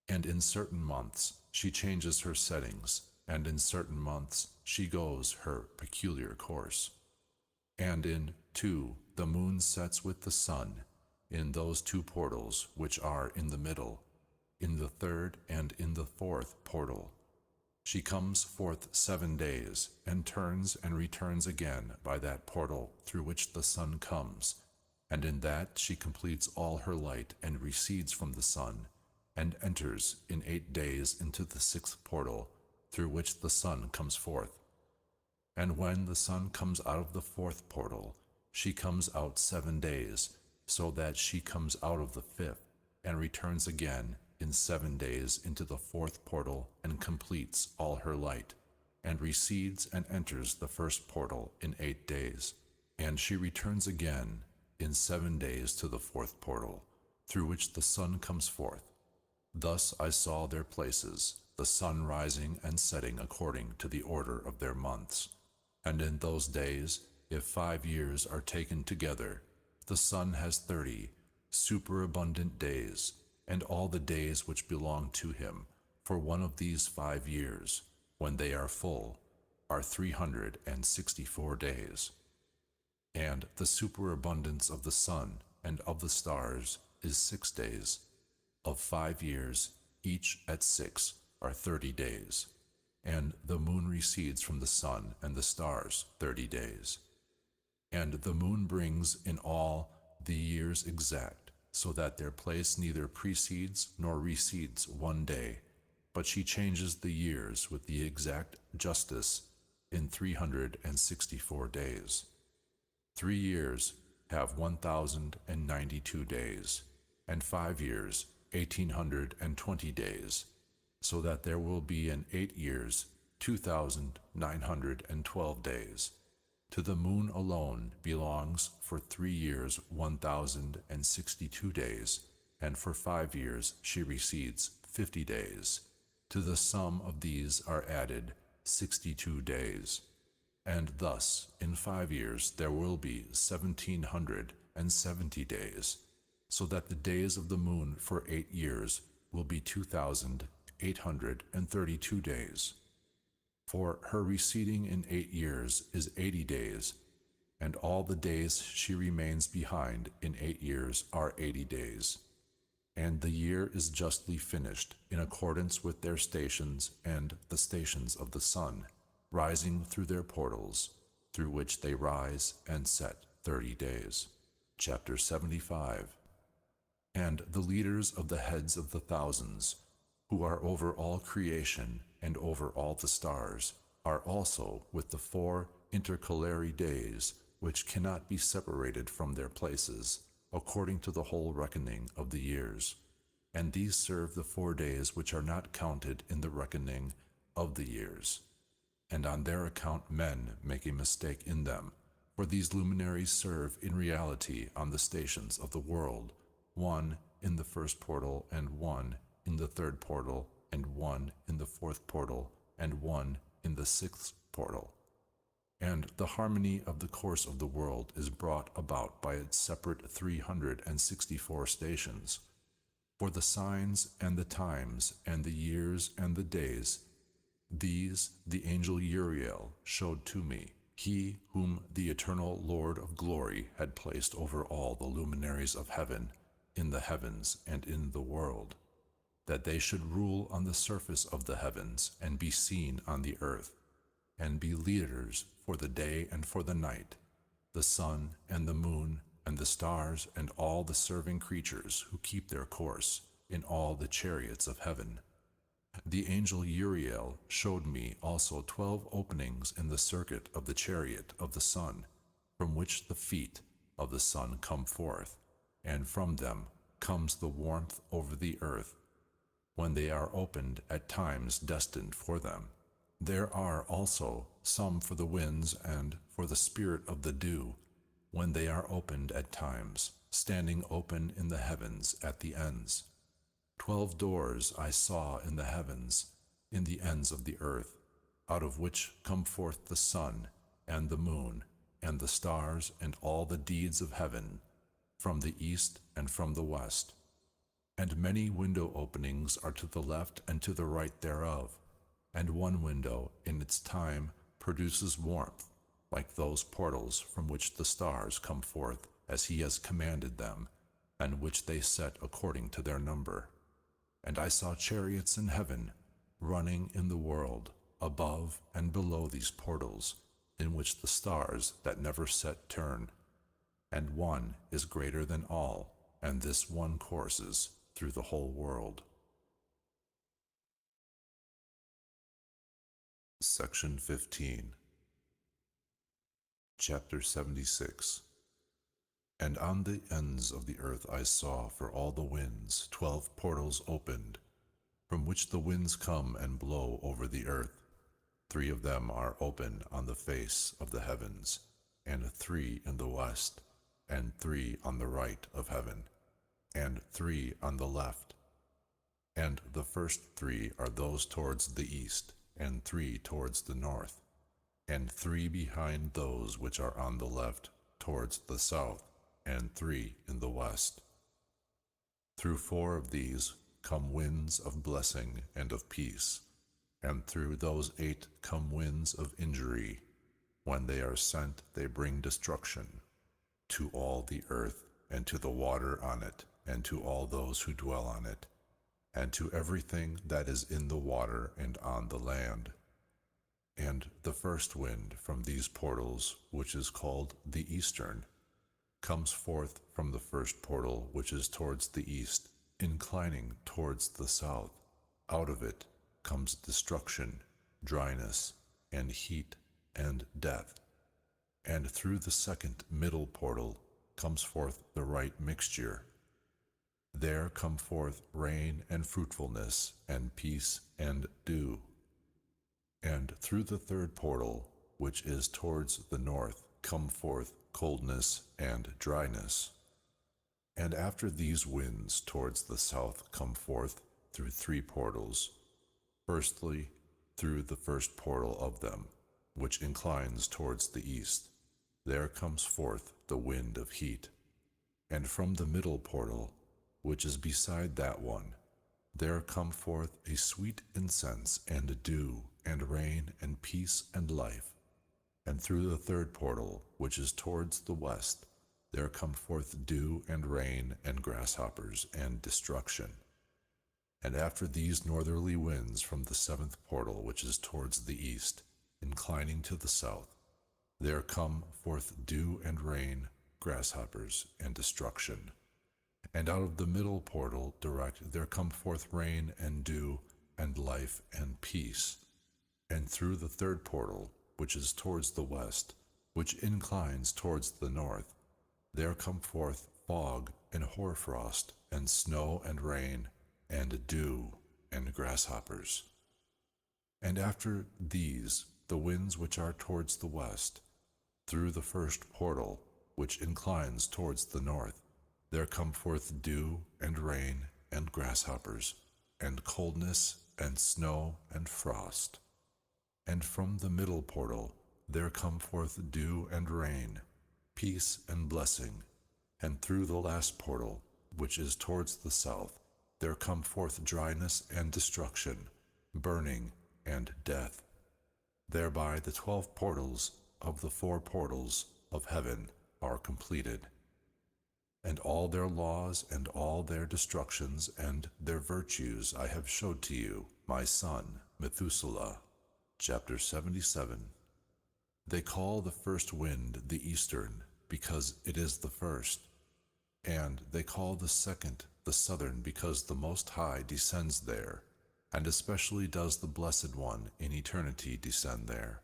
And in certain months she changes her settings, and in certain months she goes her peculiar course. And in 2 the moon sets with the sun, in those 2 portals which are in the middle, in the 3rd and in the 4th portal. She comes forth 7 days, and turns and returns again by that portal through which the sun comes, and in that she completes all her light and recedes from the sun, and enters in 8 days into the 6th portal, through which the sun comes forth. And when the sun comes out of the 4th portal, she comes out 7 days, so that she comes out of the 5th, and returns again in 7 days into the 4th portal, and completes all her light, and recedes and enters the 1st portal in 8 days. And she returns again in 7 days to the 4th portal, through which the sun comes forth. Thus I saw their places, the sun rising and setting according to the order of their months. And in those days, if 5 years are taken together, the sun has 30 superabundant days, and all the days which belong to him, for one of these 5 years, when they are full, are 364 days. And the superabundance of the sun and of the stars is 6 days. Of 5 years, each at 6 are 30 days. And the moon recedes from the sun and the stars 30 days. And the moon brings in all the years exact, so that their place neither precedes nor recedes 1 day, but she changes the years with the exact justice in 364 days. 3 years have 1,092 days, and 5 years 1,820 days, so that there will be in 8 years 2,912 days. To the moon alone belongs for 3 years 1,062 days, and for 5 years she recedes 50 days. To the sum of these are added 62 days. And thus, in 5 years there will be 1,770 days, so that the days of the moon for 8 years will be 2,832 days. For her receding in 8 years is 80 days, and all the days she remains behind in 8 years are 80 days. And the year is justly finished in accordance with their stations and the stations of the sun, rising through their portals, through which they rise and set 30 days. Chapter 75. And the leaders of the heads of the thousands, who are over all creation and over all the stars, are also with the 4 intercalary days, which cannot be separated from their places, according to the whole reckoning of the years. And these serve the 4 days which are not counted in the reckoning of the years. And on their account men make a mistake in them, for these luminaries serve in reality on the stations of the world, 1 in the first portal, and 1 in the third portal, and 1 in the fourth portal, and 1 in the 6th portal. And the harmony of the course of the world is brought about by its separate 364 stations. For the signs and the times and the years and the days, these the angel Uriel showed to me, he whom the eternal Lord of glory had placed over all the luminaries of heaven, in the heavens and in the world, that they should rule on the surface of the heavens and be seen on the earth, and be leaders for the day and for the night, the sun and the moon and the stars and all the serving creatures who keep their course in all the chariots of heaven. The angel Uriel showed me also 12 openings in the circuit of the chariot of the sun, from which the feet of the sun come forth, and from them comes the warmth over the earth, when they are opened at times destined for them. There are also some for the winds and for the spirit of the dew, when they are opened at times, standing open in the heavens at the ends. 12 doors I saw in the heavens, in the ends of the earth, out of which come forth the sun and the moon and the stars and all the deeds of heaven, from the east and from the west. And many window openings are to the left and to the right thereof, and one window in its time produces warmth, like those portals from which the stars come forth as he has commanded them, and which they set according to their number. And I saw chariots in heaven, running in the world, above and below these portals, in which the stars that never set turn. And one is greater than all, and this one courses through the whole world. Section 15. Chapter 76. And on the ends of the earth I saw for all the winds 12 portals opened, from which the winds come and blow over the earth. 3 of them are open on the face of the heavens, and 3 in the west, and 3 on the right of heaven, and 3 on the left. And the first 3 are those towards the east, and 3 towards the north, and 3 behind those which are on the left towards the south, and 3 in the west. Through 4 of these come winds of blessing and of peace, And through those 8 come winds of injury. When they are sent, they bring destruction to all the earth, and to the water on it, and to all those who dwell on it, and to everything that is in the water and on the land. And the first wind from these portals, which is called the eastern, comes forth from the first portal which is towards the east, inclining towards the south. Out of it comes destruction, dryness, and heat, and death. And through the second middle portal comes forth the right mixture. There come forth rain and fruitfulness, and peace and dew. And through the third portal, which is towards the north, come forth coldness and dryness. And after these winds towards the south come forth through 3 portals. Firstly, through the first portal of them, which inclines towards the east, there comes forth the wind of heat. And from the middle portal, which is beside that one, there come forth a sweet incense and dew and rain and peace and life. And through the third portal, which is towards the west, there come forth dew and rain and grasshoppers and destruction. And after these northerly winds from the 7th portal, which is towards the east, inclining to the south, there come forth dew and rain, grasshoppers, and destruction. And out of the middle portal direct there come forth rain and dew and life and peace. And through the third portal, which is towards the west, which inclines towards the north, there come forth fog and hoarfrost and snow and rain and dew and grasshoppers. And after these, the winds which are towards the west, through the first portal, which inclines towards the north, there come forth dew and rain and grasshoppers, and coldness and snow and frost. And from the middle portal there come forth dew and rain, peace and blessing. And through the last portal, which is towards the south, there come forth dryness and destruction, burning and death. Thereby the 12 portals of the 4 portals of heaven are completed. And all their laws and all their destructions and their virtues I have showed to you, my son, Methuselah. Chapter 77. They call the first wind the eastern, because it is the first. And they call the second the southern, because the Most High descends there, and especially does the Blessed One in eternity descend there.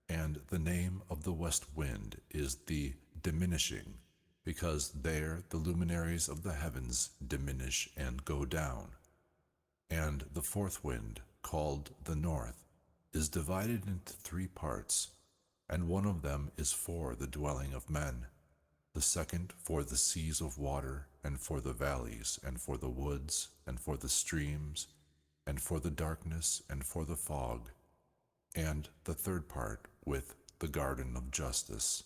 And the name of the west wind is the diminishing, because there the luminaries of the heavens diminish and go down. And the fourth wind, called the north, is divided into 3 parts, and one of them is for the dwelling of men, the second for the seas of water, and for the valleys, and for the woods, and for the streams, and for the darkness, and for the fog, and the third part with the garden of justice.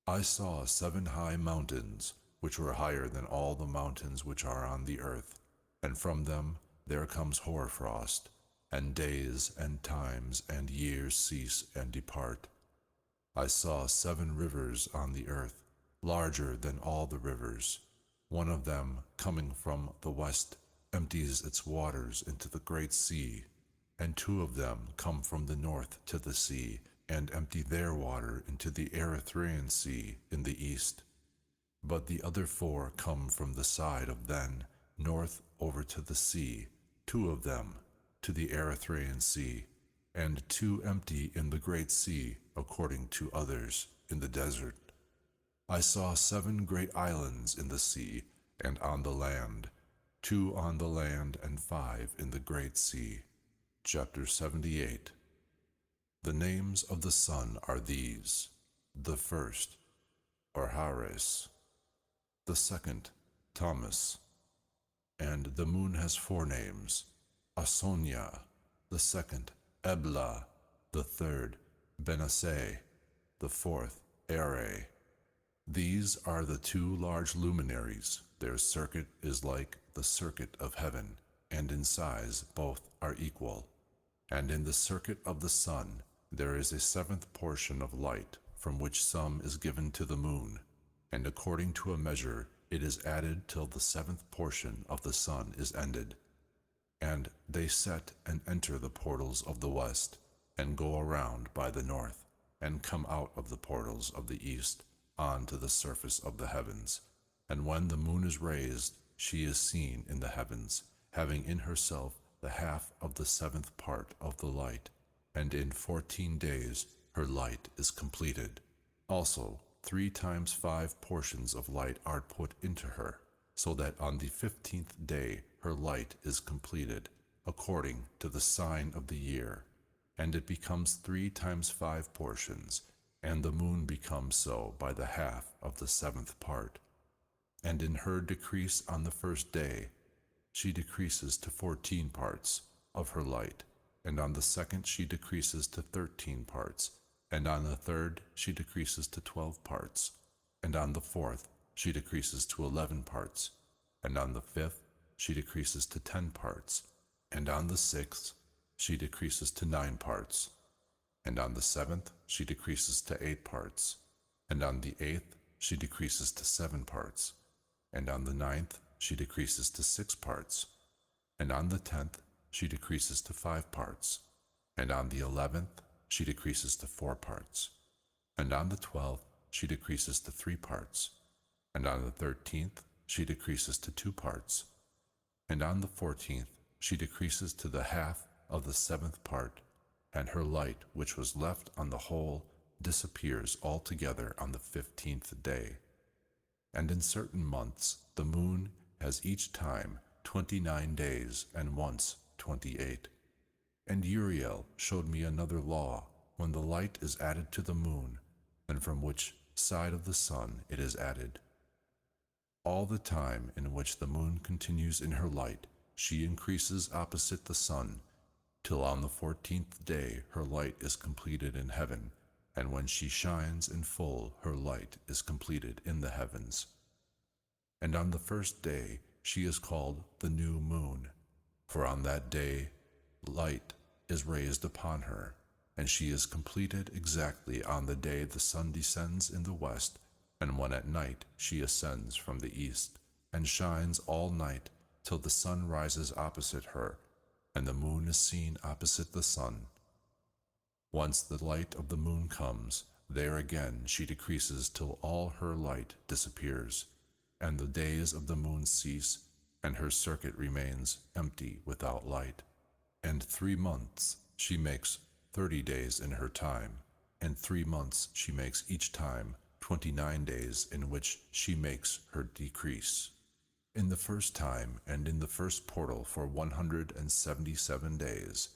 I saw 7 high mountains, which were higher than all the mountains which are on the earth, and from them there comes hoarfrost, and days and times and years cease and depart. I saw 7 rivers on the earth, larger than all the rivers. One of them, coming from the west, empties its waters into the great sea, and 2 of them come from the north to the sea, and empty their water into the Erythraean Sea in the east. But the other 4 come from the side of then, north over to the sea, 2 of them to the Erythraean Sea, and 2 empty in the great sea, according to others, in the desert. I saw 7 great islands in the sea and on the land, 2 on the land and 5 in the great sea. Chapter 78. The names of the sun are these: the first, Orhares; the second, Thomas; and the moon has 4 names: Asonia; the second, Ebla; the third, Benasse; the fourth, Ere. These are the 2 large luminaries. Their circuit is like the circuit of heaven, and in size both are equal. And in the circuit of the sun there is a seventh portion of light, from which some is given to the moon, and according to a measure it is added till the seventh portion of the sun is ended. And they set and enter the portals of the west, and go around by the north, and come out of the portals of the east on to the surface of the heavens. And when the moon is raised, she is seen in the heavens, having in herself the half of the seventh part of the light, and in 14 days her light is completed. Also 3 times 5 portions of light are put into her, so that on the 15th day her light is completed, according to the sign of the year. And it becomes 3 times 5 portions, and the moon becomes so by the half of the seventh part. And in her decrease on the first day, she decreases to 14 parts of her light, and on the second she decreases to 13 parts, and on the third she decreases to 12 parts, and on the fourth she decreases to 11 parts, and on the fifth she decreases to 10 parts, and on the sixth she decreases to 9 parts, and on the seventh she decreases to 8 parts, and on the eighth she decreases to 7 parts, and on the ninth she decreases to 6 parts, and on the 10th she decreases to 5 parts, and on the 11th she decreases to 4 parts, and on the 12th she decreases to 3 parts, and on the 13th she decreases to 2 parts, and on the 14th she decreases to the half of the seventh part, and her light which was left on the whole disappears altogether on the 15th day. And in certain months the moon has each time 29 days, and once 28. And Uriel showed me another law, when the light is added to the moon, and from which side of the sun it is added. All the time in which the moon continues in her light, she increases opposite the sun, till on the 14th day her light is completed in heaven, and when she shines in full her light is completed in the heavens. And on the first day she is called the new moon, for on that day light is raised upon her, and she is completed exactly on the day the sun descends in the west, and when at night she ascends from the east, and shines all night till the sun rises opposite her, and the moon is seen opposite the sun. Once the light of the moon comes, there again she decreases till all her light disappears, and the days of the moon cease, and her circuit remains empty without light. And 3 months she makes 30 days in her time, and 3 months she makes each time 29 days in which she makes her decrease. In the first time and in the first portal for 177 days,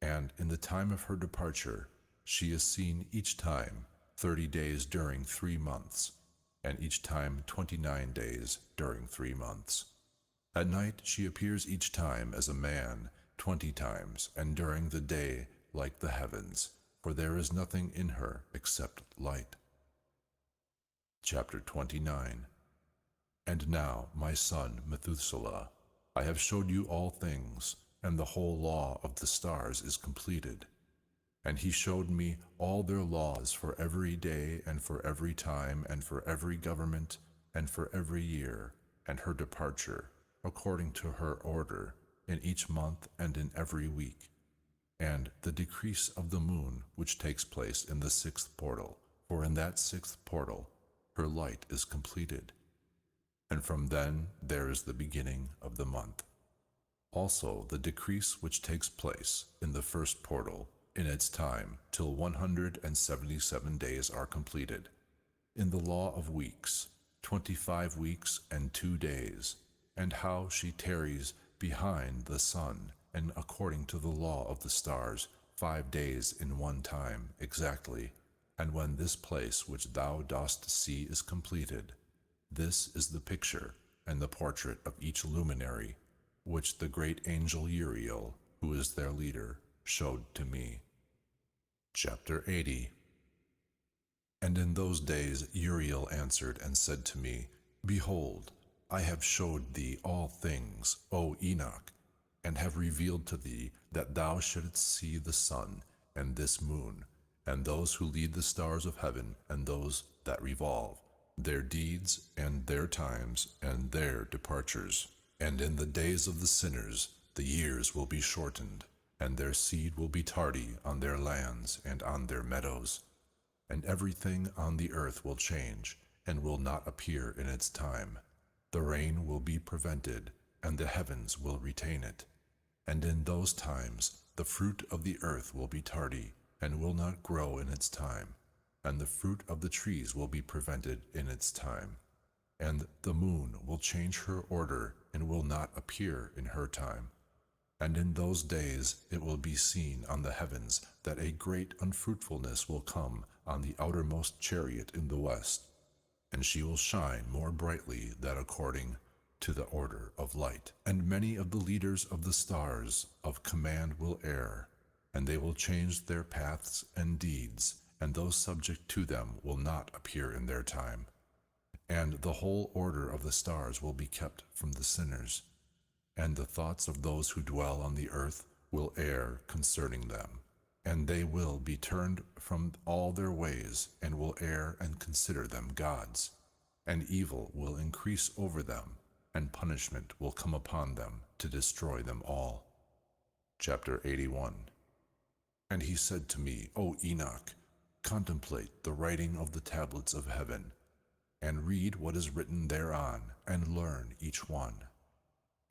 and in the time of her departure she is seen each time 30 days during 3 months, and each time 29 days during 3 months. At night she appears each time as a man 20 times, and during the day like the heavens, for there is nothing in her except light. Chapter 29. And now, my son Methuselah, I have showed you all things, and the whole law of the stars is completed. And he showed me all their laws for every day, and for every time, and for every government, and for every year, and her departure, according to her order, in each month and in every week, and the decrease of the moon which takes place in the 6th portal, for in that 6th portal her light is completed. And from then there is the beginning of the month. Also the decrease which takes place in the 1st portal in its time till 177 days are completed. In the law of weeks, 25 weeks and 2 days, and how she tarries behind the sun, and according to the law of the stars, 5 days in one time exactly. And when this place which thou dost see is completed, this is the picture and the portrait of each luminary, which the great angel Uriel, who is their leader, showed to me. Chapter 80. And in those days Uriel answered and said to me, Behold, I have showed thee all things, O Enoch, and have revealed to thee that thou shouldst see the sun and this moon, and those who lead the stars of heaven, and those that revolve, their deeds and their times and their departures. And in the days of the sinners the years will be shortened, and their seed will be tardy on their lands and on their meadows. And everything on the earth will change, and will not appear in its time. The rain will be prevented, and the heavens will retain it. And in those times the fruit of the earth will be tardy, and will not grow in its time, and the fruit of the trees will be prevented in its time. And the moon will change her order, and will not appear in her time. And in those days it will be seen on the heavens that a great unfruitfulness will come on the outermost chariot in the west, and she will shine more brightly than according to the order of light. And many of the leaders of the stars of command will err, and they will change their paths and deeds, and those subject to them will not appear in their time. And the whole order of the stars will be kept from the sinners, and the thoughts of those who dwell on the earth will err concerning them. And they will be turned from all their ways, and will err and consider them gods. And evil will increase over them, and punishment will come upon them to destroy them all. Chapter 81. And he said to me, O Enoch, contemplate the writing of the tablets of heaven, and read what is written thereon, and learn each one.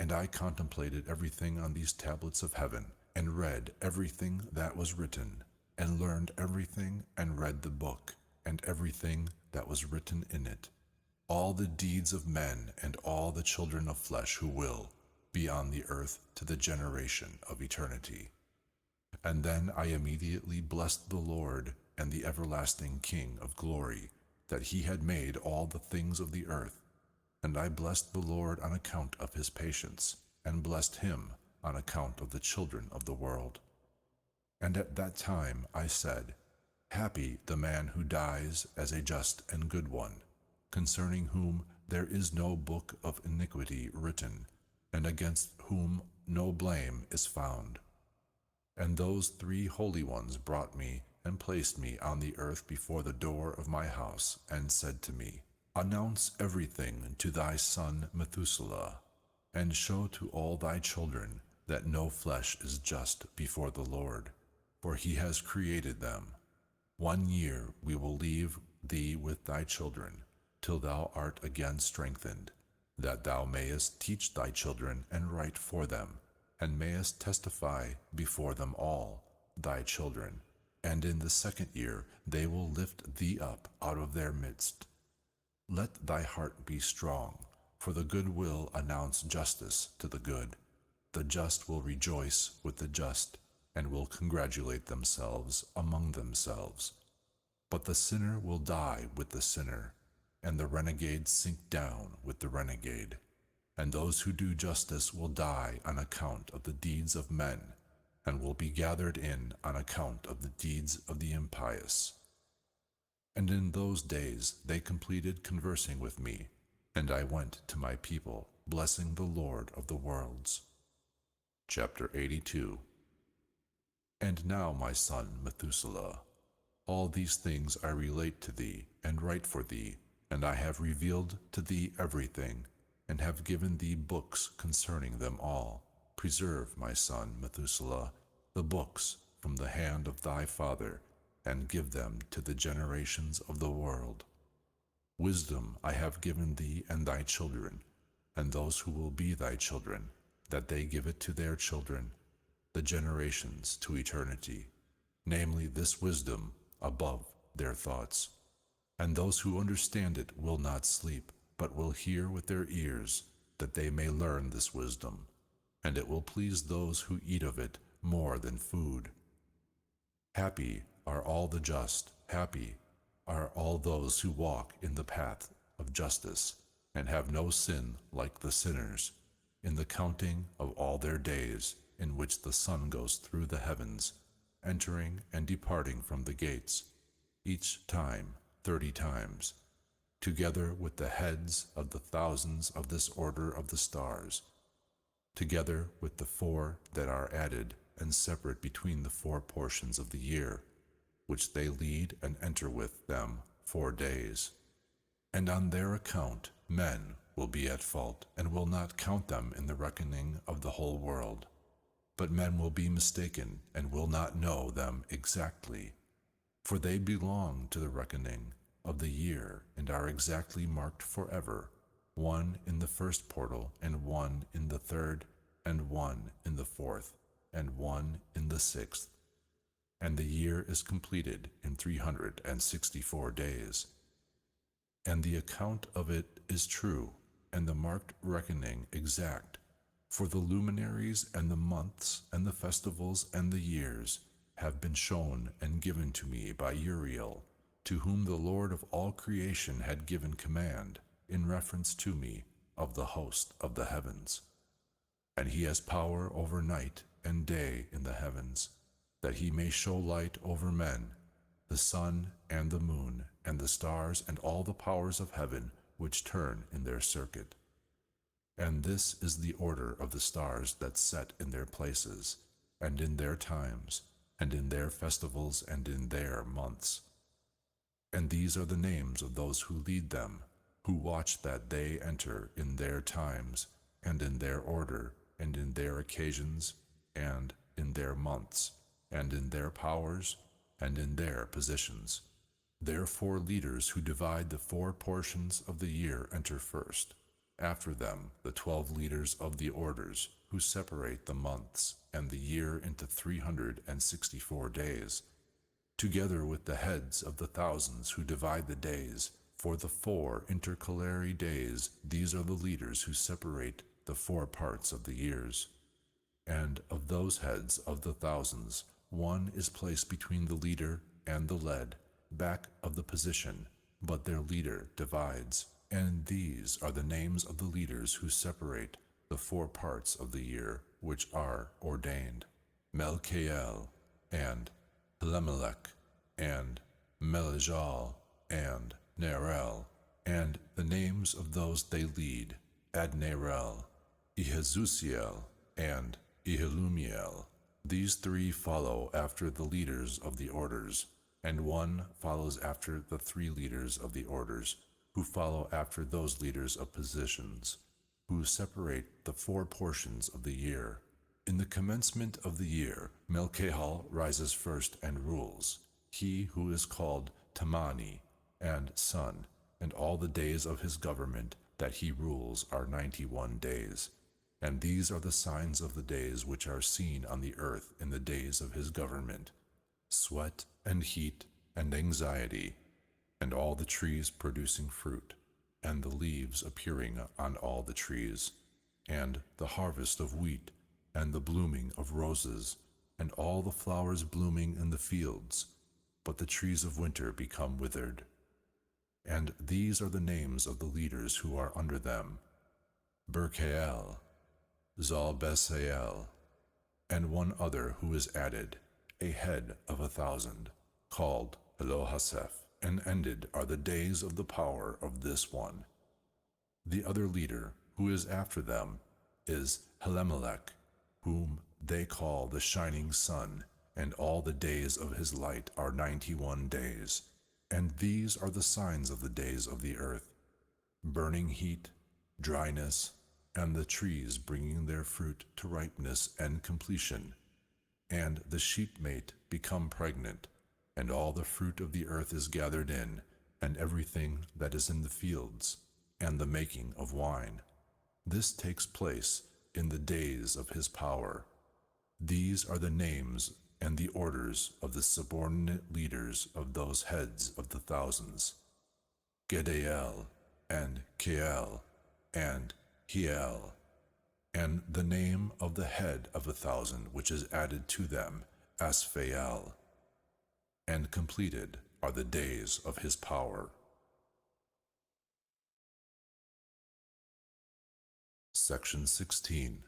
And I contemplated everything on these tablets of heaven, and read everything that was written, and learned everything, and read the book, and everything that was written in it, all the deeds of men and all the children of flesh who will be on the earth to the generation of eternity. And then I immediately blessed the Lord and the everlasting King of glory, that he had made all the things of the earth. And I blessed the Lord on account of his patience, and blessed him on account of the children of the world. And at that time I said, Happy the man who dies as a just and good one, concerning whom there is no book of iniquity written, and against whom no blame is found. And those 3 holy ones brought me and placed me on the earth before the door of my house, and said to me, Announce everything to thy son Methuselah, and show to all thy children that no flesh is just before the Lord, for he has created them. 1 year we will leave thee with thy children, till thou art again strengthened, that thou mayest teach thy children and write for them, and mayest testify before them all, thy children. And in the 2nd year they will lift thee up out of their midst. Let thy heart be strong, for the good will announce justice to the good. The just will rejoice with the just, and will congratulate themselves among themselves. But the sinner will die with the sinner, and the renegade sink down with the renegade. And those who do justice will die on account of the deeds of men, and will be gathered in on account of the deeds of the impious. And in those days they completed conversing with me, and I went to my people, blessing the Lord of the worlds. Chapter 82. And now, my son Methuselah, all these things I relate to thee, and write for thee, and I have revealed to thee everything, and have given thee books concerning them all. Preserve, my son Methuselah, the books from the hand of thy father, and give them to the generations of the world. Wisdom I have given thee and thy children, and those who will be thy children, that they give it to their children, the generations to eternity, namely this wisdom above their thoughts. And those who understand it will not sleep, but will hear with their ears, that they may learn this wisdom, and it will please those who eat of it more than food. Happy are all the just, happy are all those who walk in the path of justice, and have no sin like the sinners, in the counting of all their days, in which the sun goes through the heavens, entering and departing from the gates, each time 30 times, together with the heads of the thousands of this order of the stars. together with the 4 that are added and separate between the 4 portions of the year, which they lead and enter with them 4 days. And on their account men will be at fault, and will not count them in the reckoning of the whole world. But men will be mistaken, and will not know them exactly, for they belong to the reckoning of the year, and are exactly marked forever, 1 in the first portal, and 1 in the third, and 1 in the fourth, and 1 in the sixth. And the year is completed in 364 days. And the account of it is true, and the marked reckoning exact. For the luminaries and the months and the festivals and the years have been shown and given to me by Uriel, to whom the Lord of all creation had given command in reference to me of the host of the heavens. And he has power over night and day in the heavens, that he may show light over men, the sun and the moon and the stars and all the powers of heaven which turn in their circuit. And this is the order of the stars that set in their places, and in their times, and in their festivals, and in their months. And these are the names of those who lead them, who watch that they enter in their times, and in their order, and in their occasions, and in their months, and in their powers, and in their positions. Their 4 leaders who divide the 4 portions of the year enter first. After them, the 12 leaders of the orders, who separate the months and the year into 364 days, together with the heads of the thousands who divide the days. For the 4 intercalary days, these are the leaders who separate the 4 parts of the years. And of those heads of the thousands, 1 is placed between the leader and the led, back of the position, but their leader divides. And these are the names of the leaders who separate the 4 parts of the year which are ordained: Melchiel, and Elimelech, and Melejal, and Nerel. And the names of those they lead: Adnerel, Jehusiel, and Elumiel. These 3 follow after the leaders of the orders, and 1 follows after the 3 leaders of the orders, who follow after those leaders of positions, who separate the 4 portions of the year. In the commencement of the year, Melchiel rises first and rules, he who is called Tamani, and son, and all the days of his government that he rules are 91 days. And these are the signs of the days which are seen on the earth in the days of his government: sweat and heat and anxiety, and all the trees producing fruit, and the leaves appearing on all the trees, and the harvest of wheat, and the blooming of roses, and all the flowers blooming in the fields, but the trees of winter become withered. And these are the names of the leaders who are under them: Berkael, Zalbesael, and 1 other who is added, a head of 1,000, called Elohaseph. And ended are the days of the power of this one. The other leader, who is after them, is Elimelech, whom they call the shining sun, and all the days of his light are 91 days. And these are the signs of the days of the earth: burning heat, dryness, and the trees bringing their fruit to ripeness and completion. And the sheepmate become pregnant, and all the fruit of the earth is gathered in, and everything that is in the fields, and the making of wine. This takes place in the days of his power. These are the names and the orders of the subordinate leaders of those heads of the thousands: Gedaliel, and Keiel, and Hiel. And the name of the head of 1,000 which is added to them, Asphael. And completed are the days of his power. Section 16.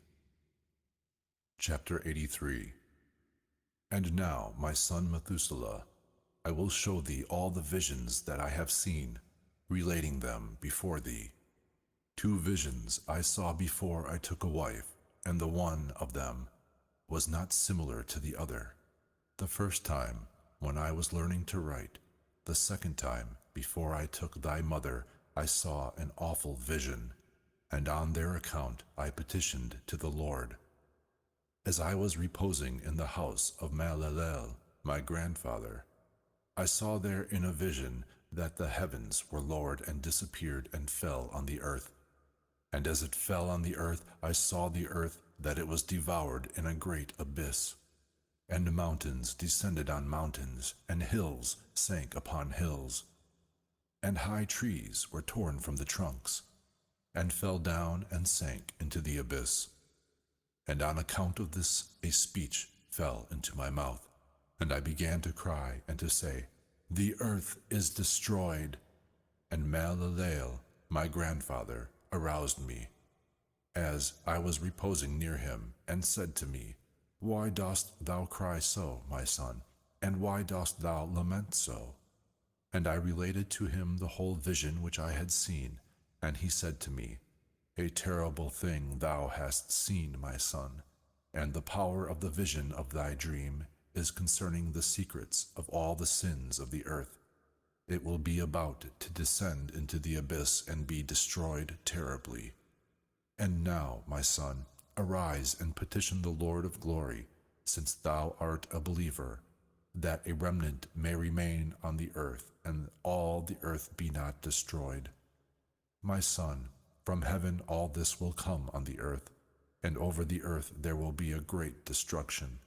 Chapter 83. And now, my son Methuselah, I will show thee all the visions that I have seen, relating them before thee. 2 visions I saw before I took a wife, and the one of them was not similar to the other. The first time, when I was learning to write, the second time, before I took thy mother, I saw an awful vision, and on their account I petitioned to the Lord. As I was reposing in the house of Malalel, my grandfather, I saw there in a vision that the heavens were lowered and disappeared and fell on the earth. And as it fell on the earth, I saw the earth that it was devoured in a great abyss. And mountains descended on mountains, and hills sank upon hills. And high trees were torn from the trunks, and fell down and sank into the abyss. And on account of this a speech fell into my mouth, and I began to cry and to say, The earth is destroyed. And Malaleel, my grandfather, aroused me, as I was reposing near him, and said to me, Why dost thou cry so, my son, and why dost thou lament so? And I related to him the whole vision which I had seen, and he said to me, A terrible thing thou hast seen, my son, and the power of the vision of thy dream is concerning the secrets of all the sins of the earth. It will be about to descend into the abyss and be destroyed terribly. And now, my son, arise and petition the Lord of glory, since thou art a believer, that a remnant may remain on the earth, and all the earth be not destroyed. My son, from heaven all this will come on the earth, and over the earth there will be a great destruction.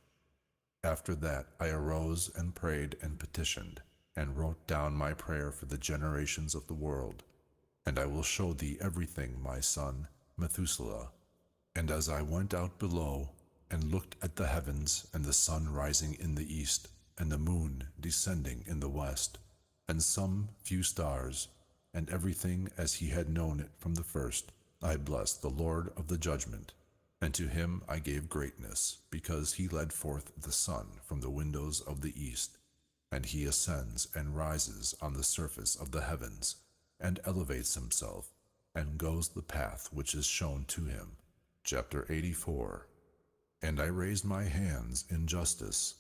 After that I arose and prayed and petitioned, and wrote down my prayer for the generations of the world. And I will show thee everything, my son, Methuselah. And as I went out below, and looked at the heavens, and the sun rising in the east, and the moon descending in the west, and some few stars, and everything as he had known it from the first, I blessed the Lord of the judgment. And to him I gave greatness, because he led forth the sun from the windows of the east. And he ascends and rises on the surface of the heavens, and elevates himself, and goes the path which is shown to him. Chapter 84. And I raised my hands in justice,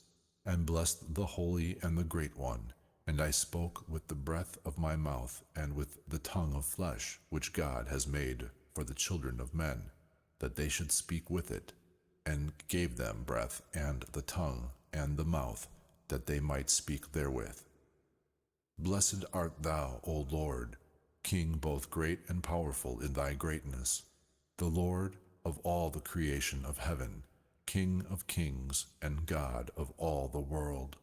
and blessed the Holy and the Great One, and I spoke with the breath of my mouth, and with the tongue of flesh, which God has made for the children of men, that they should speak with it, and gave them breath and the tongue and the mouth, that they might speak therewith. Blessed art thou, O Lord, King both great and powerful in thy greatness, the Lord of all the creation of heaven, King of kings and God of all the world.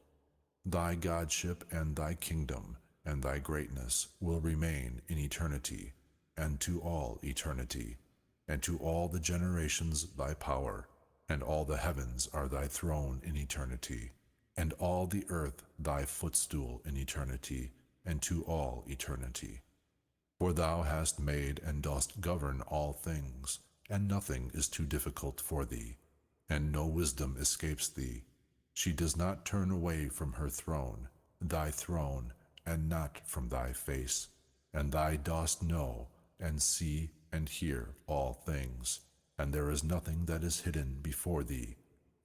Thy godship and thy kingdom and thy greatness will remain in eternity, and to all eternity, and to all the generations thy power, and all the heavens are thy throne in eternity, and all the earth thy footstool in eternity, and to all eternity. For thou hast made and dost govern all things, and nothing is too difficult for thee, and no wisdom escapes thee. She does not turn away from her throne, and not from thy face, and thou dost know, and see, and hear all things, and there is nothing that is hidden before thee,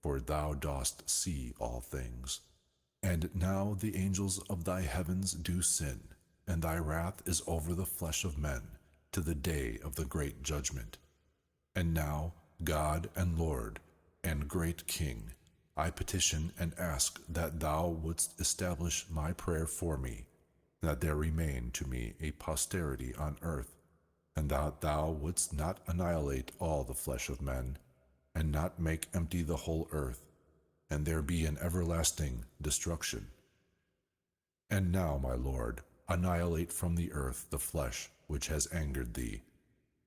for thou dost see all things. And now the angels of thy heavens do sin, and thy wrath is over the flesh of men, to the day of the great judgment. And now, God and Lord, and great King, I petition and ask that thou wouldst establish my prayer for me, that there remain to me a posterity on earth, and that thou wouldst not annihilate all the flesh of men, and not make empty the whole earth, and there be an everlasting destruction. And now, my Lord, annihilate from the earth the flesh which has angered thee,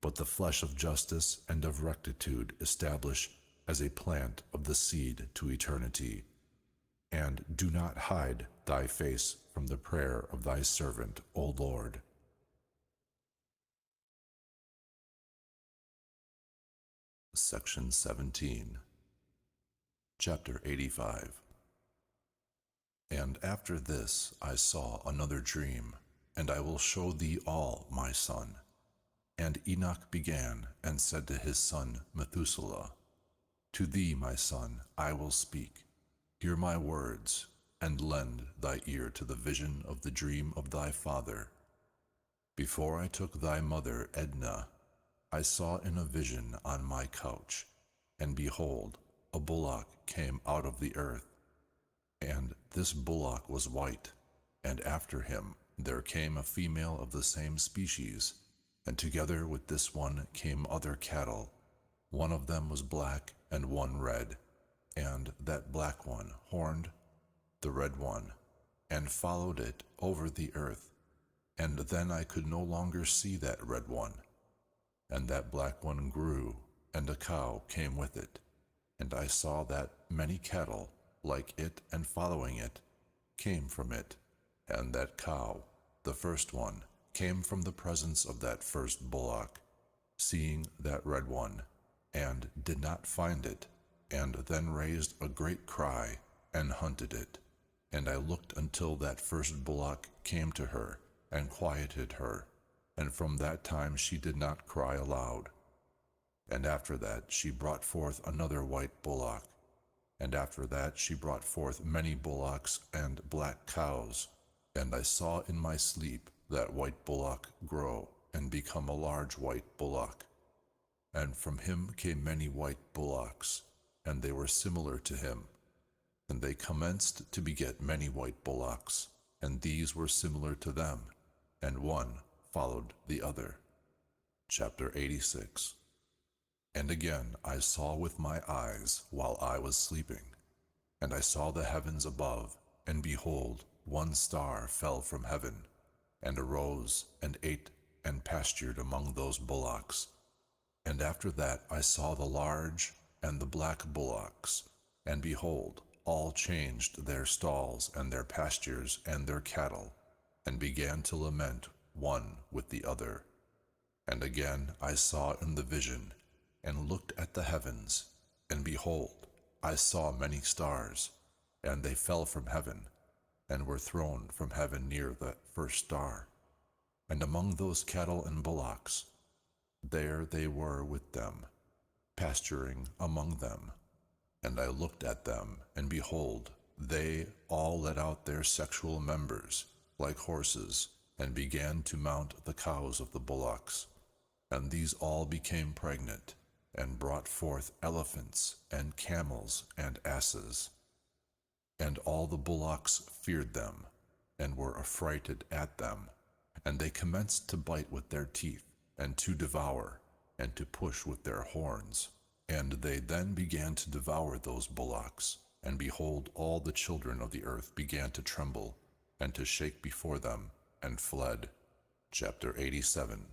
but the flesh of justice and of rectitude establish as a plant of the seed to eternity. And do not hide thy face from the prayer of thy servant, O Lord. Section 17. Chapter 85. And after this I saw another dream, and I will show thee all, my son. And Enoch began and said to his son Methuselah, To thee, my son, I will speak. Hear my words, and lend thy ear to the vision of the dream of thy father. Before I took thy mother Edna, I saw in a vision on my couch, and behold, a bullock came out of the earth, and this bullock was white, and after him there came a female of the same species, and together with this one came other cattle. One of them was black and one red, and that black one horned the red one, and followed it over the earth. And then I could no longer see that red one. And that black one grew, and a cow came with it. And I saw that many cattle, like it and following it, came from it. And that cow, the first one, came from the presence of that first bullock, seeing that red one, and did not find it, and then raised a great cry, and hunted it. And I looked until that first bullock came to her, and quieted her, and from that time she did not cry aloud. And after that she brought forth another white bullock, and after that she brought forth many bullocks and black cows. And I saw in my sleep that white bullock grow, and become a large white bullock. And from him came many white bullocks, and they were similar to him. And they commenced to beget many white bullocks, and these were similar to them, and one followed the other. Chapter 86. And again I saw with my eyes while I was sleeping, and I saw the heavens above, and behold, one star fell from heaven, and arose, and ate, and pastured among those bullocks. And after that I saw the large and the black bullocks, and behold, all changed their stalls and their pastures and their cattle, and began to lament one with the other. And again I saw in the vision, and looked at the heavens, and behold, I saw many stars, and they fell from heaven, and were thrown from heaven near the first star. And among those cattle and bullocks, there they were with them, pasturing among them. And I looked at them, and behold, they all let out their sexual members, like horses, and began to mount the cows of the bullocks. And these all became pregnant, and brought forth elephants, and camels, and asses. And all the bullocks feared them, and were affrighted at them. And they commenced to bite with their teeth, and to devour, and to push with their horns. And they then began to devour those bullocks. And behold, all the children of the earth began to tremble, and to shake before them, and fled. Chapter 87.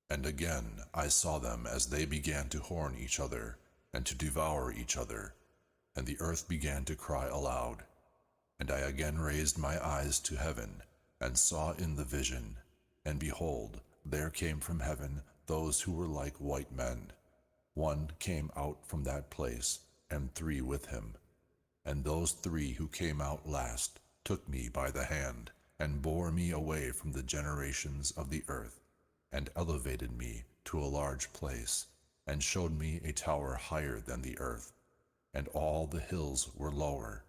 And again I saw them as they began to horn each other, and to devour each other. And the earth began to cry aloud. And I again raised my eyes to heaven, and saw in the vision, and behold, there came from heaven those who were like white men. One came out from that place, and 3 with him. And those 3 who came out last took me by the hand, and bore me away from the generations of the earth, and elevated me to a large place, and showed me a tower higher than the earth, and all the hills were lower.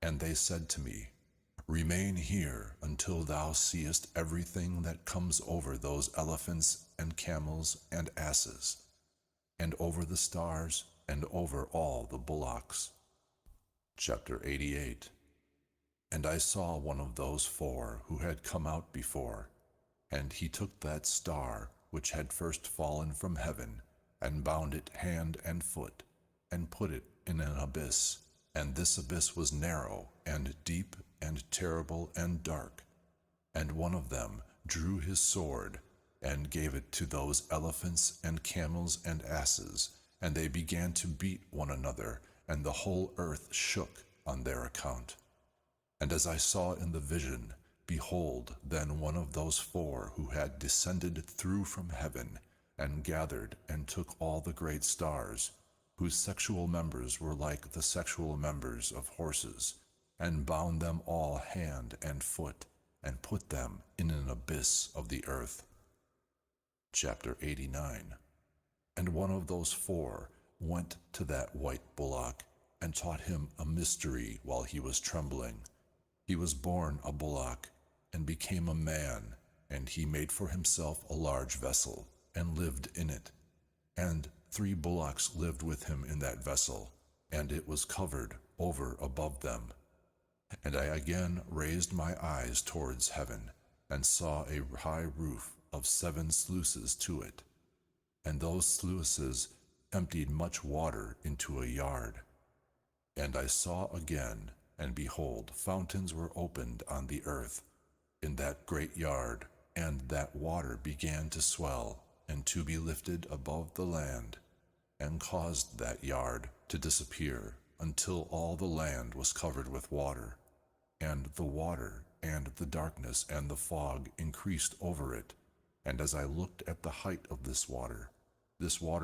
And they said to me, Remain here until thou seest everything that comes over those elephants and camels and asses, and over the stars, and over all the bullocks. Chapter 88. And I saw one of those 4 who had come out before, and he took that star which had first fallen from heaven, and bound it hand and foot, and put it in an abyss. And this abyss was narrow, and deep, and terrible, and dark. And one of them drew his sword, and gave it to those elephants and camels and asses, and they began to beat one another, and the whole earth shook on their account. And as I saw in the vision, behold, then one of those 4 who had descended through from heaven, and gathered and took all the great stars, whose sexual members were like the sexual members of horses, and bound them all hand and foot, and put them in an abyss of the earth. Chapter 89. And one of those 4 went to that white bullock and taught him a mystery while he was trembling. He was born a bullock and became a man, and he made for himself a large vessel and lived in it. And 3 bullocks lived with him in that vessel, and it was covered over above them. And I again raised my eyes towards heaven, and saw a high roof of 7 sluices to it. And those sluices emptied much water into a yard. And I saw again, and behold, fountains were opened on the earth, in that great yard, and that water began to swell, and to be lifted above the land, and caused that yard to disappear, until all the land was covered with water. And the water, and the darkness, and the fog increased over it. And as I looked at the height of this water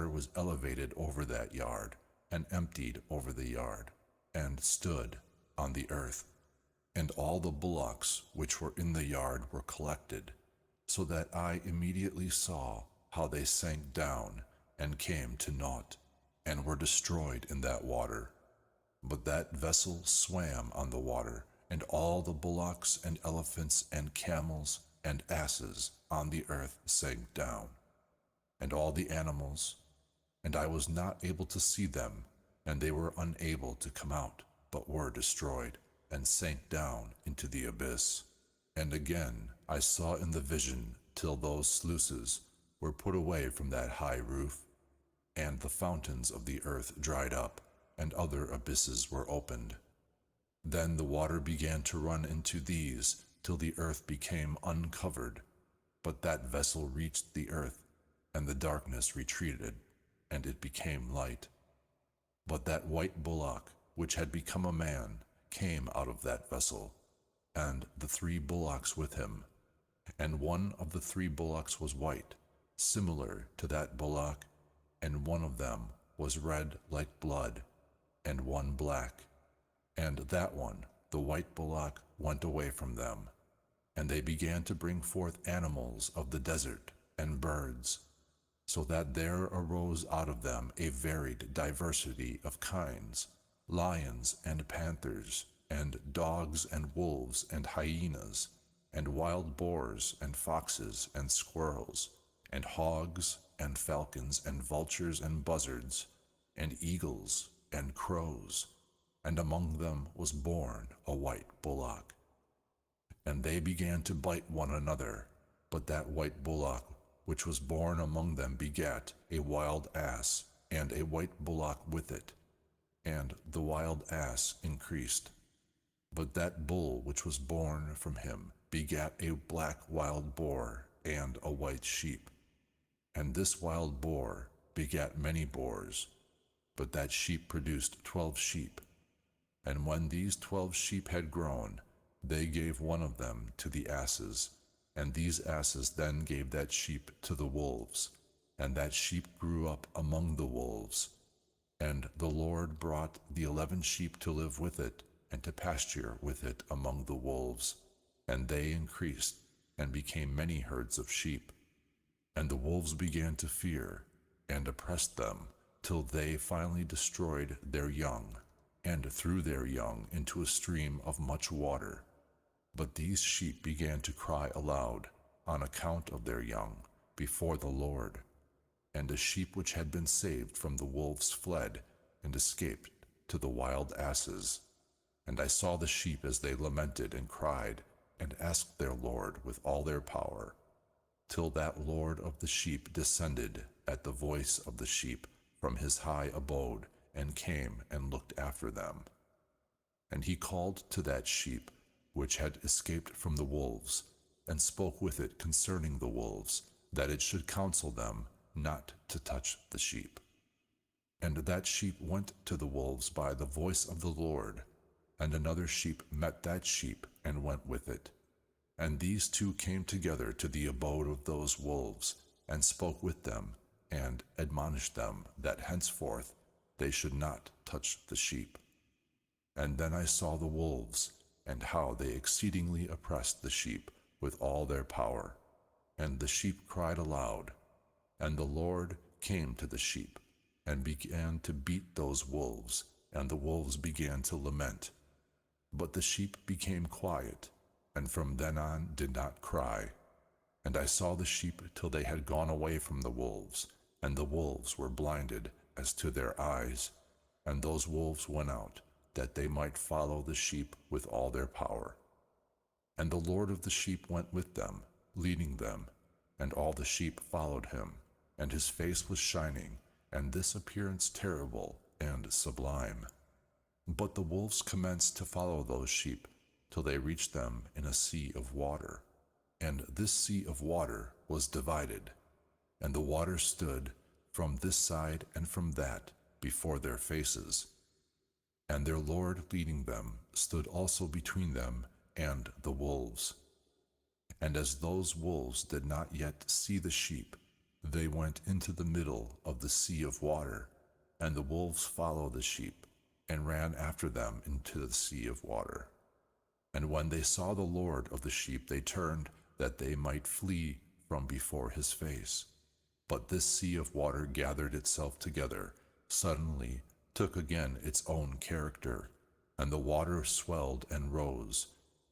was elevated over that yard, and emptied over the yard, and stood on the earth. And all the bullocks which were in the yard were collected, so that I immediately saw how they sank down, and came to naught, and were destroyed in that water. But that vessel swam on the water, and all the bullocks and elephants and camels and asses on the earth sank down, and all the animals, and I was not able to see them, and they were unable to come out, but were destroyed, and sank down into the abyss. And again I saw in the vision till those sluices were put away from that high roof, and the fountains of the earth dried up, and other abysses were opened. Then the water began to run into these, till the earth became uncovered. But that vessel reached the earth, and the darkness retreated, and it became light. But that white bullock, which had become a man, came out of that vessel, and the 3 bullocks with him. And one of the 3 bullocks was white, similar to that bullock, and one of them was red like blood, and one black. And that one, the white bullock, went away from them. And they began to bring forth animals of the desert, and birds, so that there arose out of them a varied diversity of kinds, lions and panthers, and dogs and wolves and hyenas, and wild boars and foxes and squirrels, and hogs and falcons and vultures and buzzards, and eagles and crows, and among them was born a white bullock. And they began to bite one another, but that white bullock which was born among them begat a wild ass, and a white bullock with it. And the wild ass increased. But that bull which was born from him begat a black wild boar, and a white sheep. And this wild boar begat many boars, but that sheep produced 12 sheep. And when these 12 sheep had grown, they gave one of them to the asses, and these asses then gave that sheep to the wolves, and that sheep grew up among the wolves. And the Lord brought the 11 sheep to live with it, and to pasture with it among the wolves, and they increased, and became many herds of sheep. And the wolves began to fear, and oppressed them, till they finally destroyed their young, and threw their young into a stream of much water. But these sheep began to cry aloud, on account of their young, before the Lord. And a sheep which had been saved from the wolves fled, and escaped to the wild asses. And I saw the sheep as they lamented and cried, and asked their Lord with all their power, till that Lord of the sheep descended at the voice of the sheep from his high abode, and came and looked after them. And he called to that sheep which had escaped from the wolves, and spoke with it concerning the wolves, that it should counsel them not to touch the sheep. And that sheep went to the wolves by the voice of the Lord, and another sheep met that sheep and went with it. And these 2 came together to the abode of those wolves, and spoke with them, and admonished them that henceforth they should not touch the sheep. And then I saw the wolves, and how they exceedingly oppressed the sheep with all their power. And the sheep cried aloud, and the Lord came to the sheep, and began to beat those wolves, and the wolves began to lament. But the sheep became quiet, and from then on did not cry. And I saw the sheep till they had gone away from the wolves, and the wolves were blinded as to their eyes. And those wolves went out, that they might follow the sheep with all their power. And the Lord of the sheep went with them, leading them, and all the sheep followed him. And his face was shining, and this appearance terrible and sublime. But the wolves commenced to follow those sheep, till they reached them in a sea of water. And this sea of water was divided, and the water stood from this side and from that before their faces. And their Lord leading them stood also between them and the wolves. And as those wolves did not yet see the sheep, they went into the middle of the sea of water, and the wolves followed the sheep, and ran after them into the sea of water. And when they saw the Lord of the sheep, they turned, that they might flee from before his face. But this sea of water gathered itself together, suddenly took again its own character, and the water swelled and rose,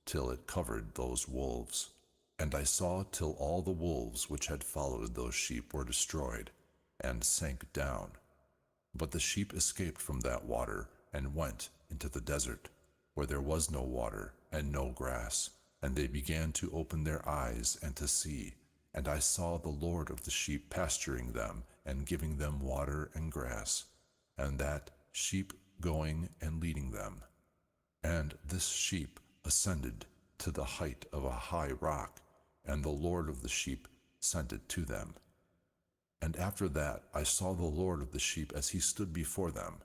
till it covered those wolves. And I saw till all the wolves which had followed those sheep were destroyed, and sank down. But the sheep escaped from that water, and went into the desert, where there was no water and no grass. And they began to open their eyes and to see. And I saw the Lord of the sheep pasturing them, and giving them water and grass, and that sheep going and leading them. And this sheep ascended to the height of a high rock, and the Lord of the sheep sent it to them. And after that I saw the Lord of the sheep as he stood before them,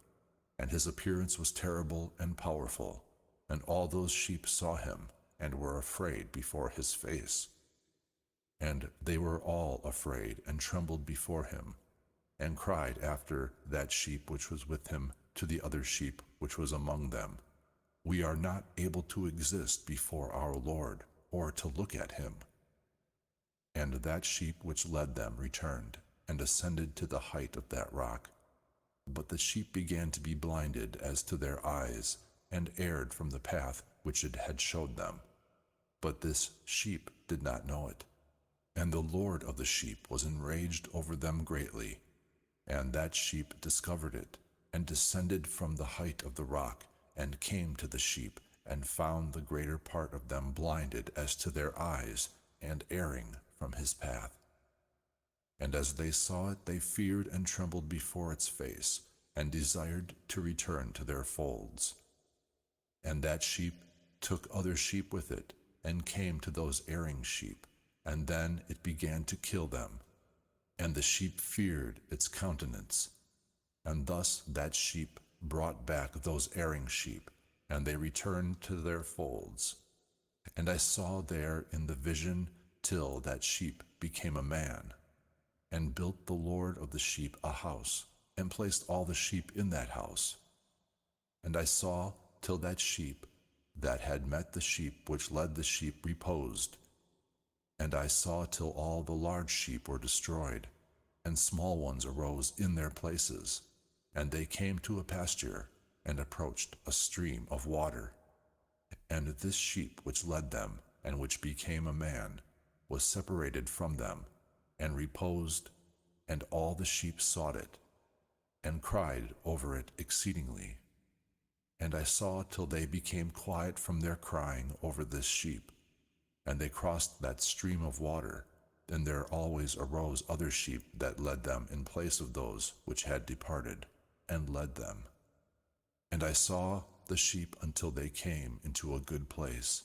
and his appearance was terrible and powerful. And all those sheep saw him, and were afraid before his face. And they were all afraid, and trembled before him, and cried after that sheep which was with him to the other sheep which was among them, We are not able to exist before our Lord, or to look at him. And that sheep which led them returned, and ascended to the height of that rock. But the sheep began to be blinded as to their eyes, and erred from the path which it had showed them. But this sheep did not know it. And the Lord of the sheep was enraged over them greatly. And that sheep discovered it, and descended from the height of the rock, and came to the sheep, and found the greater part of them blinded as to their eyes, and erring from his path. And as they saw it, they feared and trembled before its face, and desired to return to their folds. And that sheep took other sheep with it, and came to those erring sheep, and then it began to kill them. And the sheep feared its countenance. And thus that sheep brought back those erring sheep, and they returned to their folds. And I saw there in the vision till that sheep became a man, and built the Lord of the sheep a house, and placed all the sheep in that house. And I saw till that sheep that had met the sheep which led the sheep reposed. And I saw till all the large sheep were destroyed, and small ones arose in their places. And they came to a pasture, and approached a stream of water. And this sheep which led them, and which became a man, was separated from them, and reposed, and all the sheep sought it, and cried over it exceedingly. And I saw till they became quiet from their crying over this sheep, and they crossed that stream of water. Then there always arose other sheep that led them in place of those which had departed, and led them. And I saw the sheep until they came into a good place,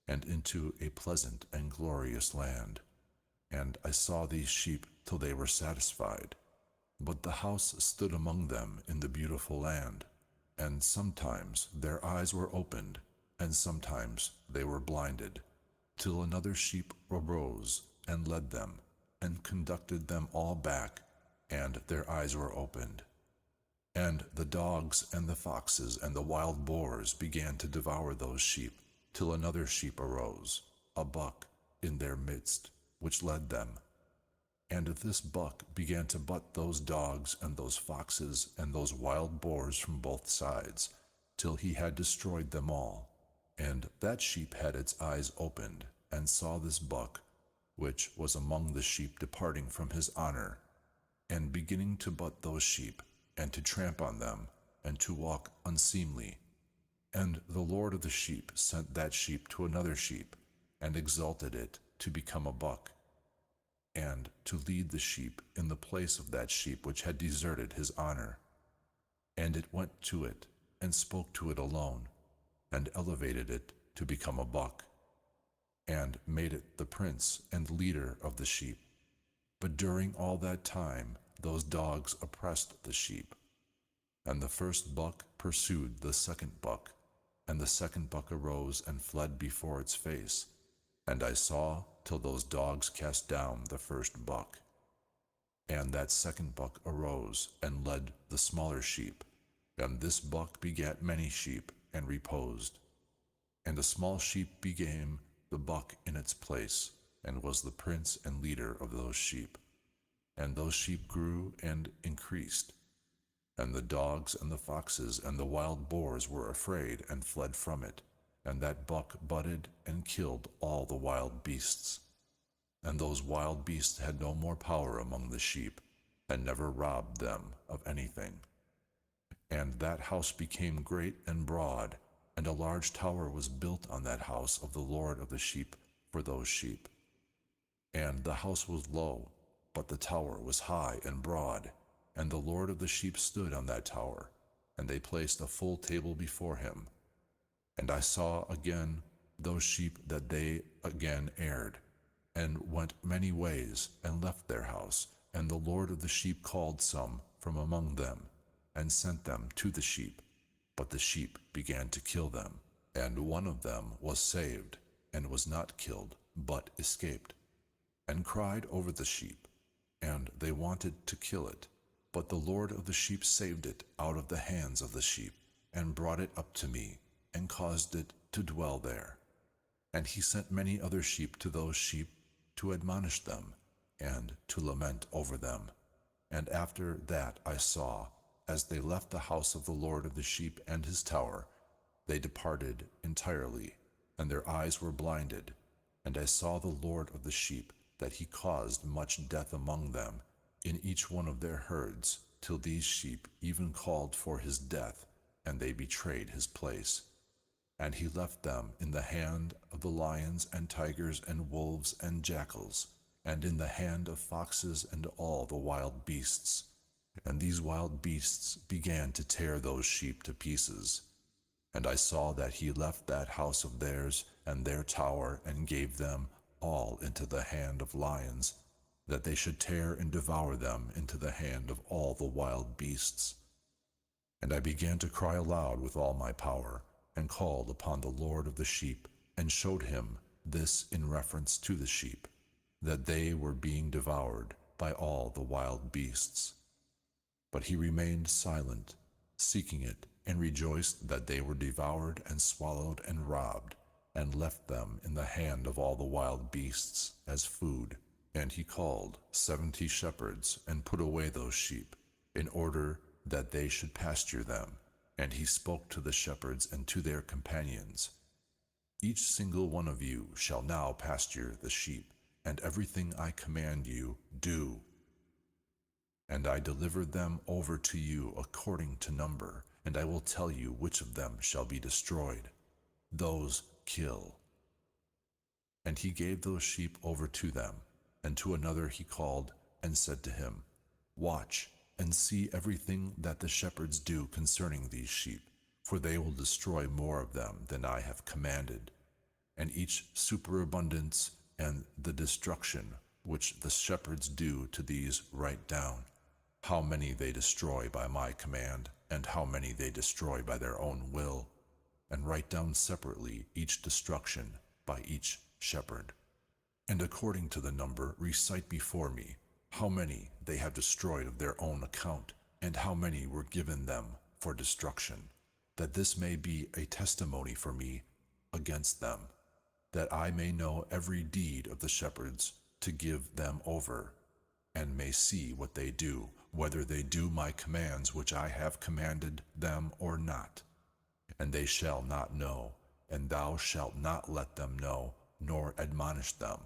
and into a pleasant and glorious land. And I saw these sheep till they were satisfied. But the house stood among them in the beautiful land, and sometimes their eyes were opened, and sometimes they were blinded, till another sheep arose and led them, and conducted them all back, and their eyes were opened. And the dogs and the foxes and the wild boars began to devour those sheep, till another sheep arose, a buck, in their midst, which led them. And this buck began to butt those dogs and those foxes and those wild boars from both sides, till he had destroyed them all. And that sheep had its eyes opened, and saw this buck, which was among the sheep departing from his honor, and beginning to butt those sheep, and to tramp on them, and to walk unseemly. And the Lord of the sheep sent that sheep to another sheep, and exalted it to become a buck, and to lead the sheep in the place of that sheep which had deserted his honor. And it went to it, and spoke to it alone, and elevated it to become a buck, and made it the prince and leader of the sheep. But during all that time those dogs oppressed the sheep. And the first buck pursued the second buck, and the second buck arose and fled before its face. And I saw till those dogs cast down the first buck. And that second buck arose and led the smaller sheep, and this buck begat many sheep, and reposed. And a small sheep became the buck in its place, and was the prince and leader of those sheep. And those sheep grew and increased. And the dogs and the foxes and the wild boars were afraid and fled from it. And that buck butted and killed all the wild beasts. And those wild beasts had no more power among the sheep, and never robbed them of anything. And that house became great and broad, and a large tower was built on that house of the Lord of the sheep for those sheep. And the house was low, but the tower was high and broad, and the Lord of the sheep stood on that tower, and they placed a full table before him. And I saw again those sheep that they again erred, and went many ways, and left their house. And the Lord of the sheep called some from among them, and sent them to the sheep. But the sheep began to kill them. And one of them was saved, and was not killed, but escaped, and cried over the sheep. And they wanted to kill it. But the Lord of the sheep saved it out of the hands of the sheep, and brought it up to me, and caused it to dwell there. And he sent many other sheep to those sheep, to admonish them, and to lament over them. And after that I saw, as they left the house of the Lord of the sheep and his tower, they departed entirely, and their eyes were blinded. And I saw the Lord of the sheep, that he caused much death among them, in each one of their herds, till these sheep even called for his death, and they betrayed his place. And he left them in the hand of the lions and tigers and wolves and jackals, and in the hand of foxes and all the wild beasts. And these wild beasts began to tear those sheep to pieces. And I saw that he left that house of theirs and their tower, and gave them all into the hand of lions, that they should tear and devour them into the hand of all the wild beasts. And I began to cry aloud with all my power, and called upon the Lord of the sheep, and showed him this in reference to the sheep, that they were being devoured by all the wild beasts. But he remained silent, seeking it, and rejoiced that they were devoured and swallowed and robbed, and left them in the hand of all the wild beasts as food. And he called 70 shepherds, and put away those sheep, in order that they should pasture them. And he spoke to the shepherds and to their companions, Each single one of you shall now pasture the sheep, and everything I command you, do. And I delivered them over to you according to number, and I will tell you which of them shall be destroyed. Those kill. And he gave those sheep over to them, and to another he called, and said to him, Watch, and see everything that the shepherds do concerning these sheep, for they will destroy more of them than I have commanded. And each superabundance and the destruction which the shepherds do to these write down, how many they destroy by my command, and how many they destroy by their own will, and write down separately each destruction by each shepherd. And according to the number recite before me how many they have destroyed of their own account, and how many were given them for destruction, that this may be a testimony for me against them, that I may know every deed of the shepherds to give them over. and may see what they do, whether they do my commands which I have commanded them or not. And they shall not know, and thou shalt not let them know, nor admonish them,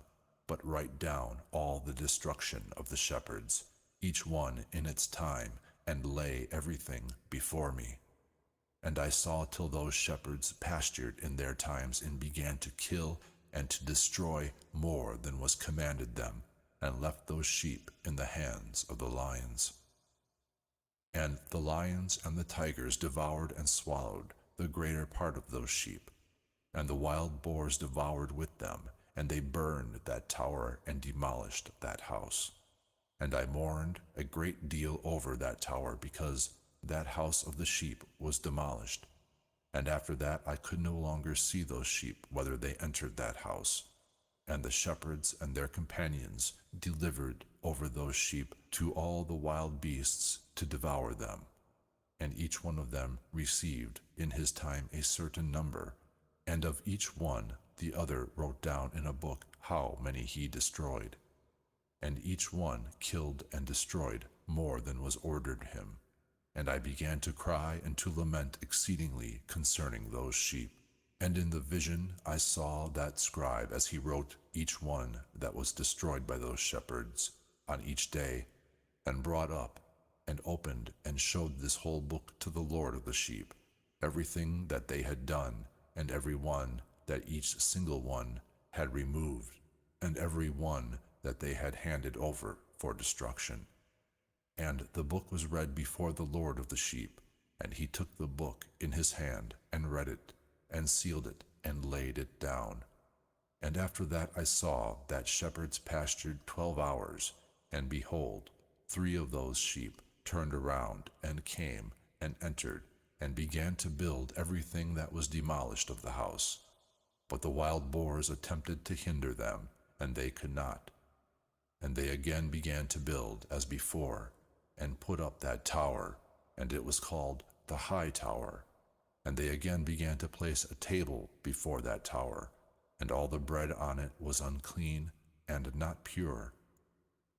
but write down all the destruction of the shepherds, each one in its time, and lay everything before me. And I saw till those shepherds pastured in their times, and began to kill and to destroy more than was commanded them, and left those sheep in the hands of the lions. And the lions and the tigers devoured and swallowed the greater part of those sheep, and the wild boars devoured with them, and they burned that tower and demolished that house. And I mourned a great deal over that tower, because that house of the sheep was demolished. And after that I could no longer see those sheep, whether they entered that house. And the shepherds and their companions delivered over those sheep to all the wild beasts to devour them. And each one of them received in his time a certain number, and of each one the other wrote down in a book how many he destroyed. And each one killed and destroyed more than was ordered him. And I began to cry and to lament exceedingly concerning those sheep. And in the vision I saw that scribe as he wrote each one that was destroyed by those shepherds on each day, and brought up and opened and showed this whole book to the Lord of the sheep, everything that they had done, and every one that each single one had removed, and every one that they had handed over for destruction. And the book was read before the Lord of the sheep, and he took the book in his hand, and read it, and sealed it, and laid it down. And after that I saw that shepherds pastured 12 hours, and behold, 3 of those sheep turned around, and came, and entered, and began to build everything that was demolished of the house. But the wild boars attempted to hinder them, and they could not. And they again began to build as before, and put up that tower, and it was called the High Tower. And they again began to place a table before that tower, and all the bread on it was unclean and not pure.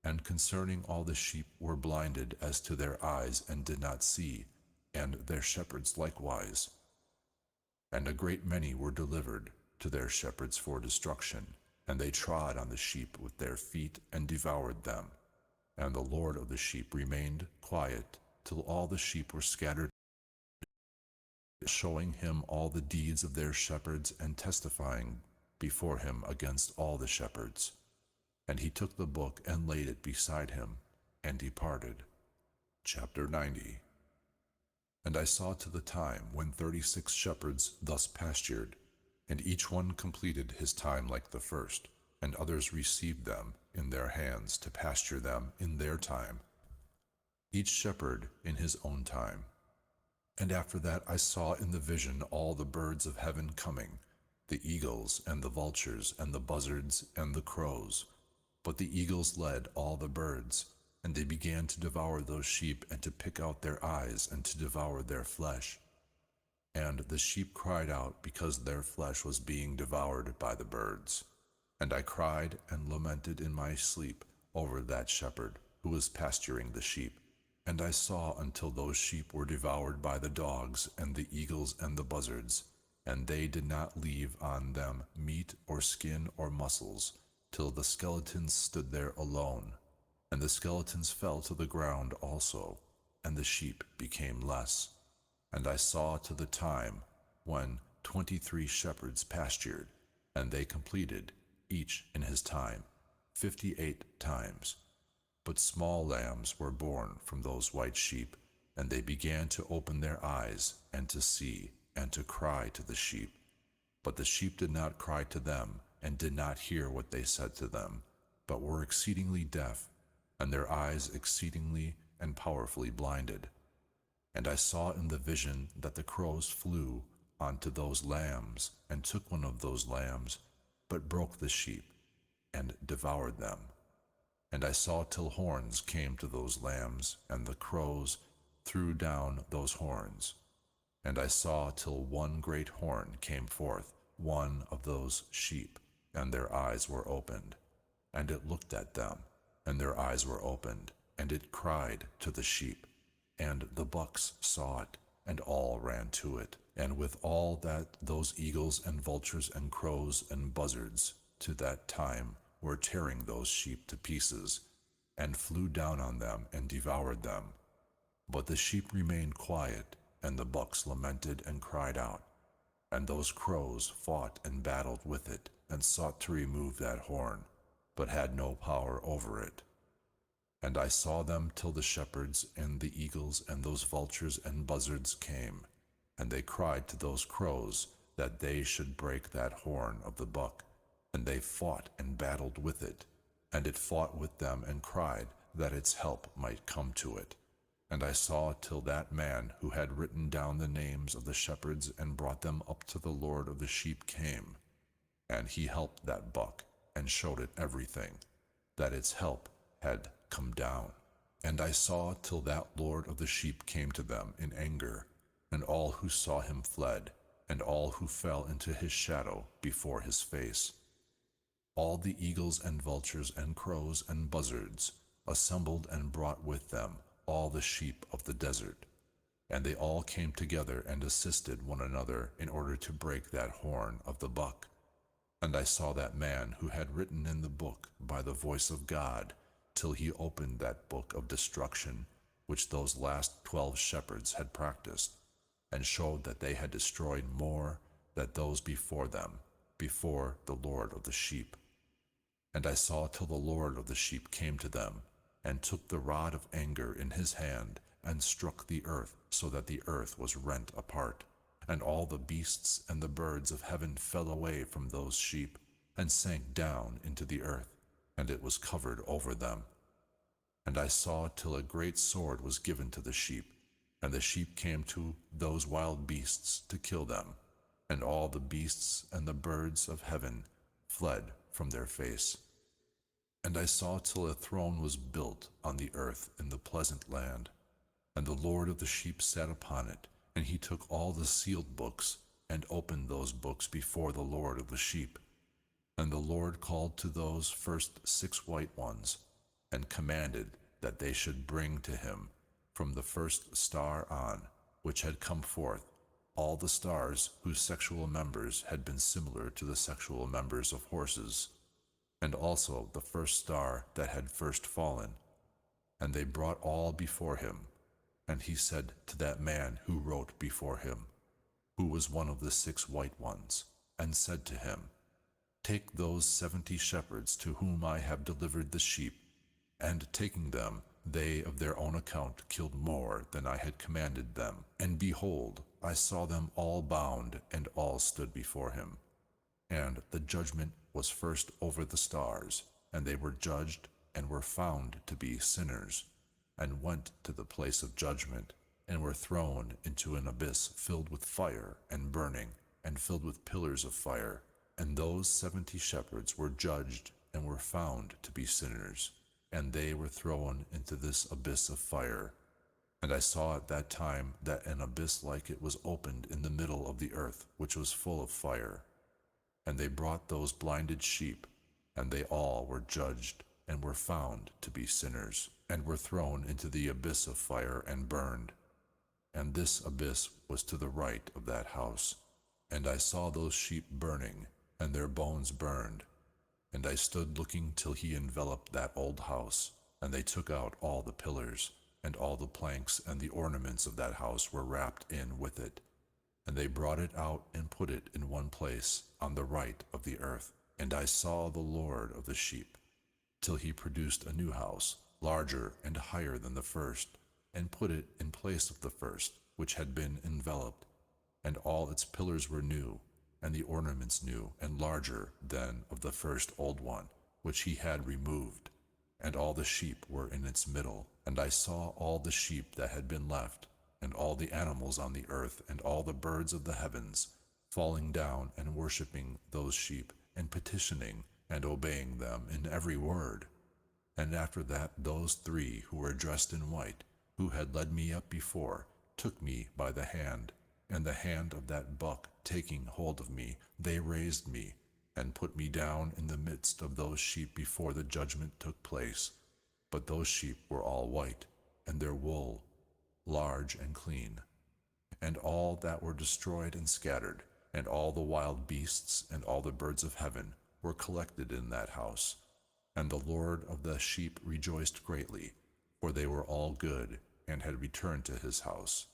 And concerning all the sheep were blinded as to their eyes, and did not see, and their shepherds likewise. And a great many were delivered to their shepherds for destruction, and they trod on the sheep with their feet, and devoured them. And the Lord of the sheep remained quiet till all the sheep were scattered, showing him all the deeds of their shepherds, and testifying before him against all the shepherds. And he took the book and laid it beside him, and departed. Chapter 90. And I saw to the time when 36 shepherds thus pastured, and each one completed his time like the first, and others received them in their hands to pasture them in their time, each shepherd in his own time. And after that I saw in the vision all the birds of heaven coming, the eagles and the vultures and the buzzards and the crows. But the eagles led all the birds, and they began to devour those sheep, and to pick out their eyes, and to devour their flesh. And the sheep cried out because their flesh was being devoured by the birds. And I cried and lamented in my sleep over that shepherd who was pasturing the sheep. And I saw until those sheep were devoured by the dogs and the eagles and the buzzards, and they did not leave on them meat or skin or muscles, till the skeletons stood there alone. And the skeletons fell to the ground also, and the sheep became less. And I saw to the time when 23 shepherds pastured, and they completed, each in his time, 58 times. But small lambs were born from those white sheep, and they began to open their eyes, and to see, and to cry to the sheep. But the sheep did not cry to them, and did not hear what they said to them, but were exceedingly deaf, and their eyes exceedingly and powerfully blinded. And I saw in the vision that the crows flew onto those lambs, and took one of those lambs, but broke the sheep, and devoured them. And I saw till horns came to those lambs, and the crows threw down those horns. And I saw till one great horn came forth, one of those sheep, and their eyes were opened, and it looked at them, and their eyes were opened, and it cried to the sheep. And the bucks saw it, and all ran to it. And with all that those eagles and vultures and crows and buzzards to that time were tearing those sheep to pieces, and flew down on them and devoured them. But the sheep remained quiet, and the bucks lamented and cried out. And those crows fought and battled with it, and sought to remove that horn, but had no power over it. And I saw them till the shepherds and the eagles and those vultures and buzzards came, and they cried to those crows that they should break that horn of the buck, and they fought and battled with it, and it fought with them and cried that its help might come to it. And I saw till that man who had written down the names of the shepherds and brought them up to the Lord of the sheep came, and he helped that buck, and showed it everything, that its help had come down. And I saw till that Lord of the sheep came to them in anger, and all who saw him fled, and all who fell into his shadow before his face. All the eagles and vultures and crows and buzzards assembled and brought with them all the sheep of the desert. And they all came together and assisted one another in order to break that horn of the buck. And I saw that man who had written in the book by the voice of God, till he opened that book of destruction, which those last 12 shepherds had practiced, and showed that they had destroyed more than those before them, before the Lord of the sheep. And I saw till the Lord of the sheep came to them, and took the rod of anger in his hand, and struck the earth, so that the earth was rent apart. And all the beasts and the birds of heaven fell away from those sheep, and sank down into the earth, and it was covered over them. And I saw till a great sword was given to the sheep, and the sheep came to those wild beasts to kill them, and all the beasts and the birds of heaven fled from their face. And I saw till a throne was built on the earth in the pleasant land, and the Lord of the sheep sat upon it, and he took all the sealed books, and opened those books before the Lord of the sheep. And the Lord called to those first 6 white ones, and commanded that they should bring to him, from the first star on, which had come forth, all the stars whose sexual members had been similar to the sexual members of horses, and also the first star that had first fallen. And they brought all before him. And he said to that man who wrote before him, who was one of the 6 white ones, and said to him, Take those 70 shepherds to whom I have delivered the sheep, and taking them, they of their own account killed more than I had commanded them. And behold, I saw them all bound, and all stood before him. And the judgment was first over the stars, and they were judged, and were found to be sinners, and went to the place of judgment, and were thrown into an abyss filled with fire and burning, and filled with pillars of fire. And those 70 shepherds were judged, and were found to be sinners, and they were thrown into this abyss of fire. And I saw at that time that an abyss like it was opened in the middle of the earth, which was full of fire. And they brought those blinded sheep, and they all were judged, and were found to be sinners, and were thrown into the abyss of fire and burned. And this abyss was to the right of that house. And I saw those sheep burning, and their bones burned. And I stood looking till he enveloped that old house, and they took out all the pillars, and all the planks and the ornaments of that house were wrapped in with it. And they brought it out and put it in one place on the right of the earth. And I saw the Lord of the sheep, till he produced a new house, larger and higher than the first, and put it in place of the first, which had been enveloped. And all its pillars were new, and the ornaments new and larger than of the first old one, which he had removed. And all the sheep were in its middle. And I saw all the sheep that had been left, and all the animals on the earth, and all the birds of the heavens, falling down and worshipping those sheep, and petitioning and obeying them in every word. And after that those 3 who were dressed in white, who had led me up before, took me by the hand, and the hand of that buck taking hold of me, they raised me, and put me down in the midst of those sheep before the judgment took place. But those sheep were all white, and their wool large and clean. And all that were destroyed and scattered, and all the wild beasts and all the birds of heaven were collected in that house. And the Lord of the sheep rejoiced greatly, for they were all good, and had returned to his house.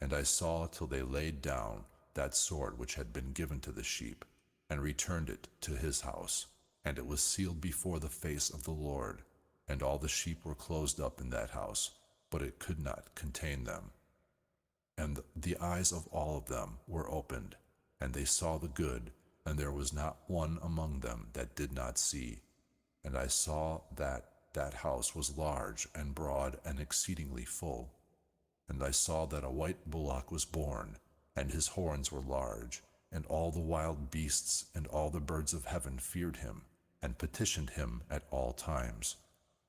And I saw till they laid down that sword which had been given to the sheep, and returned it to his house. And it was sealed before the face of the Lord, and all the sheep were closed up in that house, but it could not contain them. And the eyes of all of them were opened, and they saw the good, and there was not one among them that did not see. And I saw that that house was large and broad and exceedingly full. And I saw that a white bullock was born, and his horns were large, and all the wild beasts and all the birds of heaven feared him, and petitioned him at all times.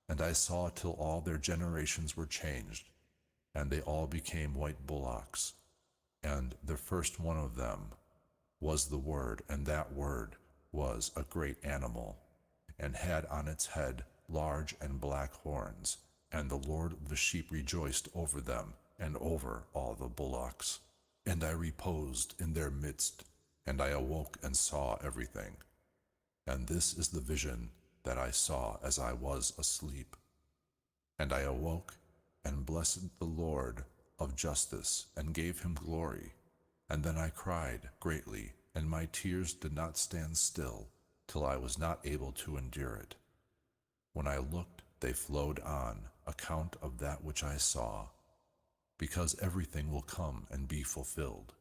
And I saw till all their generations were changed, and they all became white bullocks. And the first one of them was the Word, and that Word was a great animal, and had on its head large and black horns. And the Lord of the sheep rejoiced over them, and over all the bullocks. And I reposed in their midst, and I awoke and saw everything. And this is the vision that I saw as I was asleep. And I awoke, and blessed the Lord of justice, and gave him glory. And then I cried greatly, and my tears did not stand still, till I was not able to endure it. When I looked, they flowed on account of that which I saw, because everything will come and be fulfilled,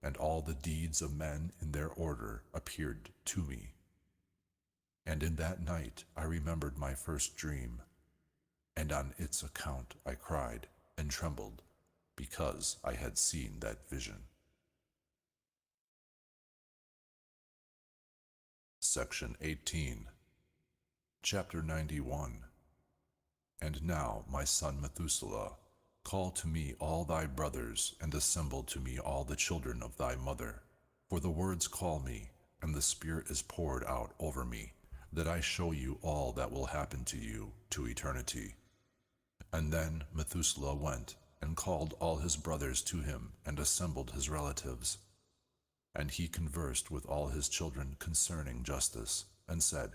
and all the deeds of men in their order appeared to me. And in that night I remembered my first dream, and on its account I cried and trembled, because I had seen that vision. Section 18. Chapter 91. And now, my son Methuselah, call to me all thy brothers, and assemble to me all the children of thy mother. For the words call me, and the Spirit is poured out over me, that I show you all that will happen to you to eternity. And then Methuselah went, and called all his brothers to him, and assembled his relatives. And he conversed with all his children concerning justice, and said,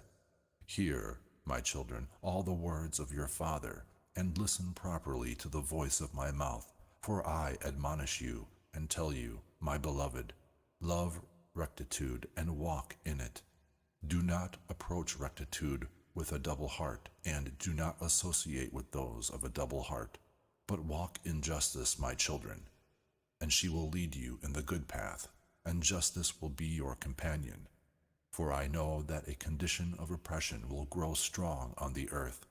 Hear, my children, all the words of your father, and listen properly to the voice of my mouth. For I admonish you, and tell you, my beloved, love rectitude, and walk in it. Do not approach rectitude with a double heart, and do not associate with those of a double heart, but walk in justice, my children, and she will lead you in the good path, and justice will be your companion. For I know that a condition of oppression will grow strong on the earth,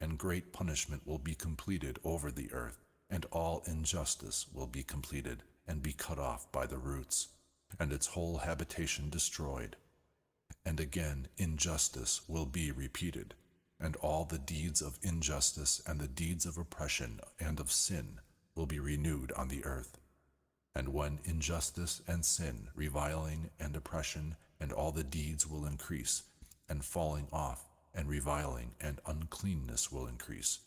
and great punishment will be completed over the earth, and all injustice will be completed and be cut off by the roots, and its whole habitation destroyed. And again injustice will be repeated, and all the deeds of injustice and the deeds of oppression and of sin will be renewed on the earth. And when injustice and sin, reviling and oppression, and all the deeds will increase, and falling off, and reviling and uncleanness will increase,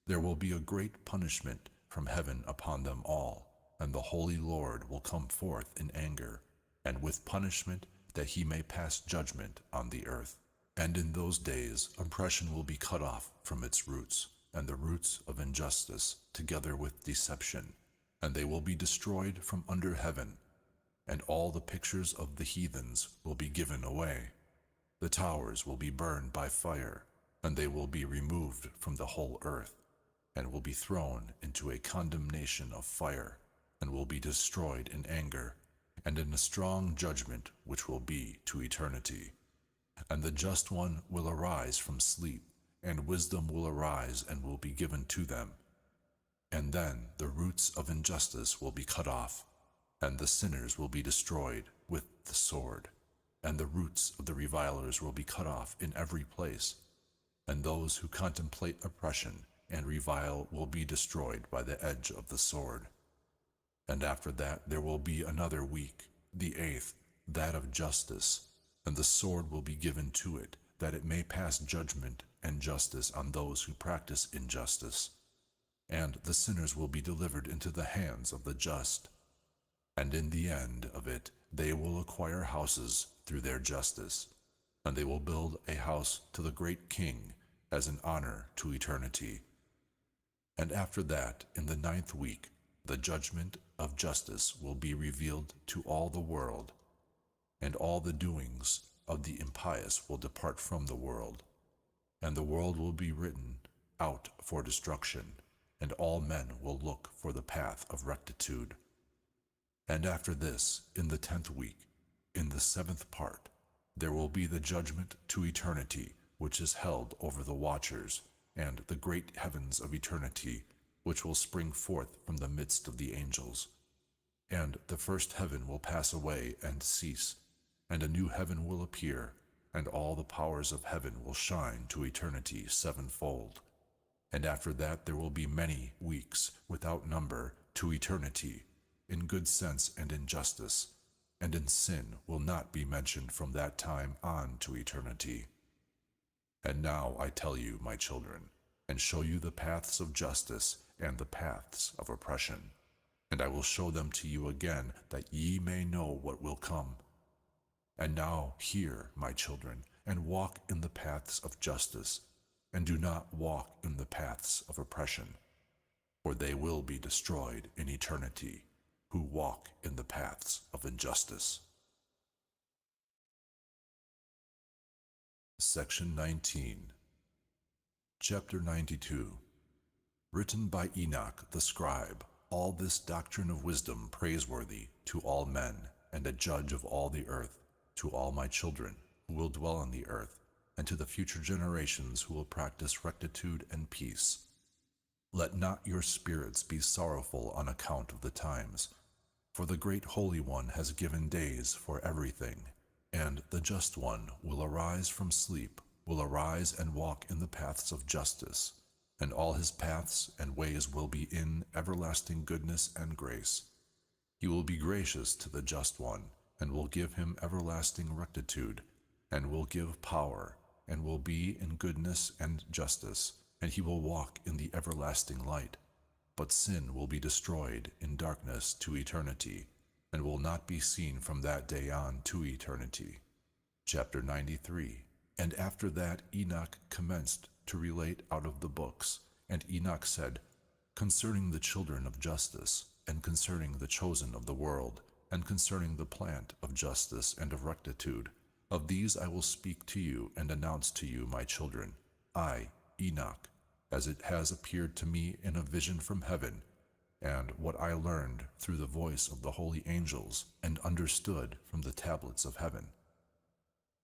there will be a great punishment from heaven upon them all, and the Holy Lord will come forth in anger, and with punishment, that he may pass judgment on the earth. And in those days oppression will be cut off from its roots, and the roots of injustice, together with deception, and they will be destroyed from under heaven, and all the pictures of the heathens will be given away. The towers will be burned by fire, and they will be removed from the whole earth, and will be thrown into a condemnation of fire, and will be destroyed in anger, and in a strong judgment which will be to eternity. And the just one will arise from sleep, and wisdom will arise and will be given to them. And then the roots of injustice will be cut off, and the sinners will be destroyed with the sword, and the roots of the revilers will be cut off in every place, and those who contemplate oppression and revile will be destroyed by the edge of the sword. And after that there will be another week, the 8th, that of justice, and the sword will be given to it, that it may pass judgment and justice on those who practice injustice, and the sinners will be delivered into the hands of the just. And in the end of it, they will acquire houses through their justice, and they will build a house to the great King as an honor to eternity. And after that, in the 9th week, the judgment of justice will be revealed to all the world, and all the doings of the impious will depart from the world, and the world will be written out for destruction, and all men will look for the path of rectitude. And after this, in the 10th week, in the 7th part, there will be the judgment to eternity, which is held over the watchers, and the great heavens of eternity, which will spring forth from the midst of the angels. And the first heaven will pass away and cease, and a new heaven will appear, and all the powers of heaven will shine to eternity sevenfold. And after that there will be many weeks without number to eternity, in good sense and in justice, and in sin will not be mentioned from that time on to eternity. And now I tell you, my children, and show you the paths of justice and the paths of oppression. And I will show them to you again, that ye may know what will come. And now hear, my children, and walk in the paths of justice, and do not walk in the paths of oppression, for they will be destroyed in eternity, who walk in the paths of injustice. Section 19. Chapter 92. Written by Enoch the scribe, all this doctrine of wisdom praiseworthy to all men, and a judge of all the earth, to all my children who will dwell on the earth, and to the future generations who will practice rectitude and peace. Let not your spirits be sorrowful on account of the times, for the great Holy One has given days for everything, and the Just One will arise from sleep, will arise and walk in the paths of justice, and all his paths and ways will be in everlasting goodness and grace. He will be gracious to the Just One, and will give him everlasting rectitude, and will give power, and will be in goodness and justice, and he will walk in the everlasting light. But sin will be destroyed in darkness to eternity, and will not be seen from that day on to eternity. Chapter 93. And after that Enoch commenced to relate out of the books, and Enoch said, concerning the children of justice, and concerning the chosen of the world, and concerning the plant of justice and of rectitude, of these I will speak to you and announce to you, my children, I, Enoch, as it has appeared to me in a vision from heaven, and what I learned through the voice of the holy angels, and understood from the tablets of heaven.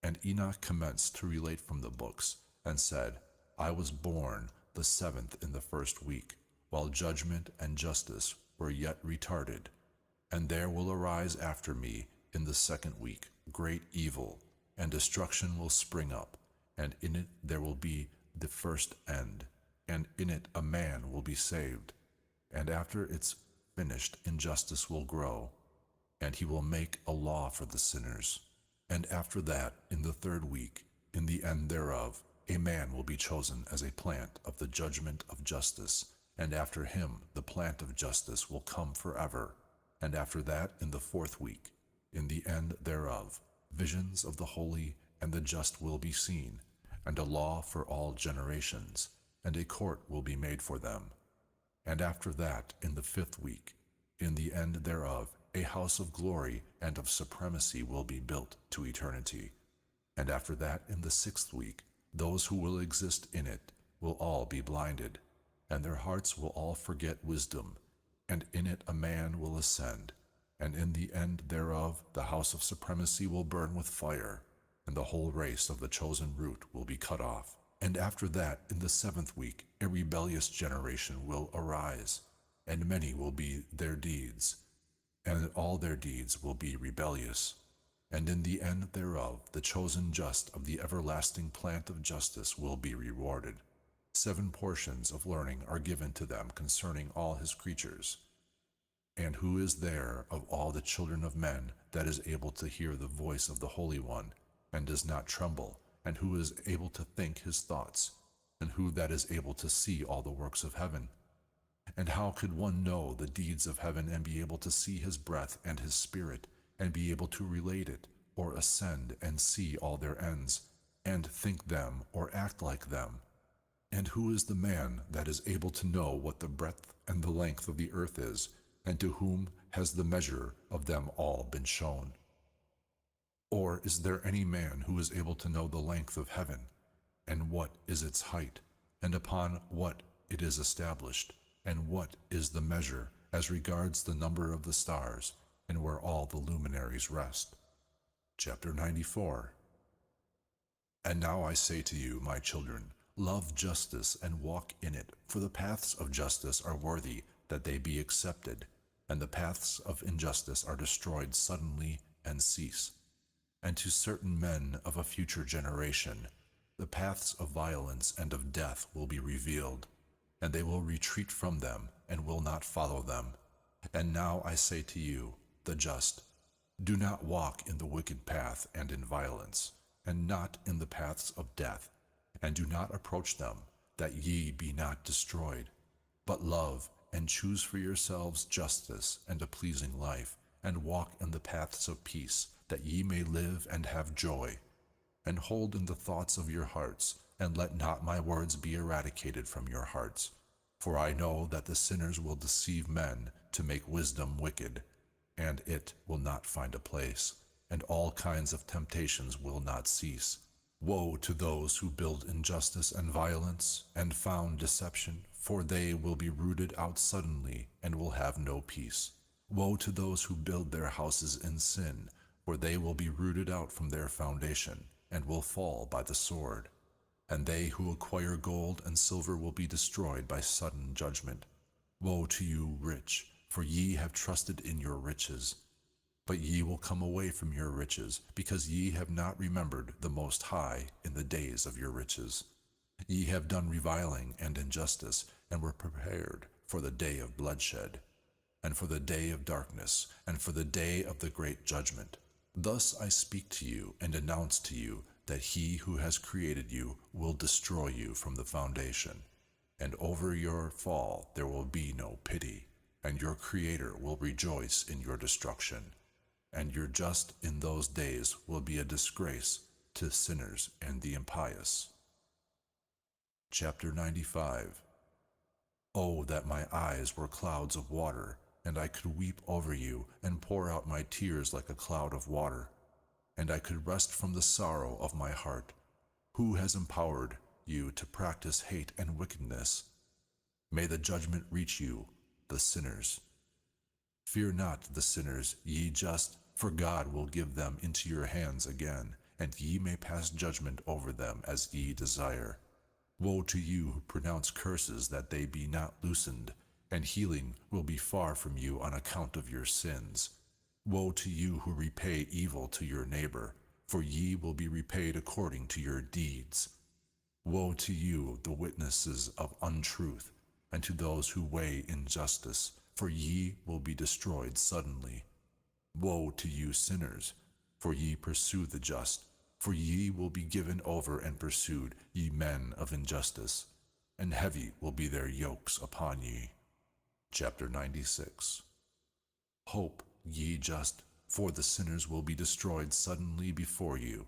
And Enoch commenced to relate from the books, and said, I was born the 7th in the 1st week, while judgment and justice were yet retarded. And there will arise after me in the 2nd week great evil, and destruction will spring up, and in it there will be the first end, and in it a man will be saved. And after it's finished, injustice will grow, and he will make a law for the sinners. And after that, in the 3rd week, in the end thereof, a man will be chosen as a plant of the judgment of justice, and after him the plant of justice will come forever. And after that, in the 4th week, in the end thereof, visions of the holy and the just will be seen, and a law for all generations, and a court will be made for them. And after that, in the 5th week, in the end thereof, a house of glory and of supremacy will be built to eternity. And after that, in the 6th week, those who will exist in it will all be blinded, and their hearts will all forget wisdom, and in it a man will ascend, and in the end thereof the house of supremacy will burn with fire, and the whole race of the chosen root will be cut off. And after that, in the 7th week, a rebellious generation will arise, and many will be their deeds, and all their deeds will be rebellious. And in the end thereof, the chosen just of the everlasting plant of justice will be rewarded. 7 portions of learning are given to them concerning all his creatures. And who is there of all the children of men that is able to hear the voice of the Holy One, and does not tremble, and who is able to think his thoughts? and who that is able to see all the works of heaven? And how could one know the deeds of heaven and be able to see his breath and his spirit, and be able to relate it, or ascend and see all their ends, and think them or act like them? And who is the man that is able to know what the breadth and the length of the earth is, and to whom has the measure of them all been shown? Or is there any man who is able to know the length of heaven, and what is its height, and upon what it is established, and what is the measure as regards the number of the stars, and where all the luminaries rest? Chapter 94. And now I say to you, my children, love justice and walk in it, for the paths of justice are worthy that they be accepted, and the paths of injustice are destroyed suddenly and cease. And to certain men of a future generation, the paths of violence and of death will be revealed, and they will retreat from them and will not follow them. And now I say to you, the just, do not walk in the wicked path and in violence, and not in the paths of death, and do not approach them, that ye be not destroyed. But love, and choose for yourselves justice and a pleasing life, and walk in the paths of peace, that ye may live and have joy. And hold in the thoughts of your hearts, and let not my words be eradicated from your hearts. For I know that the sinners will deceive men to make wisdom wicked, and it will not find a place, and all kinds of temptations will not cease. Woe to those who build injustice and violence, and found deception, for they will be rooted out suddenly, and will have no peace. Woe to those who build their houses in sin, for they will be rooted out from their foundation, and will fall by the sword. And they who acquire gold and silver will be destroyed by sudden judgment. Woe to you, rich, for ye have trusted in your riches. But ye will come away from your riches, because ye have not remembered the Most High in the days of your riches. Ye have done reviling and injustice, and were prepared for the day of bloodshed, and for the day of darkness, and for the day of the great judgment. Thus I speak to you and announce to you that he who has created you will destroy you from the foundation, and over your fall there will be no pity, and your Creator will rejoice in your destruction. And your just in those days will be a disgrace to sinners and the impious. Chapter 95. Oh, that my eyes were clouds of water, and I could weep over you and pour out my tears like a cloud of water, and I could rest from the sorrow of my heart. Who has empowered you to practice hate and wickedness? May the judgment reach you, the sinners. Fear not the sinners, ye just, for God will give them into your hands again, and ye may pass judgment over them as ye desire. Woe to you who pronounce curses that they be not loosened, and healing will be far from you on account of your sins. Woe to you who repay evil to your neighbor, for ye will be repaid according to your deeds. Woe to you, the witnesses of untruth, and to those who weigh injustice, for ye will be destroyed suddenly. Woe to you sinners, for ye pursue the just, for ye will be given over and pursued, ye men of injustice, and heavy will be their yokes upon ye. Chapter 96. Hope, ye just, for the sinners will be destroyed suddenly before you,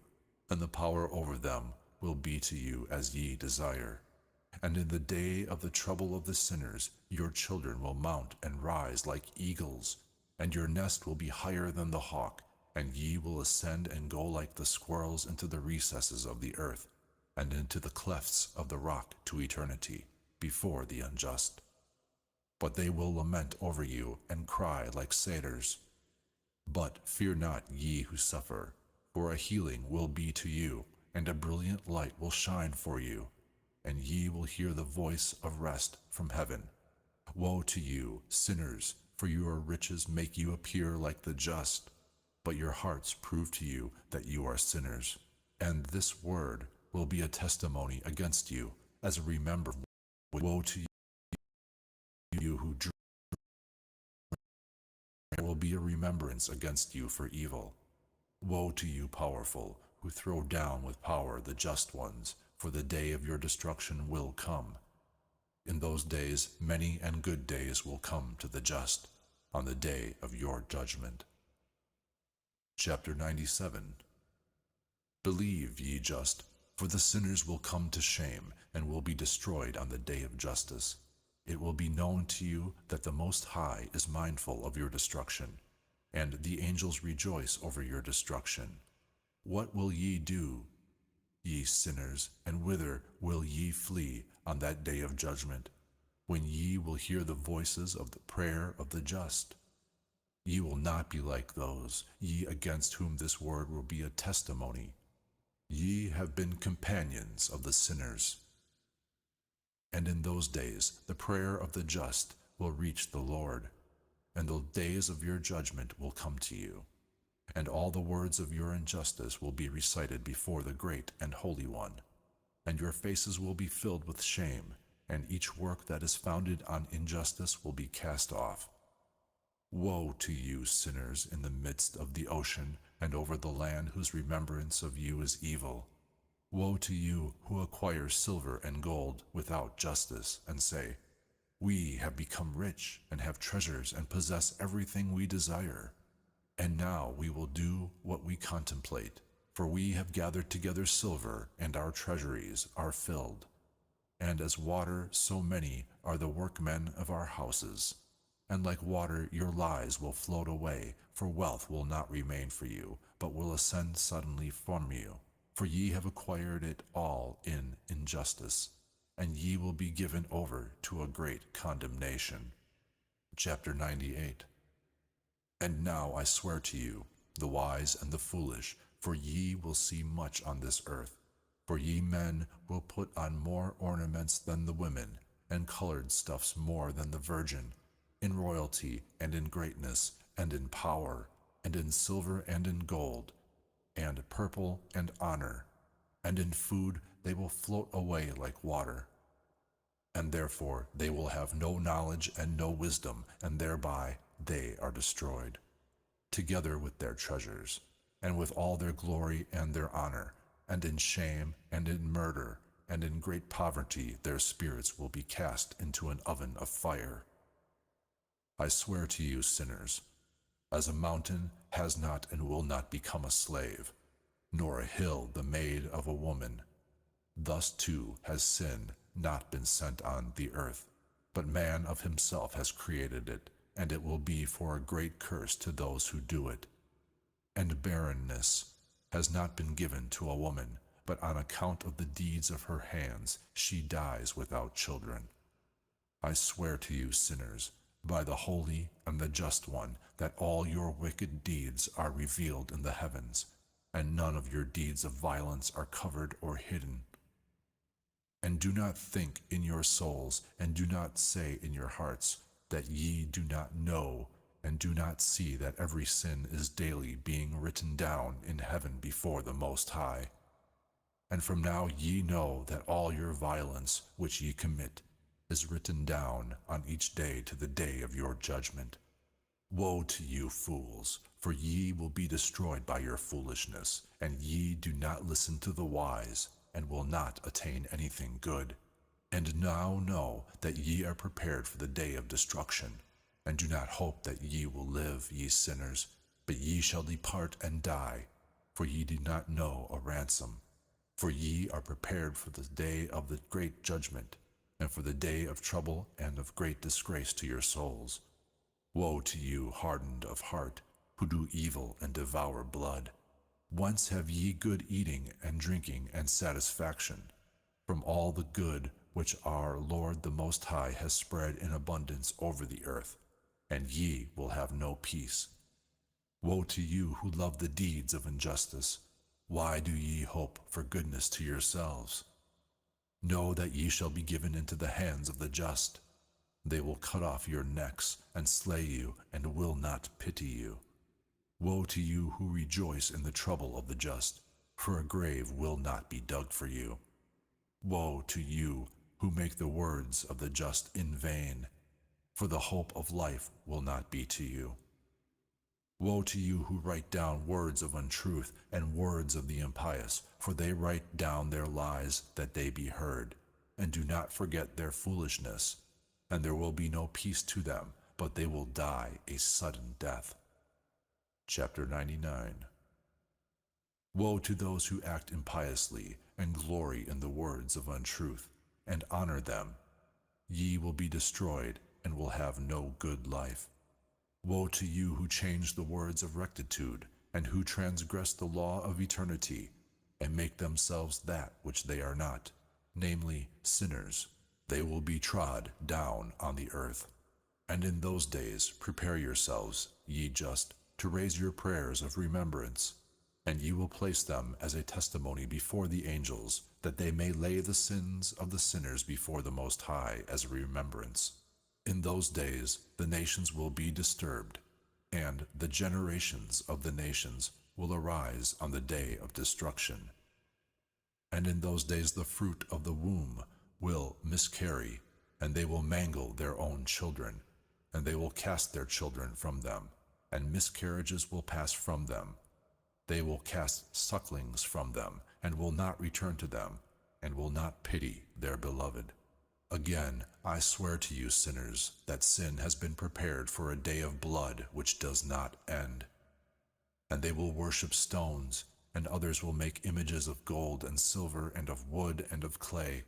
and the power over them will be to you as ye desire. And in the day of the trouble of the sinners, your children will mount and rise like eagles, and your nest will be higher than the hawk, and ye will ascend and go like the squirrels into the recesses of the earth, and into the clefts of the rock to eternity, before the unjust. But they will lament over you and cry like satyrs. But fear not, ye who suffer, for a healing will be to you, and a brilliant light will shine for you, and ye will hear the voice of rest from heaven. Woe to you, sinners, for your riches make you appear like the just, but your hearts prove to you that you are sinners. And this word will be a testimony against you, as a remembrance. Woe to you who drink, there will be a remembrance against you for evil. Woe to you, powerful, who throw down with power the just ones, for the day of your destruction will come. In those days many and good days will come to the just, on the day of your judgment. Chapter 97. Believe, ye just, for the sinners will come to shame, and will be destroyed on the day of justice. It will be known to you that the Most High is mindful of your destruction, and the angels rejoice over your destruction. What will ye do, ye sinners, and whither will ye flee on that day of judgment, when ye will hear the voices of the prayer of the just? Ye will not be like those, ye against whom this word will be a testimony. Ye have been companions of the sinners. And in those days the prayer of the just will reach the Lord, and the days of your judgment will come to you, and all the words of your injustice will be recited before the great and holy one, and your faces will be filled with shame, and each work that is founded on injustice will be cast off. Woe to you, sinners, in the midst of the ocean, and over the land whose remembrance of you is evil. Woe to you who acquire silver and gold without justice, and say, We have become rich, and have treasures, and possess everything we desire. And now we will do what we contemplate, for we have gathered together silver, and our treasuries are filled. And as water, so many are the workmen of our houses. And like water your lies will float away, for wealth will not remain for you, but will ascend suddenly from you. For ye have acquired it all in injustice, and ye will be given over to a great condemnation. Chapter 98. And now I swear to you, the wise and the foolish, for ye will see much on this earth. For ye men will put on more ornaments than the women, and colored stuffs more than the virgin, in royalty and in greatness and in power, and in silver and in gold, and purple and honor, and in food they will float away like water. And therefore they will have no knowledge and no wisdom, and thereby they are destroyed, together with their treasures, and with all their glory and their honor, and in shame and in murder, and in great poverty their spirits will be cast into an oven of fire. I swear to you, sinners, as a mountain has not and will not become a slave, nor a hill the maid of a woman, thus too has sin not been sent on the earth, but man of himself has created it, and it will be for a great curse to those who do it. And barrenness has not been given to a woman, but on account of the deeds of her hands she dies without children. I swear to you, sinners, by the Holy and the Just One, that all your wicked deeds are revealed in the heavens, and none of your deeds of violence are covered or hidden. And do not think in your souls, and do not say in your hearts, that ye do not know, and do not see that every sin is daily being written down in heaven before the Most High. And from now ye know that all your violence which ye commit is written down on each day to the day of your judgment. Woe to you, fools, for ye will be destroyed by your foolishness, and ye do not listen to the wise, and will not attain anything good. And now know that ye are prepared for the day of destruction, and do not hope that ye will live, ye sinners, but ye shall depart and die, for ye do not know a ransom. For ye are prepared for the day of the great judgment, and for the day of trouble and of great disgrace to your souls. Woe to you, hardened of heart, who do evil and devour blood. Whence have ye good eating and drinking and satisfaction? From all the good which our Lord the Most High has spread in abundance over the earth, and ye will have no peace. Woe to you who love the deeds of injustice. Why do ye hope for goodness to yourselves? Know that ye shall be given into the hands of the just. They will cut off your necks and slay you, and will not pity you. Woe to you who rejoice in the trouble of the just, for a grave will not be dug for you. Woe to you who make the words of the just in vain, for the hope of life will not be to you. Woe to you who write down words of untruth and words of the impious, for they write down their lies that they be heard, and do not forget their foolishness. And there will be no peace to them, but they will die a sudden death. Chapter 99. Woe to those who act impiously, and glory in the words of untruth, and honor them. Ye will be destroyed, and will have no good life. Woe to you who change the words of rectitude, and who transgress the law of eternity, and make themselves that which they are not, namely, sinners. They will be trod down on the earth. And in those days prepare yourselves, ye just, to raise your prayers of remembrance, and ye will place them as a testimony before the angels, that they may lay the sins of the sinners before the Most High as a remembrance. In those days the nations will be disturbed, and the generations of the nations will arise on the day of destruction. And in those days the fruit of the womb will miscarry, and they will mangle their own children, and they will cast their children from them, and miscarriages will pass from them. They will cast sucklings from them, and will not return to them, and will not pity their beloved. Again, I swear to you, sinners, that sin has been prepared for a day of blood which does not end. And they will worship stones, and others will make images of gold and silver and of wood and of clay,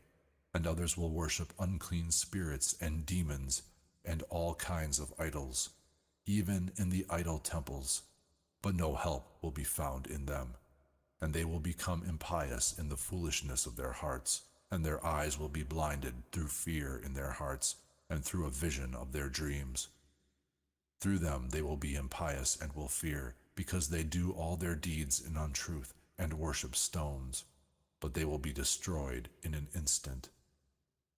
and others will worship unclean spirits and demons and all kinds of idols, even in the idol temples. But no help will be found in them, and they will become impious in the foolishness of their hearts, and their eyes will be blinded through fear in their hearts and through a vision of their dreams. Through them they will be impious and will fear, because they do all their deeds in untruth and worship stones, but they will be destroyed in an instant.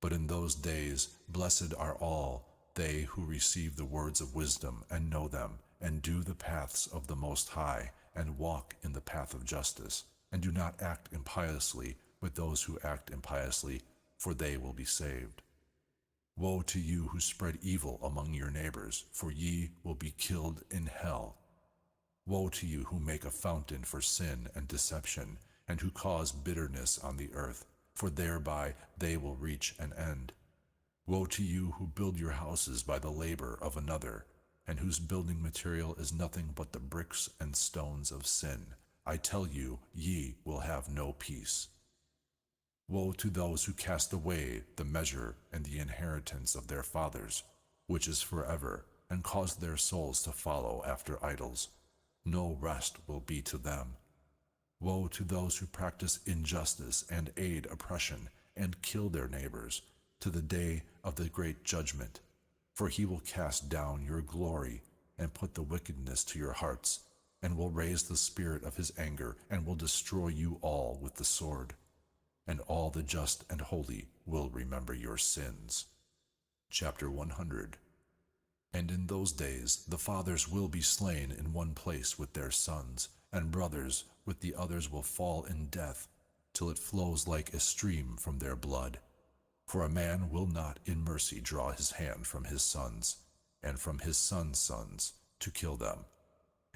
But in those days blessed are all they who receive the words of wisdom and know them, and do the paths of the Most High, and walk in the path of justice, and do not act impiously with those who act impiously, for they will be saved. Woe to you who spread evil among your neighbors, for ye will be killed in hell. Woe to you who make a fountain for sin and deception, and who cause bitterness on the earth, for thereby they will reach an end. Woe to you who build your houses by the labor of another, and whose building material is nothing but the bricks and stones of sin. I tell you, ye will have no peace. Woe to those who cast away the measure and the inheritance of their fathers, which is forever, and cause their souls to follow after idols. No rest will be to them. Woe to those who practice injustice and aid oppression, and kill their neighbors, to the day of the great judgment. For he will cast down your glory, and put the wickedness to your hearts, and will raise the spirit of his anger, and will destroy you all with the sword. And all the just and holy will remember your sins. Chapter 100. And in those days the fathers will be slain in one place with their sons, and brothers with the others will fall in death, till it flows like a stream from their blood. For a man will not in mercy draw his hand from his sons, and from his sons' sons, to kill them.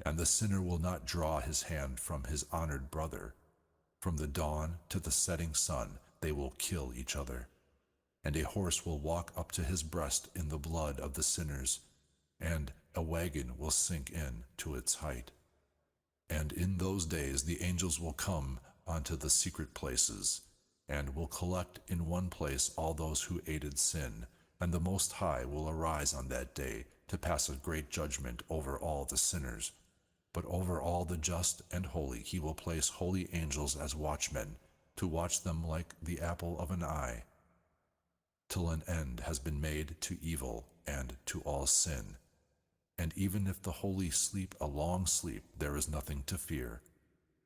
And the sinner will not draw his hand from his honored brother. From the dawn to the setting sun they will kill each other. And a horse will walk up to his breast in the blood of the sinners, and a wagon will sink in to its height. And in those days the angels will come unto the secret places, and will collect in one place all those who aided sin, and the Most High will arise on that day to pass a great judgment over all the sinners. But over all the just and holy he will place holy angels as watchmen, to watch them like the apple of an eye, till an end has been made to evil and to all sin. And even if the holy sleep a long sleep, there is nothing to fear.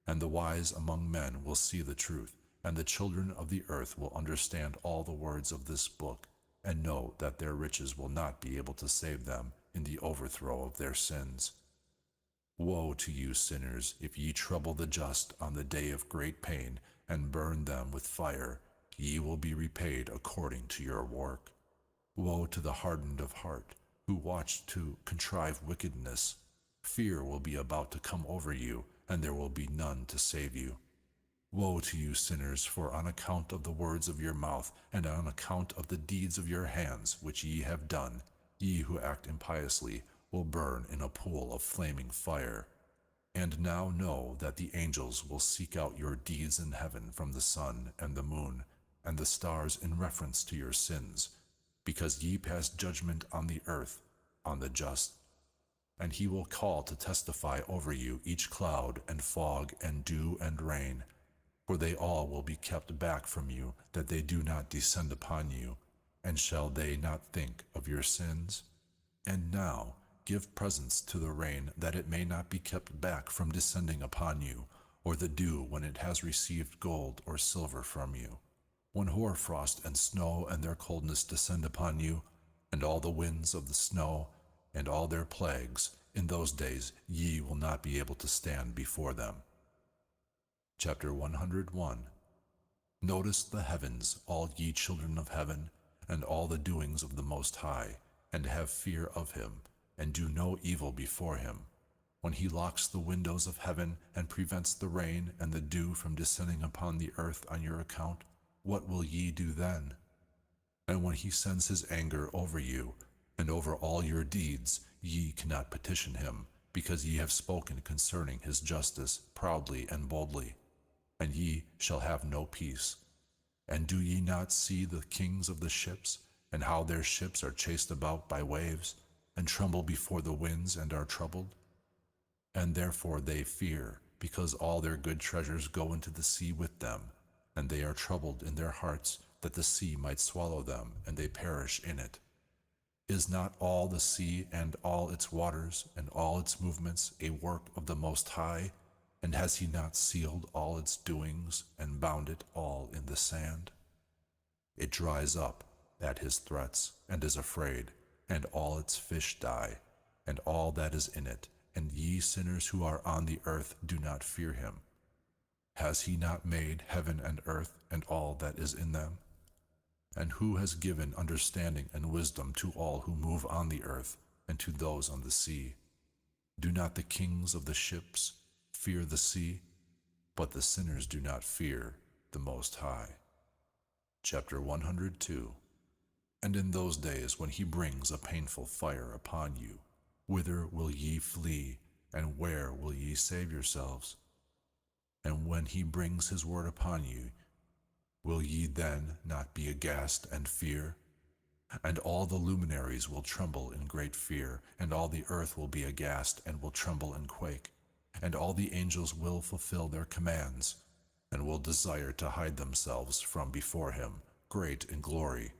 And the wise among men will see the truth, and the children of the earth will understand all the words of this book, and know that their riches will not be able to save them in the overthrow of their sins. Woe to you, sinners, if ye trouble the just on the day of great pain, and burn them with fire, ye will be repaid according to your work. Woe to the hardened of heart, who watch to contrive wickedness, Fear will be about to come over you, and there will be none to save you. Woe to you, sinners, for on account of the words of your mouth, and on account of the deeds of your hands, which ye have done, ye who act impiously will burn in a pool of flaming fire. And now know that the angels will seek out your deeds in heaven from the sun and the moon, and the stars in reference to your sins, because ye pass judgment on the earth, on the just. And he will call to testify over you each cloud and fog and dew and rain, for they all will be kept back from you, that they do not descend upon you. And shall they not think of your sins? And now give presents to the rain, that it may not be kept back from descending upon you, or the dew when it has received gold or silver from you. When hoarfrost and snow and their coldness descend upon you, and all the winds of the snow, and all their plagues, in those days ye will not be able to stand before them. Chapter 101. Notice the heavens, all ye children of heaven, and all the doings of the Most High, and have fear of him, and do no evil before him. When he locks the windows of heaven, and prevents the rain and the dew from descending upon the earth on your account, what will ye do then? And when he sends his anger over you, and over all your deeds, ye cannot petition him, because ye have spoken concerning his justice proudly and boldly. And ye shall have no peace. And do ye not see the kings of the ships, and how their ships are chased about by waves, and tremble before the winds and are troubled? And therefore they fear, because all their good treasures go into the sea with them, and they are troubled in their hearts, that the sea might swallow them, and they perish in it. Is not all the sea and all its waters and all its movements a work of the Most High? And has he not sealed all its doings and bound it all in the sand? It dries up at his threats and is afraid, and all its fish die, and all that is in it, and ye sinners who are on the earth do not fear him. Has he not made heaven and earth and all that is in them? And who has given understanding and wisdom to all who move on the earth, and to those on the sea? Do not the kings of the ships fear the sea? But the sinners do not fear the Most High. Chapter 102. And in those days when he brings a painful fire upon you, whither will ye flee, and where will ye save yourselves? And when he brings his word upon you, will ye then not be aghast and fear? And all the luminaries will tremble in great fear, and all the earth will be aghast and will tremble and quake. And all the angels will fulfill their commands, and will desire to hide themselves from before him, great in glory.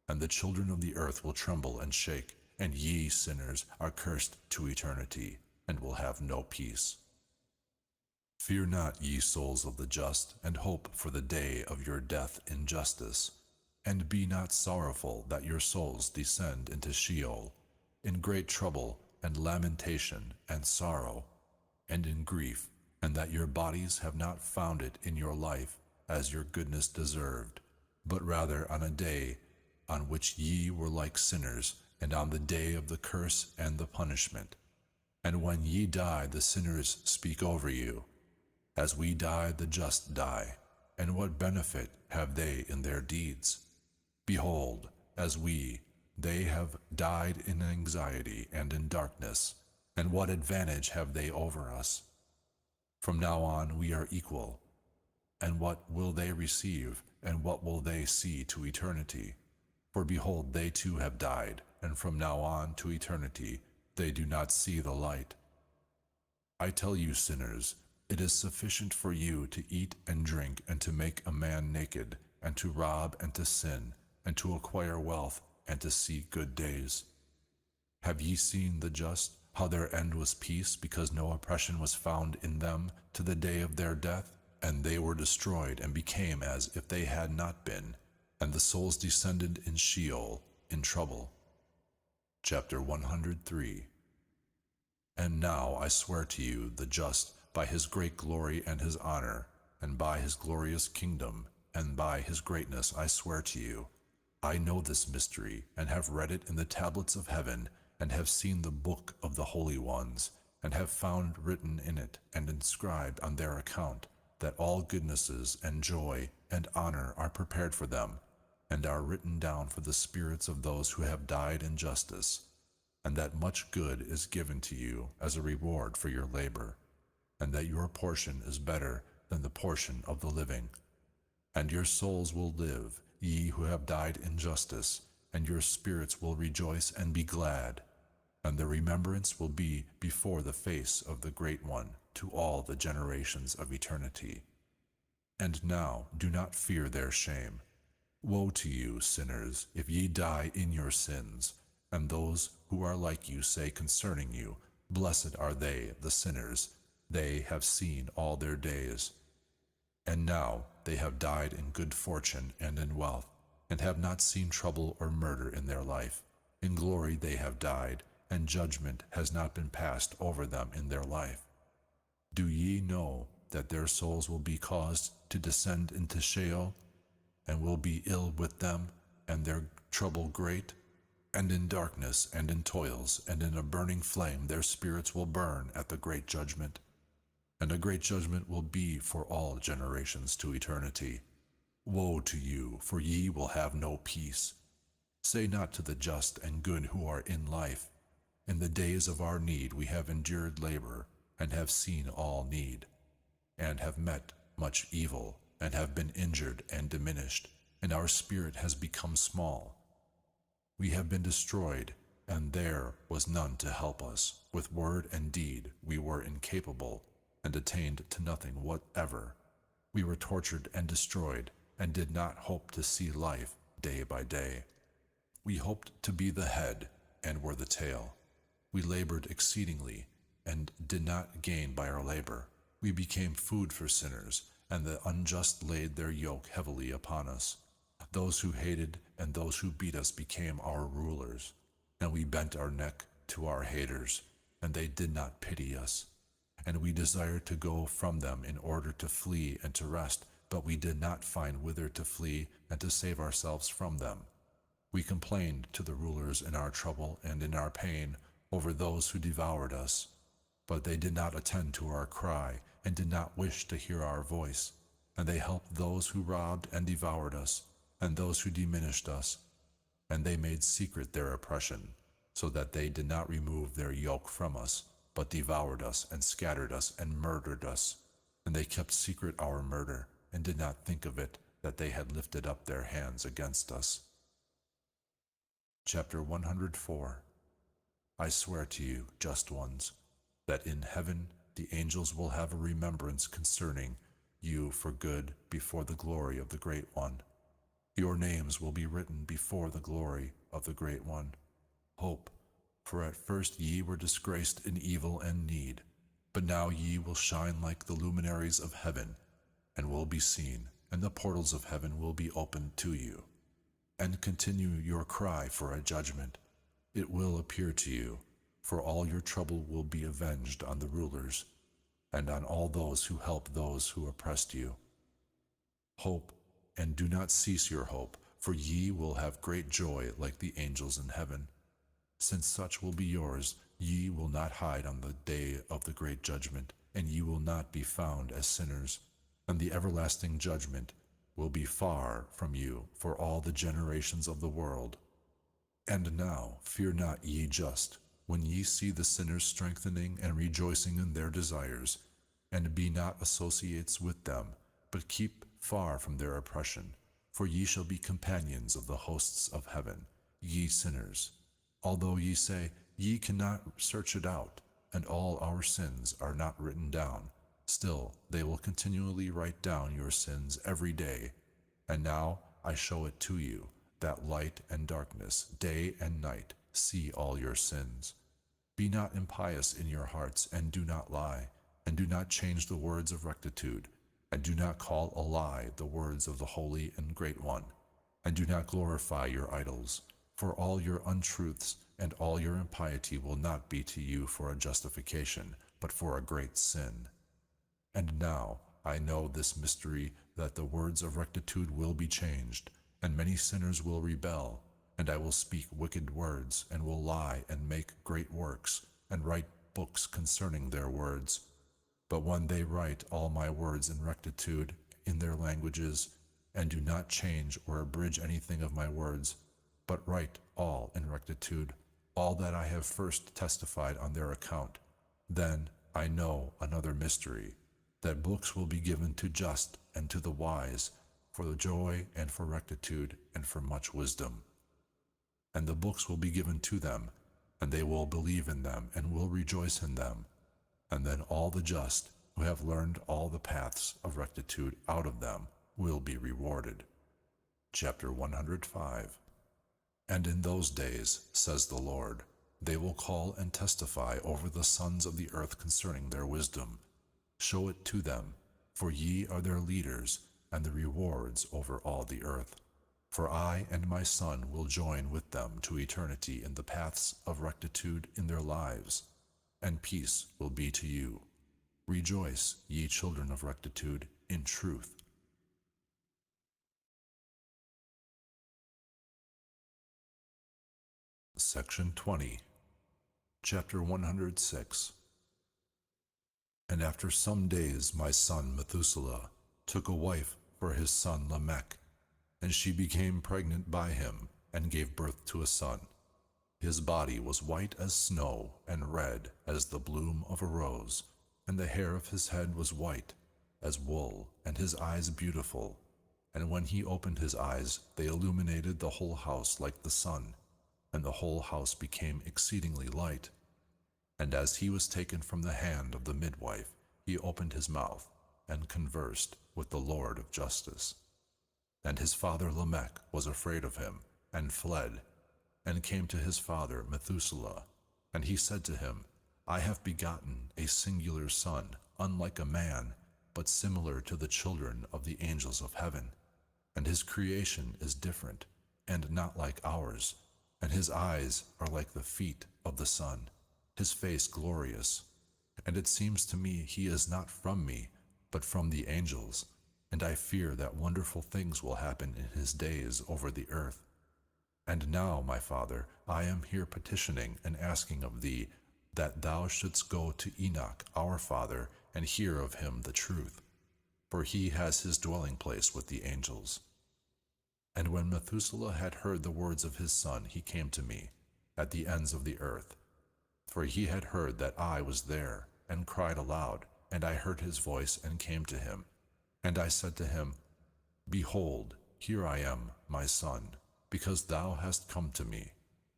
And the children of the earth will tremble and shake, and ye sinners are cursed to eternity, and will have no peace. Fear not, ye souls of the just, and hope for the day of your death in justice. And be not sorrowful that your souls descend into Sheol, in great trouble and lamentation and sorrow, and in grief, and that your bodies have not found it in your life as your goodness deserved, but rather on a day on which ye were like sinners, and on the day of the curse and the punishment. And when ye die, the sinners speak over you. As we die, the just die, and what benefit have they in their deeds? Behold, as we, they have died in anxiety and in darkness, and what advantage have they over us? From now on we are equal. And what will they receive, and what will they see to eternity? For behold, they too have died, and from now on to eternity they do not see the light. I tell you, sinners, it is sufficient for you to eat and drink, and to make a man naked, and to rob and to sin, and to acquire wealth, and to see good days. Have ye seen the just, how their end was peace, because no oppression was found in them to the day of their death? And they were destroyed, and became as if they had not been, and the souls descended in Sheol, in trouble. Chapter 103. And now I swear to you, the just, by his great glory and his honor, and by his glorious kingdom, and by his greatness I swear to you, I know this mystery, and have read it in the tablets of heaven, and have seen the book of the holy ones, and have found written in it and inscribed on their account that all goodnesses and joy and honor are prepared for them, and are written down for the spirits of those who have died in justice, and that much good is given to you as a reward for your labor, and that your portion is better than the portion of the living. And your souls will live, ye who have died in justice, and your spirits will rejoice and be glad, and the remembrance will be before the face of the Great One to all the generations of eternity. And now do not fear their shame. Woe to you, sinners, if ye die in your sins, and those who are like you say concerning you, Blessed are they, the sinners, they have seen all their days. And now they have died in good fortune and in wealth, and have not seen trouble or murder in their life. In glory they have died, and judgment has not been passed over them in their life. Do ye know that their souls will be caused to descend into Sheol, and will be ill with them, and their trouble great? And in darkness, and in toils, and in a burning flame their spirits will burn at the great judgment. And a great judgment will be for all generations to eternity. Woe to you, for ye will have no peace. Say not to the just and good who are in life, In the days of our need we have endured labor, and have seen all need, and have met much evil, and have been injured and diminished, and our spirit has become small. We have been destroyed, and there was none to help us. With word and deed we were incapable, and attained to nothing whatever. We were tortured and destroyed, and did not hope to see life day by day. We hoped to be the head, and were the tail. We labored exceedingly, and did not gain by our labor. We became food for sinners, and the unjust laid their yoke heavily upon us. Those who hated and those who beat us became our rulers, and we bent our neck to our haters, and they did not pity us. And we desired to go from them in order to flee and to rest, but we did not find whither to flee and to save ourselves from them. We complained to the rulers in our trouble and in our pain over those who devoured us, but they did not attend to our cry and did not wish to hear our voice. And they helped those who robbed and devoured us, and those who diminished us. And they made secret their oppression, so that they did not remove their yoke from us, but devoured us and scattered us and murdered us. And they kept secret our murder, and did not think of it, that they had lifted up their hands against us. Chapter 104. I swear to you, just ones, that in heaven the angels will have a remembrance concerning you for good before the glory of the Great One. Your names will be written before the glory of the Great One. Hope, for at first ye were disgraced in evil and need, but now ye will shine like the luminaries of heaven, and will be seen, and the portals of heaven will be opened to you. And continue your cry for a judgment. It will appear to you, for all your trouble will be avenged on the rulers, and on all those who help those who oppressed you. Hope, and do not cease your hope, for ye will have great joy like the angels in heaven. Since such will be yours, ye will not hide on the day of the great judgment, and ye will not be found as sinners, and the everlasting judgment will be far from you for all the generations of the world. And now fear not, ye just, when ye see the sinners strengthening and rejoicing in their desires, and be not associates with them, but keep far from their oppression, for ye shall be companions of the hosts of heaven, ye sinners. Although ye say, ye cannot search it out, and all our sins are not written down, still they will continually write down your sins every day. And now I show it to you, that light and darkness, day and night, see all your sins. Be not impious in your hearts, and do not lie, and do not change the words of rectitude, and do not call a lie the words of the Holy and Great One, and do not glorify your idols, for all your untruths and all your impiety will not be to you for a justification, but for a great sin. And now I know this mystery, that the words of rectitude will be changed, and many sinners will rebel, and I will speak wicked words, and will lie and make great works, and write books concerning their words. But when they write all my words in rectitude in their languages, and do not change or abridge anything of my words, but write all in rectitude, all that I have first testified on their account, then I know another mystery, that books will be given to just and to the wise, for the joy and for rectitude and for much wisdom. And the books will be given to them, and they will believe in them and will rejoice in them. And then all the just who have learned all the paths of rectitude out of them will be rewarded. Chapter 105. And in those days, says the Lord, they will call and testify over the sons of the earth concerning their wisdom. Show it to them, for ye are their leaders, and the rewards over all the earth. For I and my Son will join with them to eternity in the paths of rectitude in their lives, and peace will be to you. Rejoice, ye children of rectitude, in truth. Section 20. Chapter 106. And after some days my son Methuselah took a wife for his son Lamech, and she became pregnant by him, and gave birth to a son. His body was white as snow, and red as the bloom of a rose, and the hair of his head was white as wool, and his eyes beautiful. And when he opened his eyes, they illuminated the whole house like the sun, and the whole house became exceedingly light. And as he was taken from the hand of the midwife, he opened his mouth, and conversed with the Lord of justice. And his father Lamech was afraid of him, and fled, and came to his father Methuselah. And he said to him, I have begotten a singular son, unlike a man, but similar to the children of the angels of heaven. And his creation is different, and not like ours, and his eyes are like the feet of the sun, his face glorious. And it seems to me he is not from me, but from the angels, and I fear that wonderful things will happen in his days over the earth. And now, my father, I am here petitioning and asking of thee, that thou shouldst go to Enoch our father, and hear of him the truth, for he has his dwelling place with the angels. And when Methuselah had heard the words of his son, he came to me, at the ends of the earth. For he had heard that I was there, and cried aloud, and I heard his voice, and came to him. And I said to him, Behold, here I am, my son, because thou hast come to me.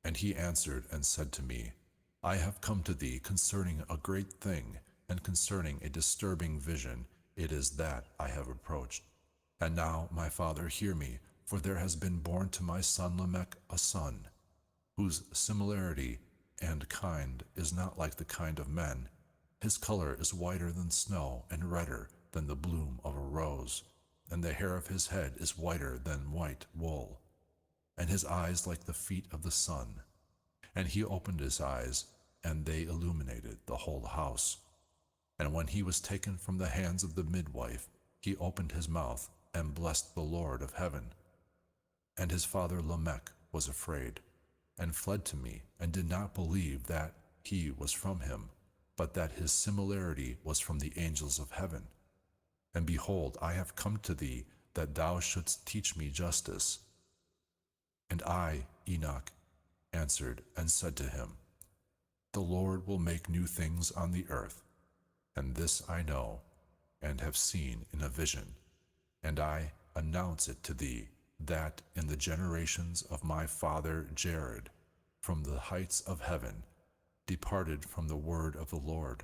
And he answered and said to me, I have come to thee concerning a great thing, and concerning a disturbing vision. It is that I have approached. And now, my father, hear me, for there has been born to my son Lamech a son, whose similarity and kind is not like the kind of men. His color is whiter than snow, and redder than the bloom of a rose, and the hair of his head is whiter than white wool, and his eyes like the feet of the sun. And he opened his eyes, and they illuminated the whole house. And when he was taken from the hands of the midwife, he opened his mouth, and blessed the Lord of heaven. And his father Lamech was afraid, and fled to me, and did not believe that he was from him, but that his similarity was from the angels of heaven. And behold, I have come to thee, that thou shouldst teach me justice. And I, Enoch, answered and said to him, The Lord will make new things on the earth, and this I know, and have seen in a vision. And I announce it to thee, that in the generations of my father Jared, from the heights of heaven, departed from the word of the Lord.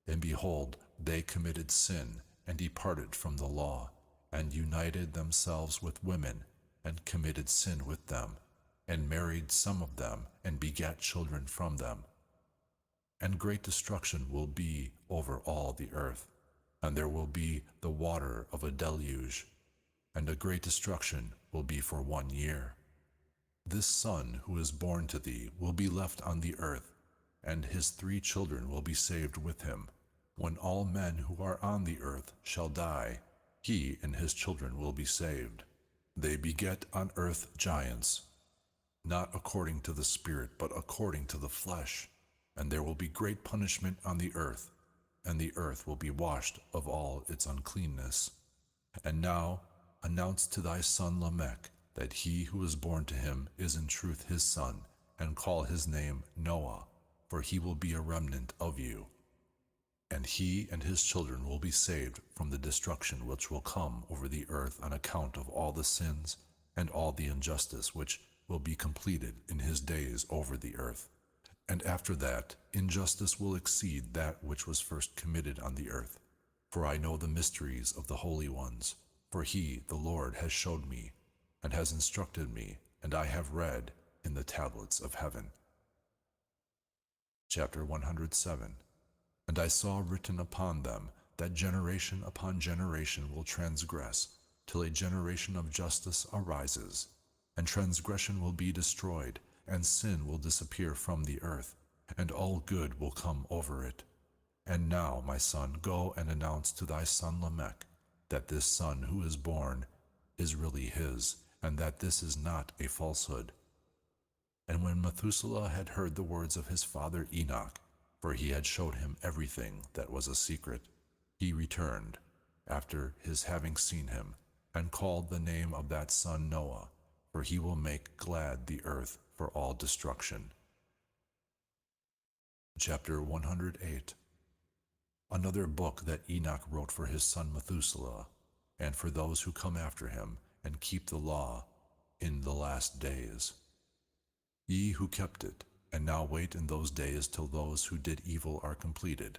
And behold, they committed sin, and departed from the law, and united themselves with women, and committed sin with them, and married some of them, and begat children from them. And great destruction will be over all the earth, and there will be the water of a deluge, and a great destruction will be for 1 year. This son who is born to thee will be left on the earth, and his 3 children will be saved with him. When all men who are on the earth shall die, he and his children will be saved. They beget on earth giants, not according to the spirit, but according to the flesh, and there will be great punishment on the earth, and the earth will be washed of all its uncleanness. And now announce to thy son Lamech that he who is born to him is in truth his son, and call his name Noah, for he will be a remnant of you. And he and his children will be saved from the destruction which will come over the earth on account of all the sins and all the injustice which will be completed in his days over the earth. And after that, injustice will exceed that which was first committed on the earth. For I know the mysteries of the holy ones, for he, the Lord, has showed me, and has instructed me, and I have read in the tablets of heaven. Chapter 107. And I saw written upon them that generation upon generation will transgress, till a generation of justice arises, and transgression will be destroyed, and sin will disappear from the earth, and all good will come over it. And now, my son, go and announce to thy son Lamech that this son who is born is really his, and that this is not a falsehood. And when Methuselah had heard the words of his father Enoch, for he had showed him everything that was a secret, he returned, after his having seen him, and called the name of that son Noah, for he will make glad the earth for all destruction. Chapter 108. Another book that Enoch wrote for his son Methuselah, and for those who come after him, and keep the law in the last days. Ye who kept it, and now wait in those days till those who did evil are completed,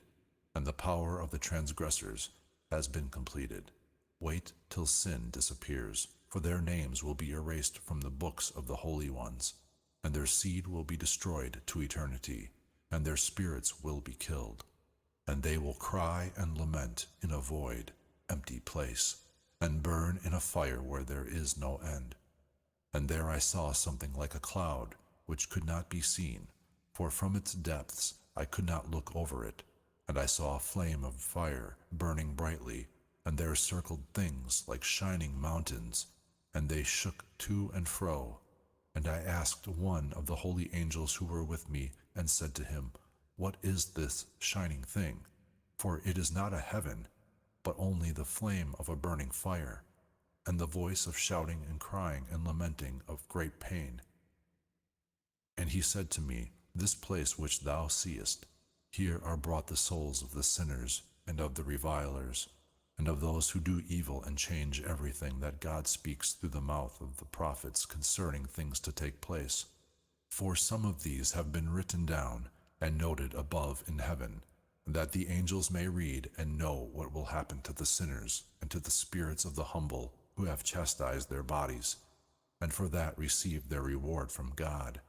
and the power of the transgressors has been completed. Wait till sin disappears, for their names will be erased from the books of the holy ones, and their seed will be destroyed to eternity, and their spirits will be killed. And they will cry and lament in a void, empty place, and burn in a fire where there is no end. And there I saw something like a cloud, which could not be seen, for from its depths I could not look over it. And I saw a flame of fire burning brightly, and there circled things like shining mountains, and they shook to and fro. And I asked one of the holy angels who were with me, and said to him, What is this shining thing? For it is not a heaven, but only the flame of a burning fire, and the voice of shouting and crying and lamenting of great pain. And he said to me, This place which thou seest, here are brought the souls of the sinners, and of the revilers, and of those who do evil and change everything that God speaks through the mouth of the prophets concerning things to take place. For some of these have been written down and noted above in heaven, that the angels may read and know what will happen to the sinners and to the spirits of the humble who have chastised their bodies, and for that receive their reward from God,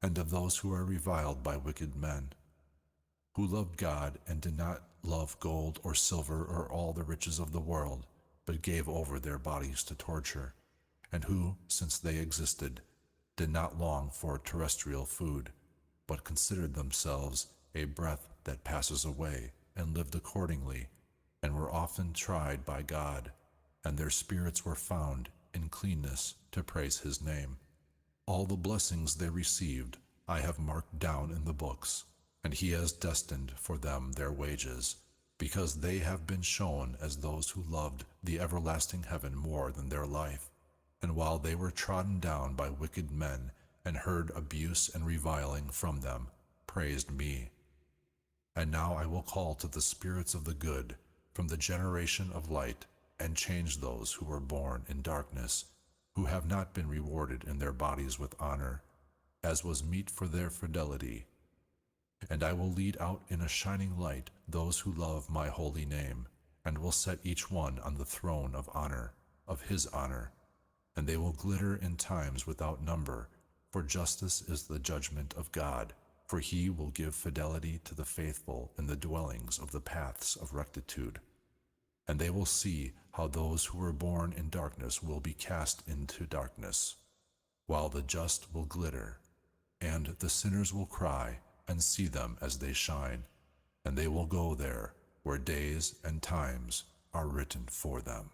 and of those who are reviled by wicked men, who loved God and did not love gold or silver or all the riches of the world, but gave over their bodies to torture, and who, since they existed, did not long for terrestrial food, but considered themselves a breath that passes away, and lived accordingly, and were often tried by God, and their spirits were found in cleanness to praise his name. All the blessings they received I have marked down in the books, and he has destined for them their wages, because they have been shown as those who loved the everlasting heaven more than their life, and while they were trodden down by wicked men, and heard abuse and reviling from them, praised me. And now I will call to the spirits of the good from the generation of light, and change those who were born in darkness, who have not been rewarded in their bodies with honor, as was meet for their fidelity. And I will lead out in a shining light those who love my holy name, and will set each one on the throne of honor, of his honor, and they will glitter in times without number, for justice is the judgment of God, for he will give fidelity to the faithful in the dwellings of the paths of rectitude. And they will see how those who were born in darkness will be cast into darkness, while the just will glitter, and the sinners will cry and see them as they shine, and they will go there where days and times are written for them.